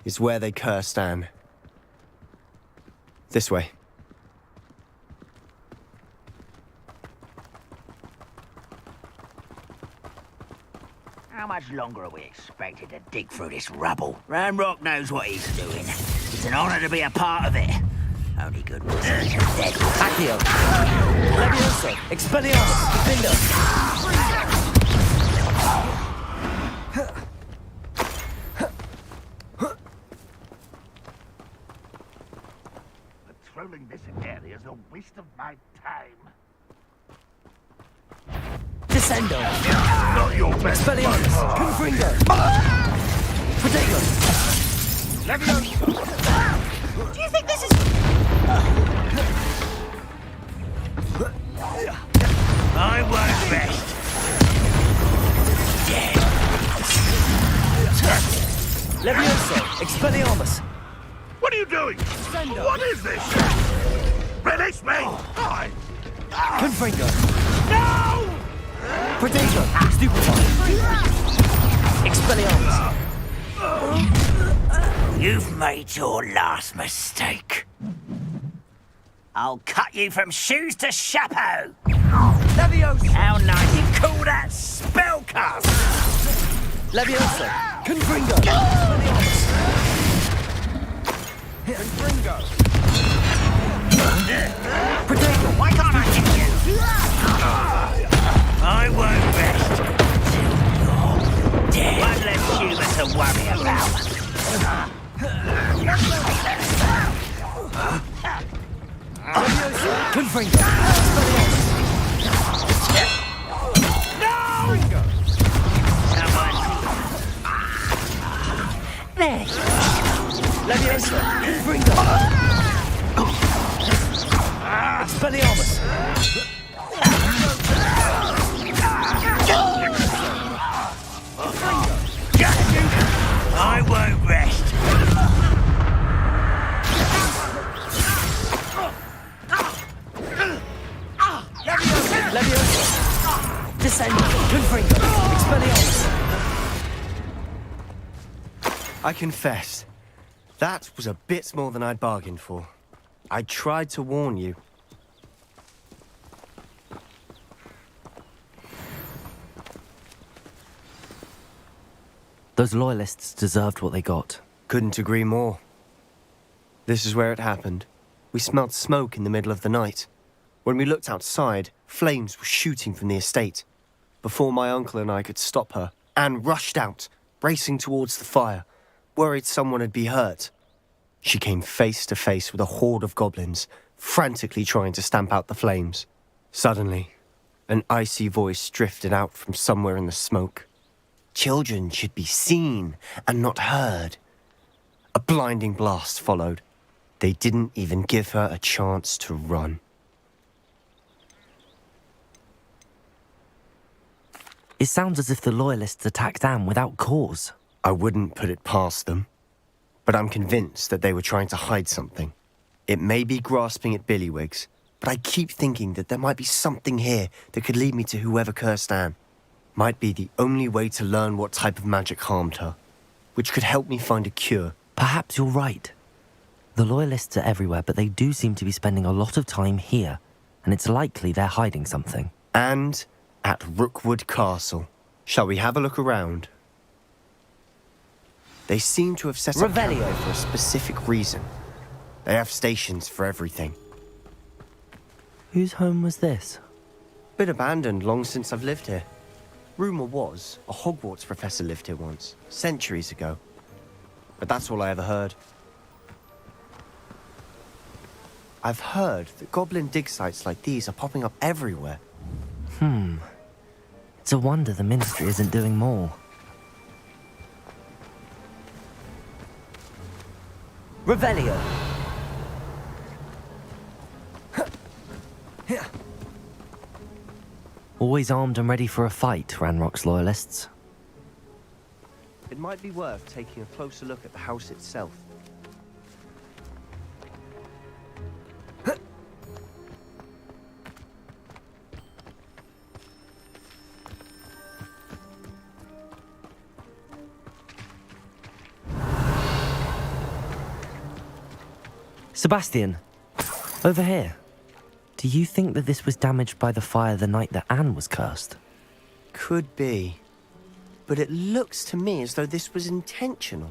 is where they cursed Anne. This way. How much longer are we expected to dig through this rubble? Ranrock knows what he's doing. It's an honor to be a part of it. Only good wizards are dead. Accio! Levioso! Expelliarmus! Defender! Patrolling this area is a waste of my time. Descendo! Not your best. Expelliarmus! Confringo! Protego! Levioso! Do you think this is... I won't rest. Levioso! Expelliarmus! What are you doing? What is this? Release me! Confringo! No! Protego! Stupefy! Expelliarmus! You've made your last mistake. I'll cut you from shoes to chapeau. Levioso! How nice you call that spellcast? Levioso! Confringo! Confringo! Protego! Why can't I hit you? I won't rest till you're dead. One less human to worry about. Confringo! No! There! Levioso! Confringo! Expelliarmus! I won't rest. I confess, that was a bit more than I'd bargained for. I tried to warn you. Those loyalists deserved what they got. Couldn't agree more. This is where it happened. We smelled smoke in the middle of the night. When we looked outside, flames were shooting from the estate. Before my uncle and I could stop her, Anne rushed out, racing towards the fire, worried someone had been hurt. She came face to face with a horde of goblins, frantically trying to stamp out the flames. Suddenly, an icy voice drifted out from somewhere in the smoke. Children should be seen and not heard. A blinding blast followed. They didn't even give her a chance to run. It sounds as if the loyalists attacked Anne without cause. I wouldn't put it past them, but I'm convinced that they were trying to hide something. It may be grasping at Billywigs, but I keep thinking that there might be something here that could lead me to whoever cursed Anne. Might be the only way to learn what type of magic harmed her, which could help me find a cure. Perhaps you're right. The loyalists are everywhere, but they do seem to be spending a lot of time here, and it's likely they're hiding something. And at Rookwood Castle. Shall we have a look around? They seem to have set up Revelio for a specific reason. They have stations for everything. Whose home was this? Been abandoned long since I've lived here. Rumour was a Hogwarts professor lived here once, centuries ago. But that's all I ever heard. I've heard that goblin dig sites like these are popping up everywhere. It's a wonder the Ministry isn't doing more. Revelio! Always armed and ready for a fight, Ranrock's loyalists. It might be worth taking a closer look at the house itself. Sebastian, over here. Do you think that this was damaged by the fire the night that Anne was cursed? Could be. But it looks to me as though this was intentional.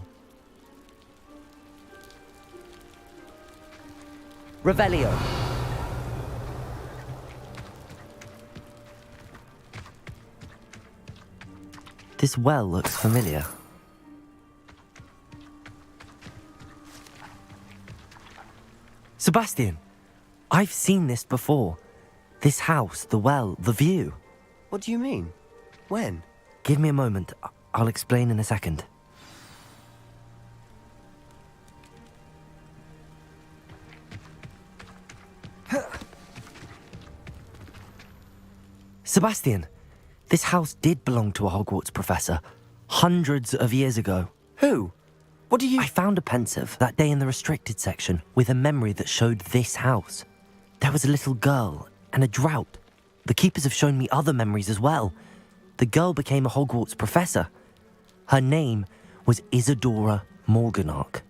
Revelio. This well looks familiar. Sebastian, I've seen this before. This house, the well, the view. What do you mean? When? Give me a moment. I'll explain in a second. Sebastian, this house did belong to a Hogwarts professor hundreds of years ago. Who? What do you... I found a pensive that day in the restricted section with a memory that showed this house. There was a little girl and a drought. The keepers have shown me other memories as well. The girl became a Hogwarts professor. Her name was Isadora Morganach.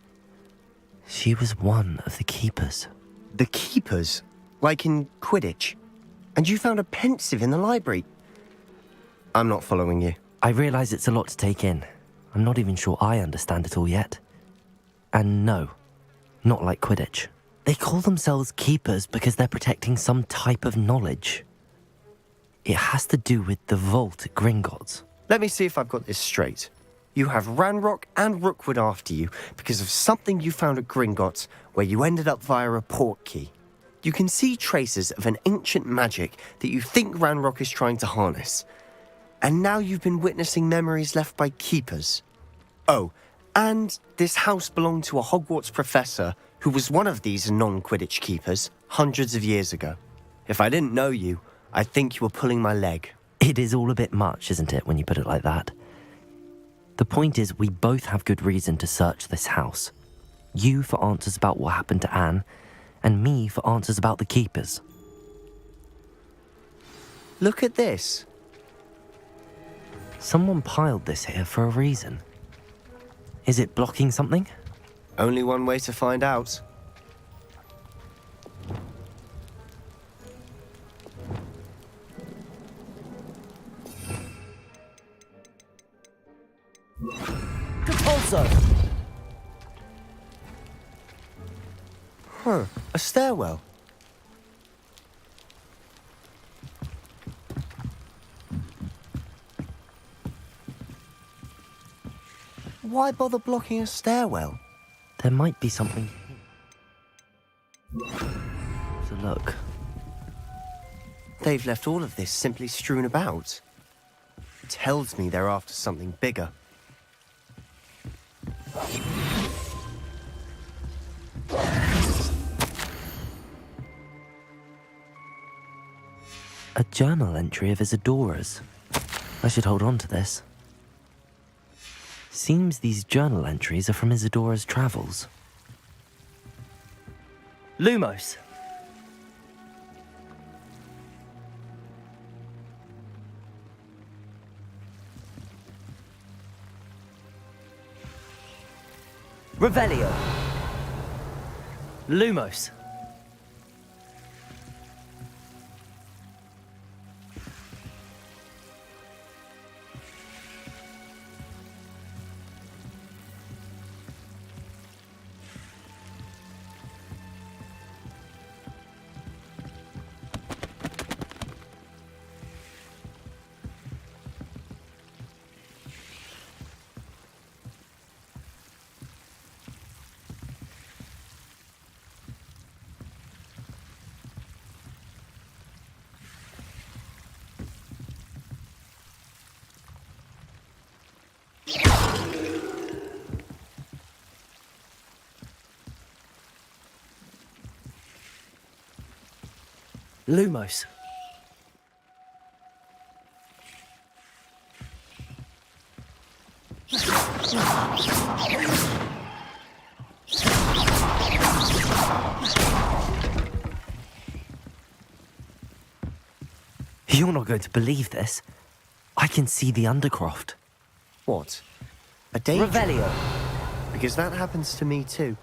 She was one of the keepers. The keepers? Like in Quidditch? And you found a pensive in the library? I'm not following you. I realise it's a lot to take in. I'm not even sure I understand it all yet. And no, not like Quidditch. They call themselves keepers because they're protecting some type of knowledge. It has to do with the vault at Gringotts. Let me see if I've got this straight. You have Ranrock and Rookwood after you because of something you found at Gringotts where you ended up via a port key. You can see traces of an ancient magic that you think Ranrock is trying to harness. And now you've been witnessing memories left by keepers. Oh, and this house belonged to a Hogwarts professor who was one of these non-Quidditch keepers hundreds of years ago. If I didn't know you, I'd think you were pulling my leg. It is all a bit much, isn't it, when you put it like that? The point is, we both have good reason to search this house. You for answers about what happened to Anne, and me for answers about the keepers. Look at this. Someone piled this here for a reason. Is it blocking something? Only one way to find out. Compulso! Huh, a stairwell. Why bother blocking a stairwell? There might be something. So look. They've left all of this simply strewn about. It tells me they're after something bigger. A journal entry of Isadora's. I should hold on to this. Seems these journal entries are from Isadora's travels. Lumos! Revelio! Lumos! Lumos. You're not going to believe this. I can see the Undercroft. What? A daydream? Revelio. Because that happens to me too.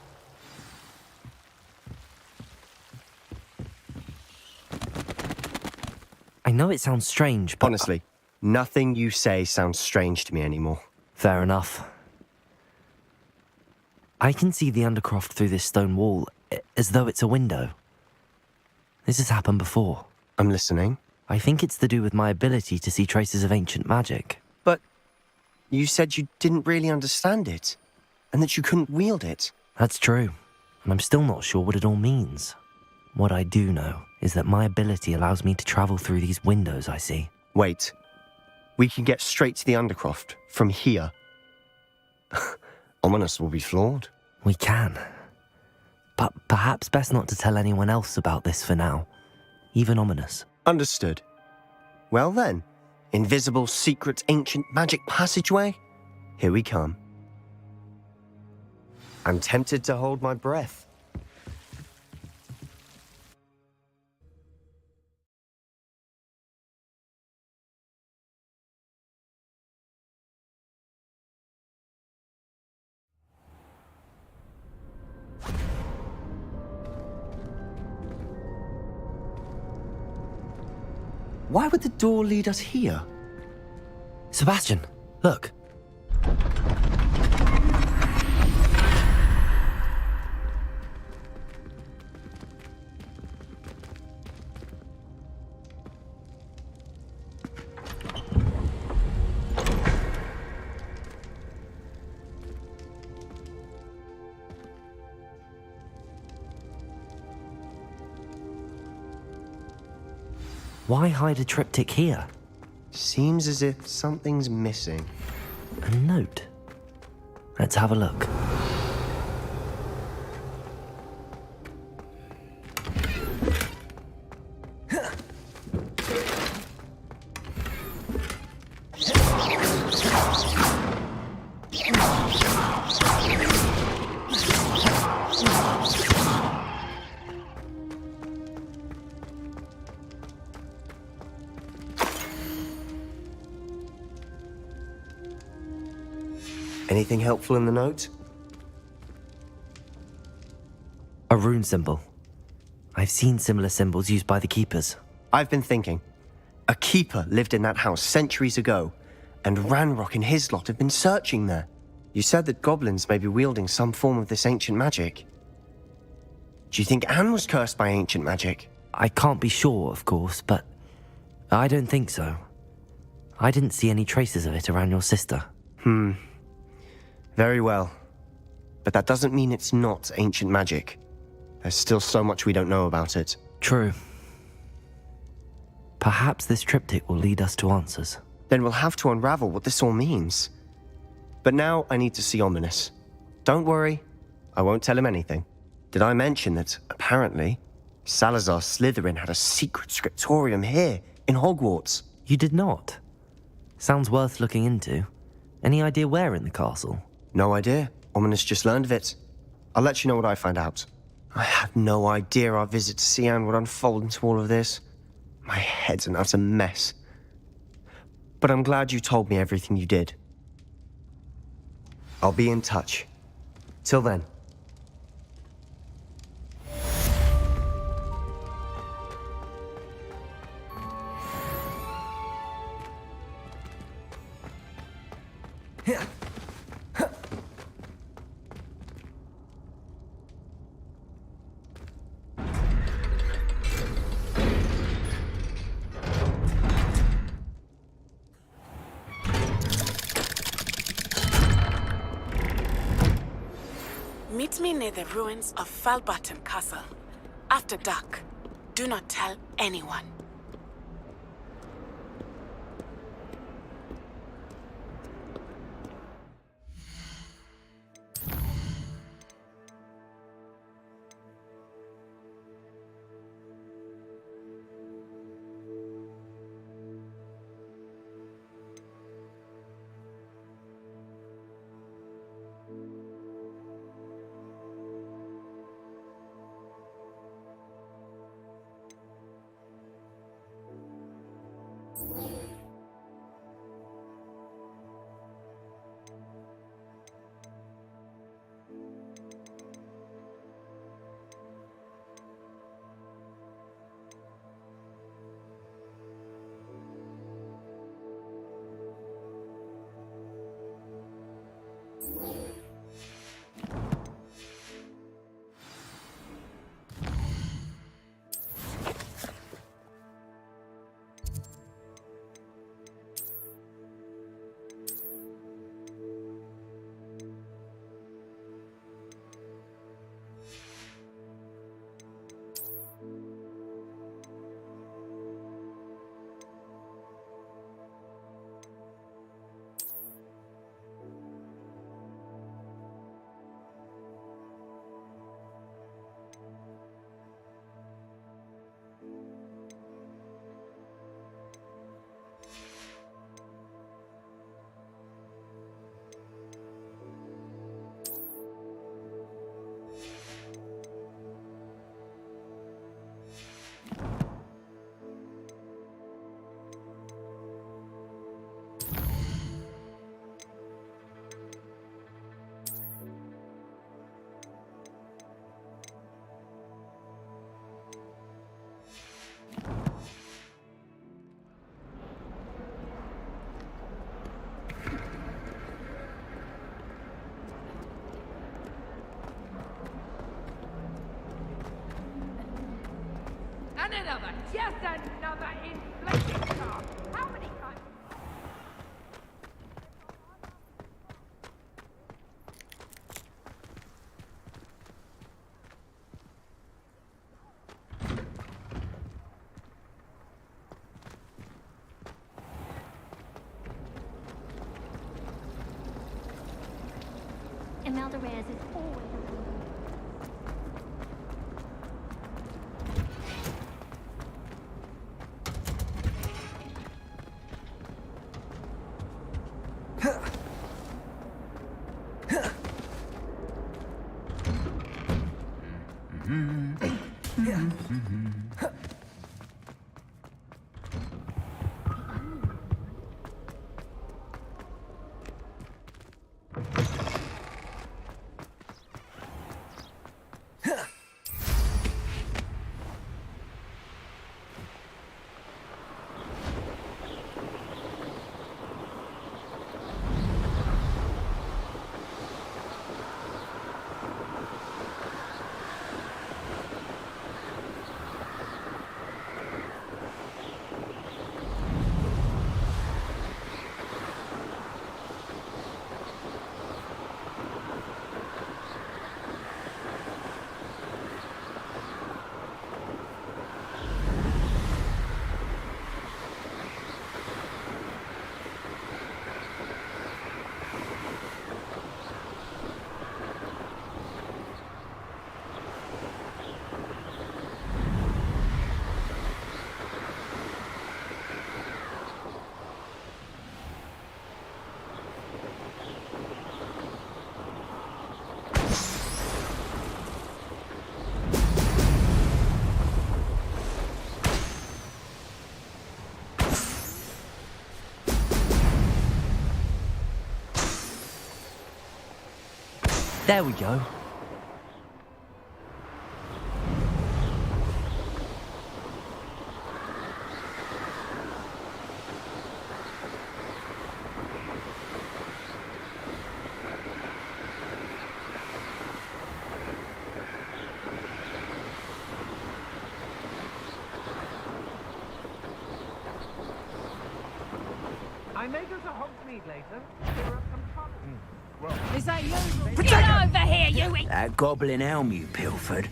I know it sounds strange, but... Honestly, nothing you say sounds strange to me anymore. Fair enough. I can see the Undercroft through this stone wall, as though it's a window. This has happened before. I'm listening. I think it's to do with my ability to see traces of ancient magic. But you said you didn't really understand it, and that you couldn't wield it. That's true, and I'm still not sure what it all means. What I do know is that my ability allows me to travel through these windows I see. Wait. We can get straight to the Undercroft from here. Ominous will be flawed. We can. But perhaps best not to tell anyone else about this for now. Even Ominous. Understood. Well then, invisible, secret, ancient magic passageway? Here we come. I'm tempted to hold my breath. Why would the door lead us here? Sebastian, look. Why hide a triptych here? Seems as if something's missing. A note. Let's have a look. Anything Anything helpful in the note? A rune symbol. I've seen similar symbols used by the keepers. I've been thinking. A keeper lived in that house centuries ago, and Ranrock and his lot have been searching there. You said that goblins may be wielding some form of this ancient magic. Do you think Anne was cursed by ancient magic? I can't be sure, of course, but I don't think so. I didn't see any traces of it around your sister. Very well. But that doesn't mean it's not ancient magic. There's still so much we don't know about it. True. Perhaps this triptych will lead us to answers. Then we'll have to unravel what this all means. But now I need to see Ominous. Don't worry, I won't tell him anything. Did I mention that, apparently, Salazar Slytherin had a secret scriptorium here, in Hogwarts? You did not? Sounds worth looking into. Any idea where in the castle? No idea. Ominous just learned of it. I'll let you know what I find out. I had no idea our visit to Cian would unfold into all of this. My head's an utter mess. But I'm glad you told me everything you did. I'll be in touch. Till then. Meet me near the ruins of Falbaton Castle. After dark. Do not tell anyone. And another, just another inflated car. How many times? Imelda Reyes is always There we go. I may go to Hogsmeade later. There are some trouble. Is that you? Get over here, you! That goblin helm you pilfered.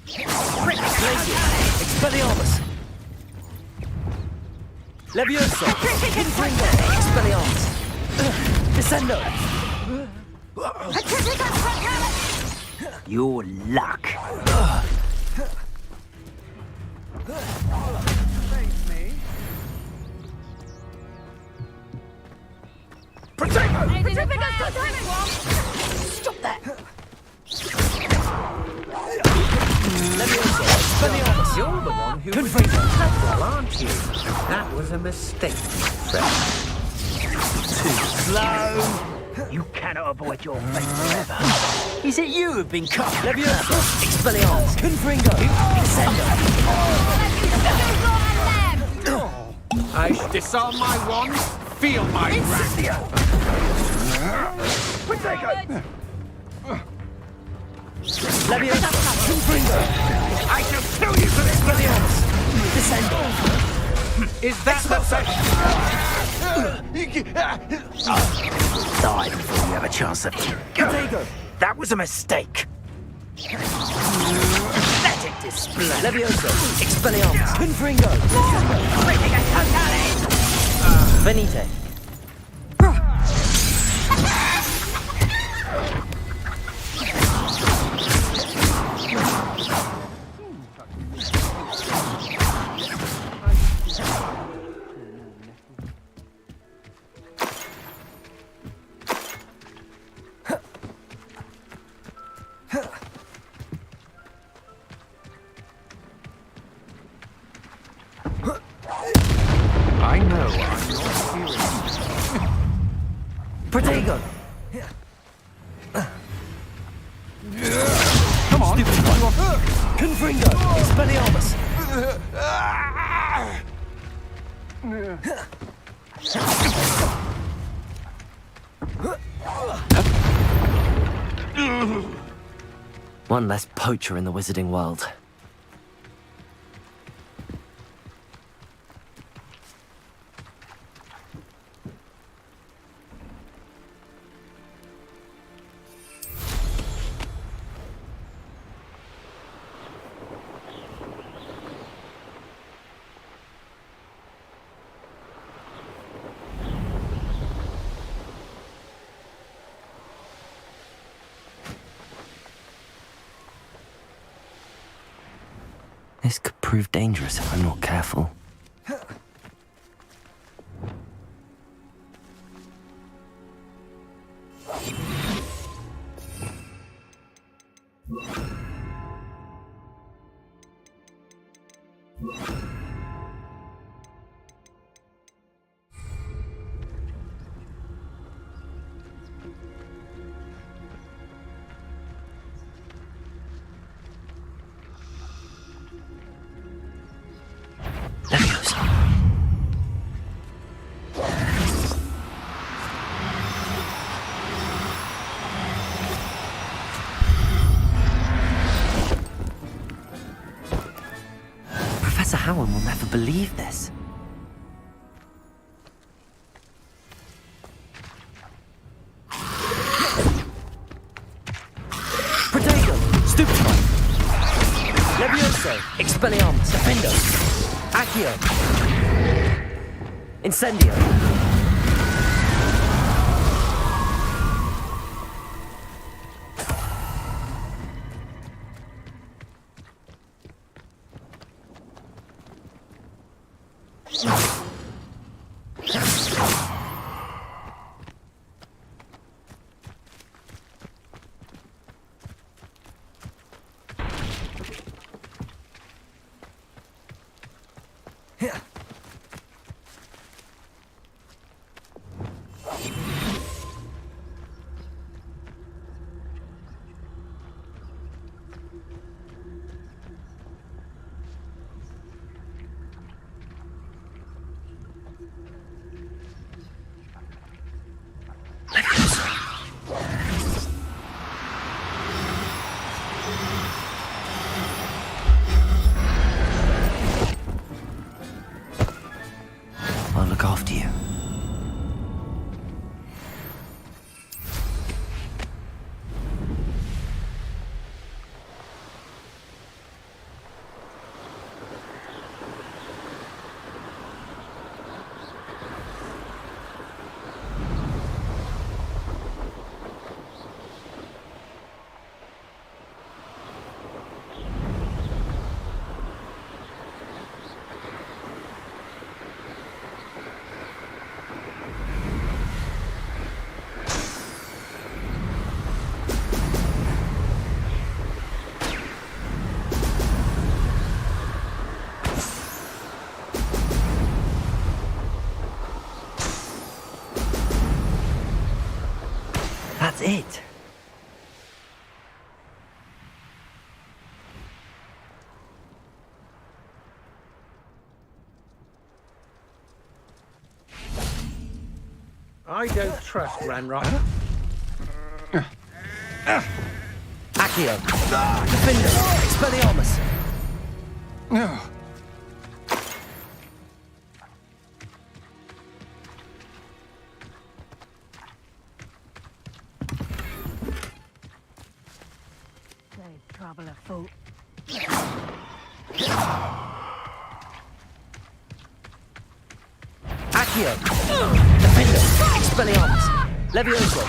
Expelliarmus! Levioso! Confringo! Expelliarmus! Descendo! Your luck. Stop that! Levioso! Expelliarmus! You're the one who was Confringo! well, aren't you? That was a mistake, my friend. Too slow. You cannot avoid your fate forever. Is it you who've been cut? Levioso! Expelliarmus! Confringo! Descendo! I should disarm my wand, feel my wrath. Levioso! Confringo! I shall kill you for this. Expelliarmus! Descendo! Is that the Die before you have a chance of... Protego! That was a mistake. Pathetic display. Levioso! Expelliarmus! Confringo! Venite! I know I'm not serious. Protego! Come on. Stupid one! Confringo! Expelliarmus! One less poacher in the wizarding world. This could prove dangerous if I'm not careful. Professor Howard will never believe this. Protego! Stupefy! Levioso! Expelliarmus! Defendo! Accio! Incendio! That's it. I don't trust Ranrock. Accio. Defender. Expelliarmus. There's trouble afoot. Accio. Defender. Expelliarmus. Levioso.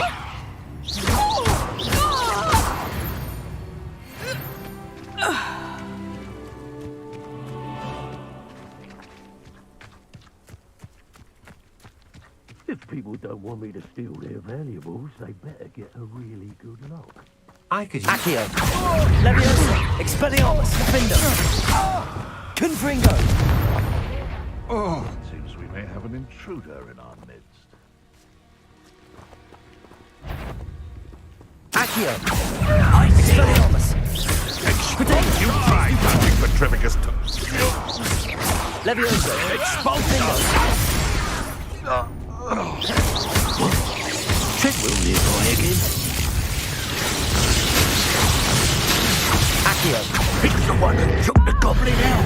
If people don't want me to steal their valuables, they better get a really good look. I could use... Accio. Levioso. Expelliarmus. Defender. Confringo. Oh, it seems we may have an intruder in our midst. Accio. Expelliarmus. You tried hunting for Trivicus. Levioso. Expulsingo. Treadwell nearby again. Accio. It's the one who took the goblin out.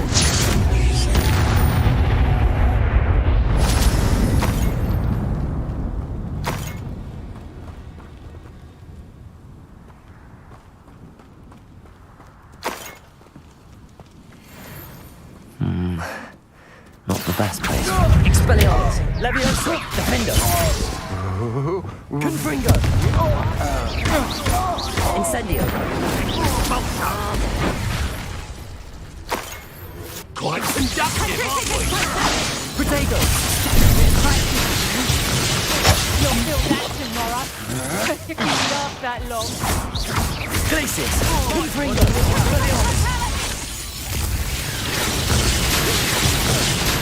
Not the best place. Expelliarmus. Levioso. Defender. Confringo. Incendio. Quite conductive, aren't we? Potato. You'll feel that tomorrow. You can't last that long. Glacius. Confringo. Expelliarmus.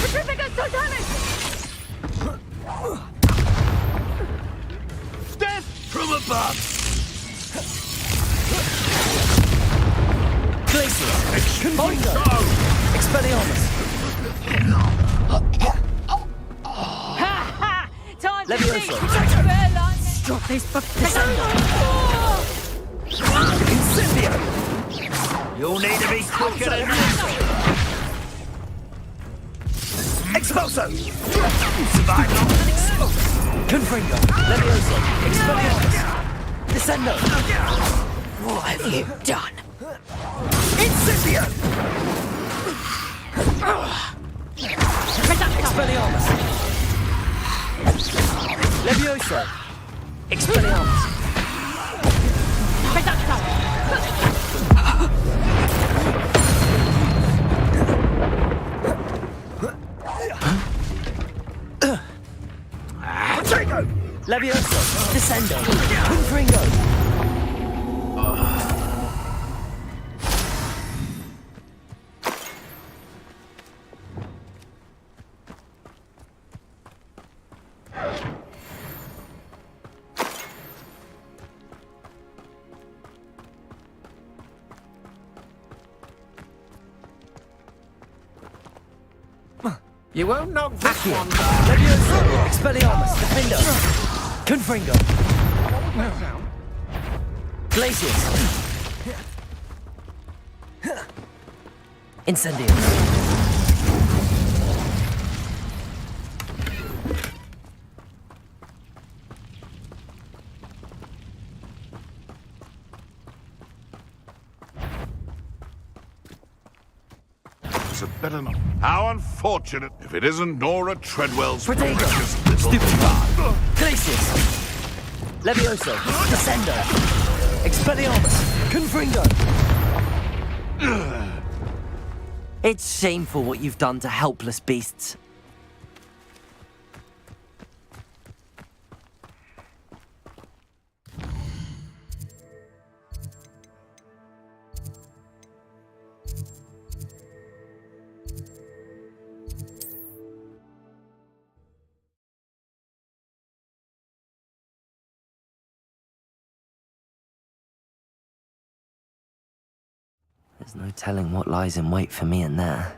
Petrificus totalis! Death from above! Glacius. Confringo. Expelliarmus. Ha ha! Time to Levioso. see fair lightning! Stop this Descendo. Incendio. You'll need to be quicker than that. Expulso. Survive longer than Expulso. Confringo. Levioso. Expelliarmus. Descendo. What have you done? Incendio. Expelliarmus. Levioso. Expelliarmus. Levioso. Descendo. Confringo. You won't knock this Accio. one. Levioso. Expelliarmus. Defender. Confringo. Glacius. Incendio. It's a better not. How unfortunate if it isn't Nora Treadwell's Protego. precious little Stupid bard. Glacius. Levioso. Descendo. Expelliarmus. Confringo. It's shameful what you've done to helpless beasts. There's no telling what lies in wait for me in there.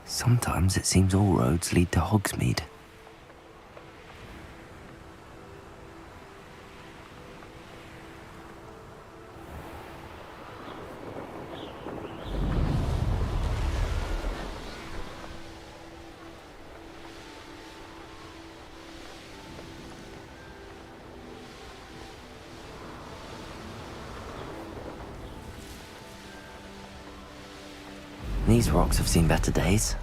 Sometimes it seems all roads lead to Hogsmeade. These rocks have seen better days.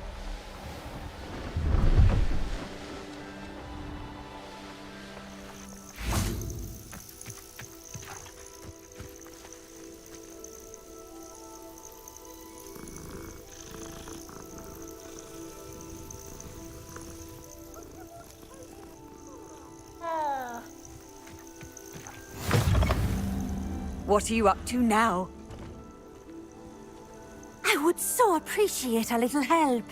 What are you up to now? I would so appreciate a little help.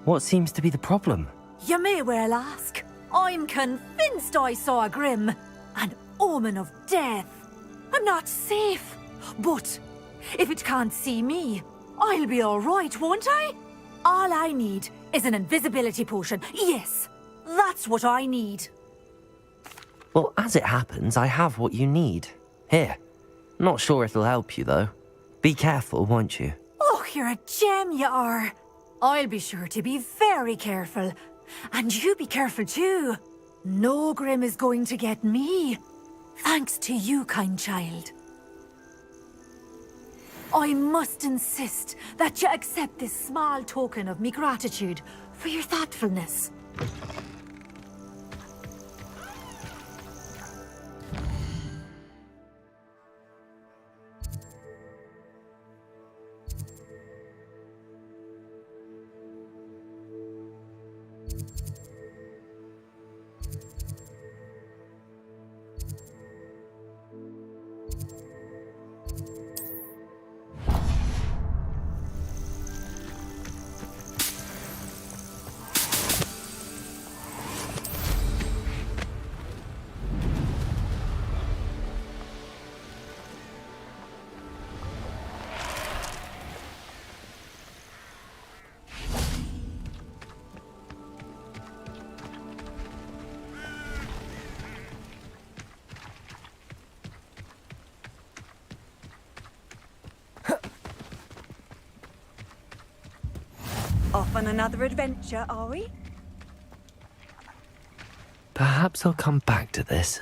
What seems to be the problem? You may well ask. I'm convinced I saw a Grim, an omen of death. I'm not safe, but if it can't see me, I'll be all right, won't I? All I need is an invisibility potion. Yes, that's what I need. Well, as it happens, I have what you need. Here. Not sure it'll help you, though. Be careful, won't you? Oh, you're a gem, you are. I'll be sure to be very careful. And you be careful too. No Grim is going to get me. Thanks to you, kind child. I must insist that you accept this small token of me gratitude for your thoughtfulness. Off on another adventure, are we? Perhaps I'll come back to this.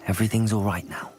Everything's all right now.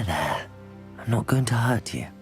There. I'm not going to hurt you.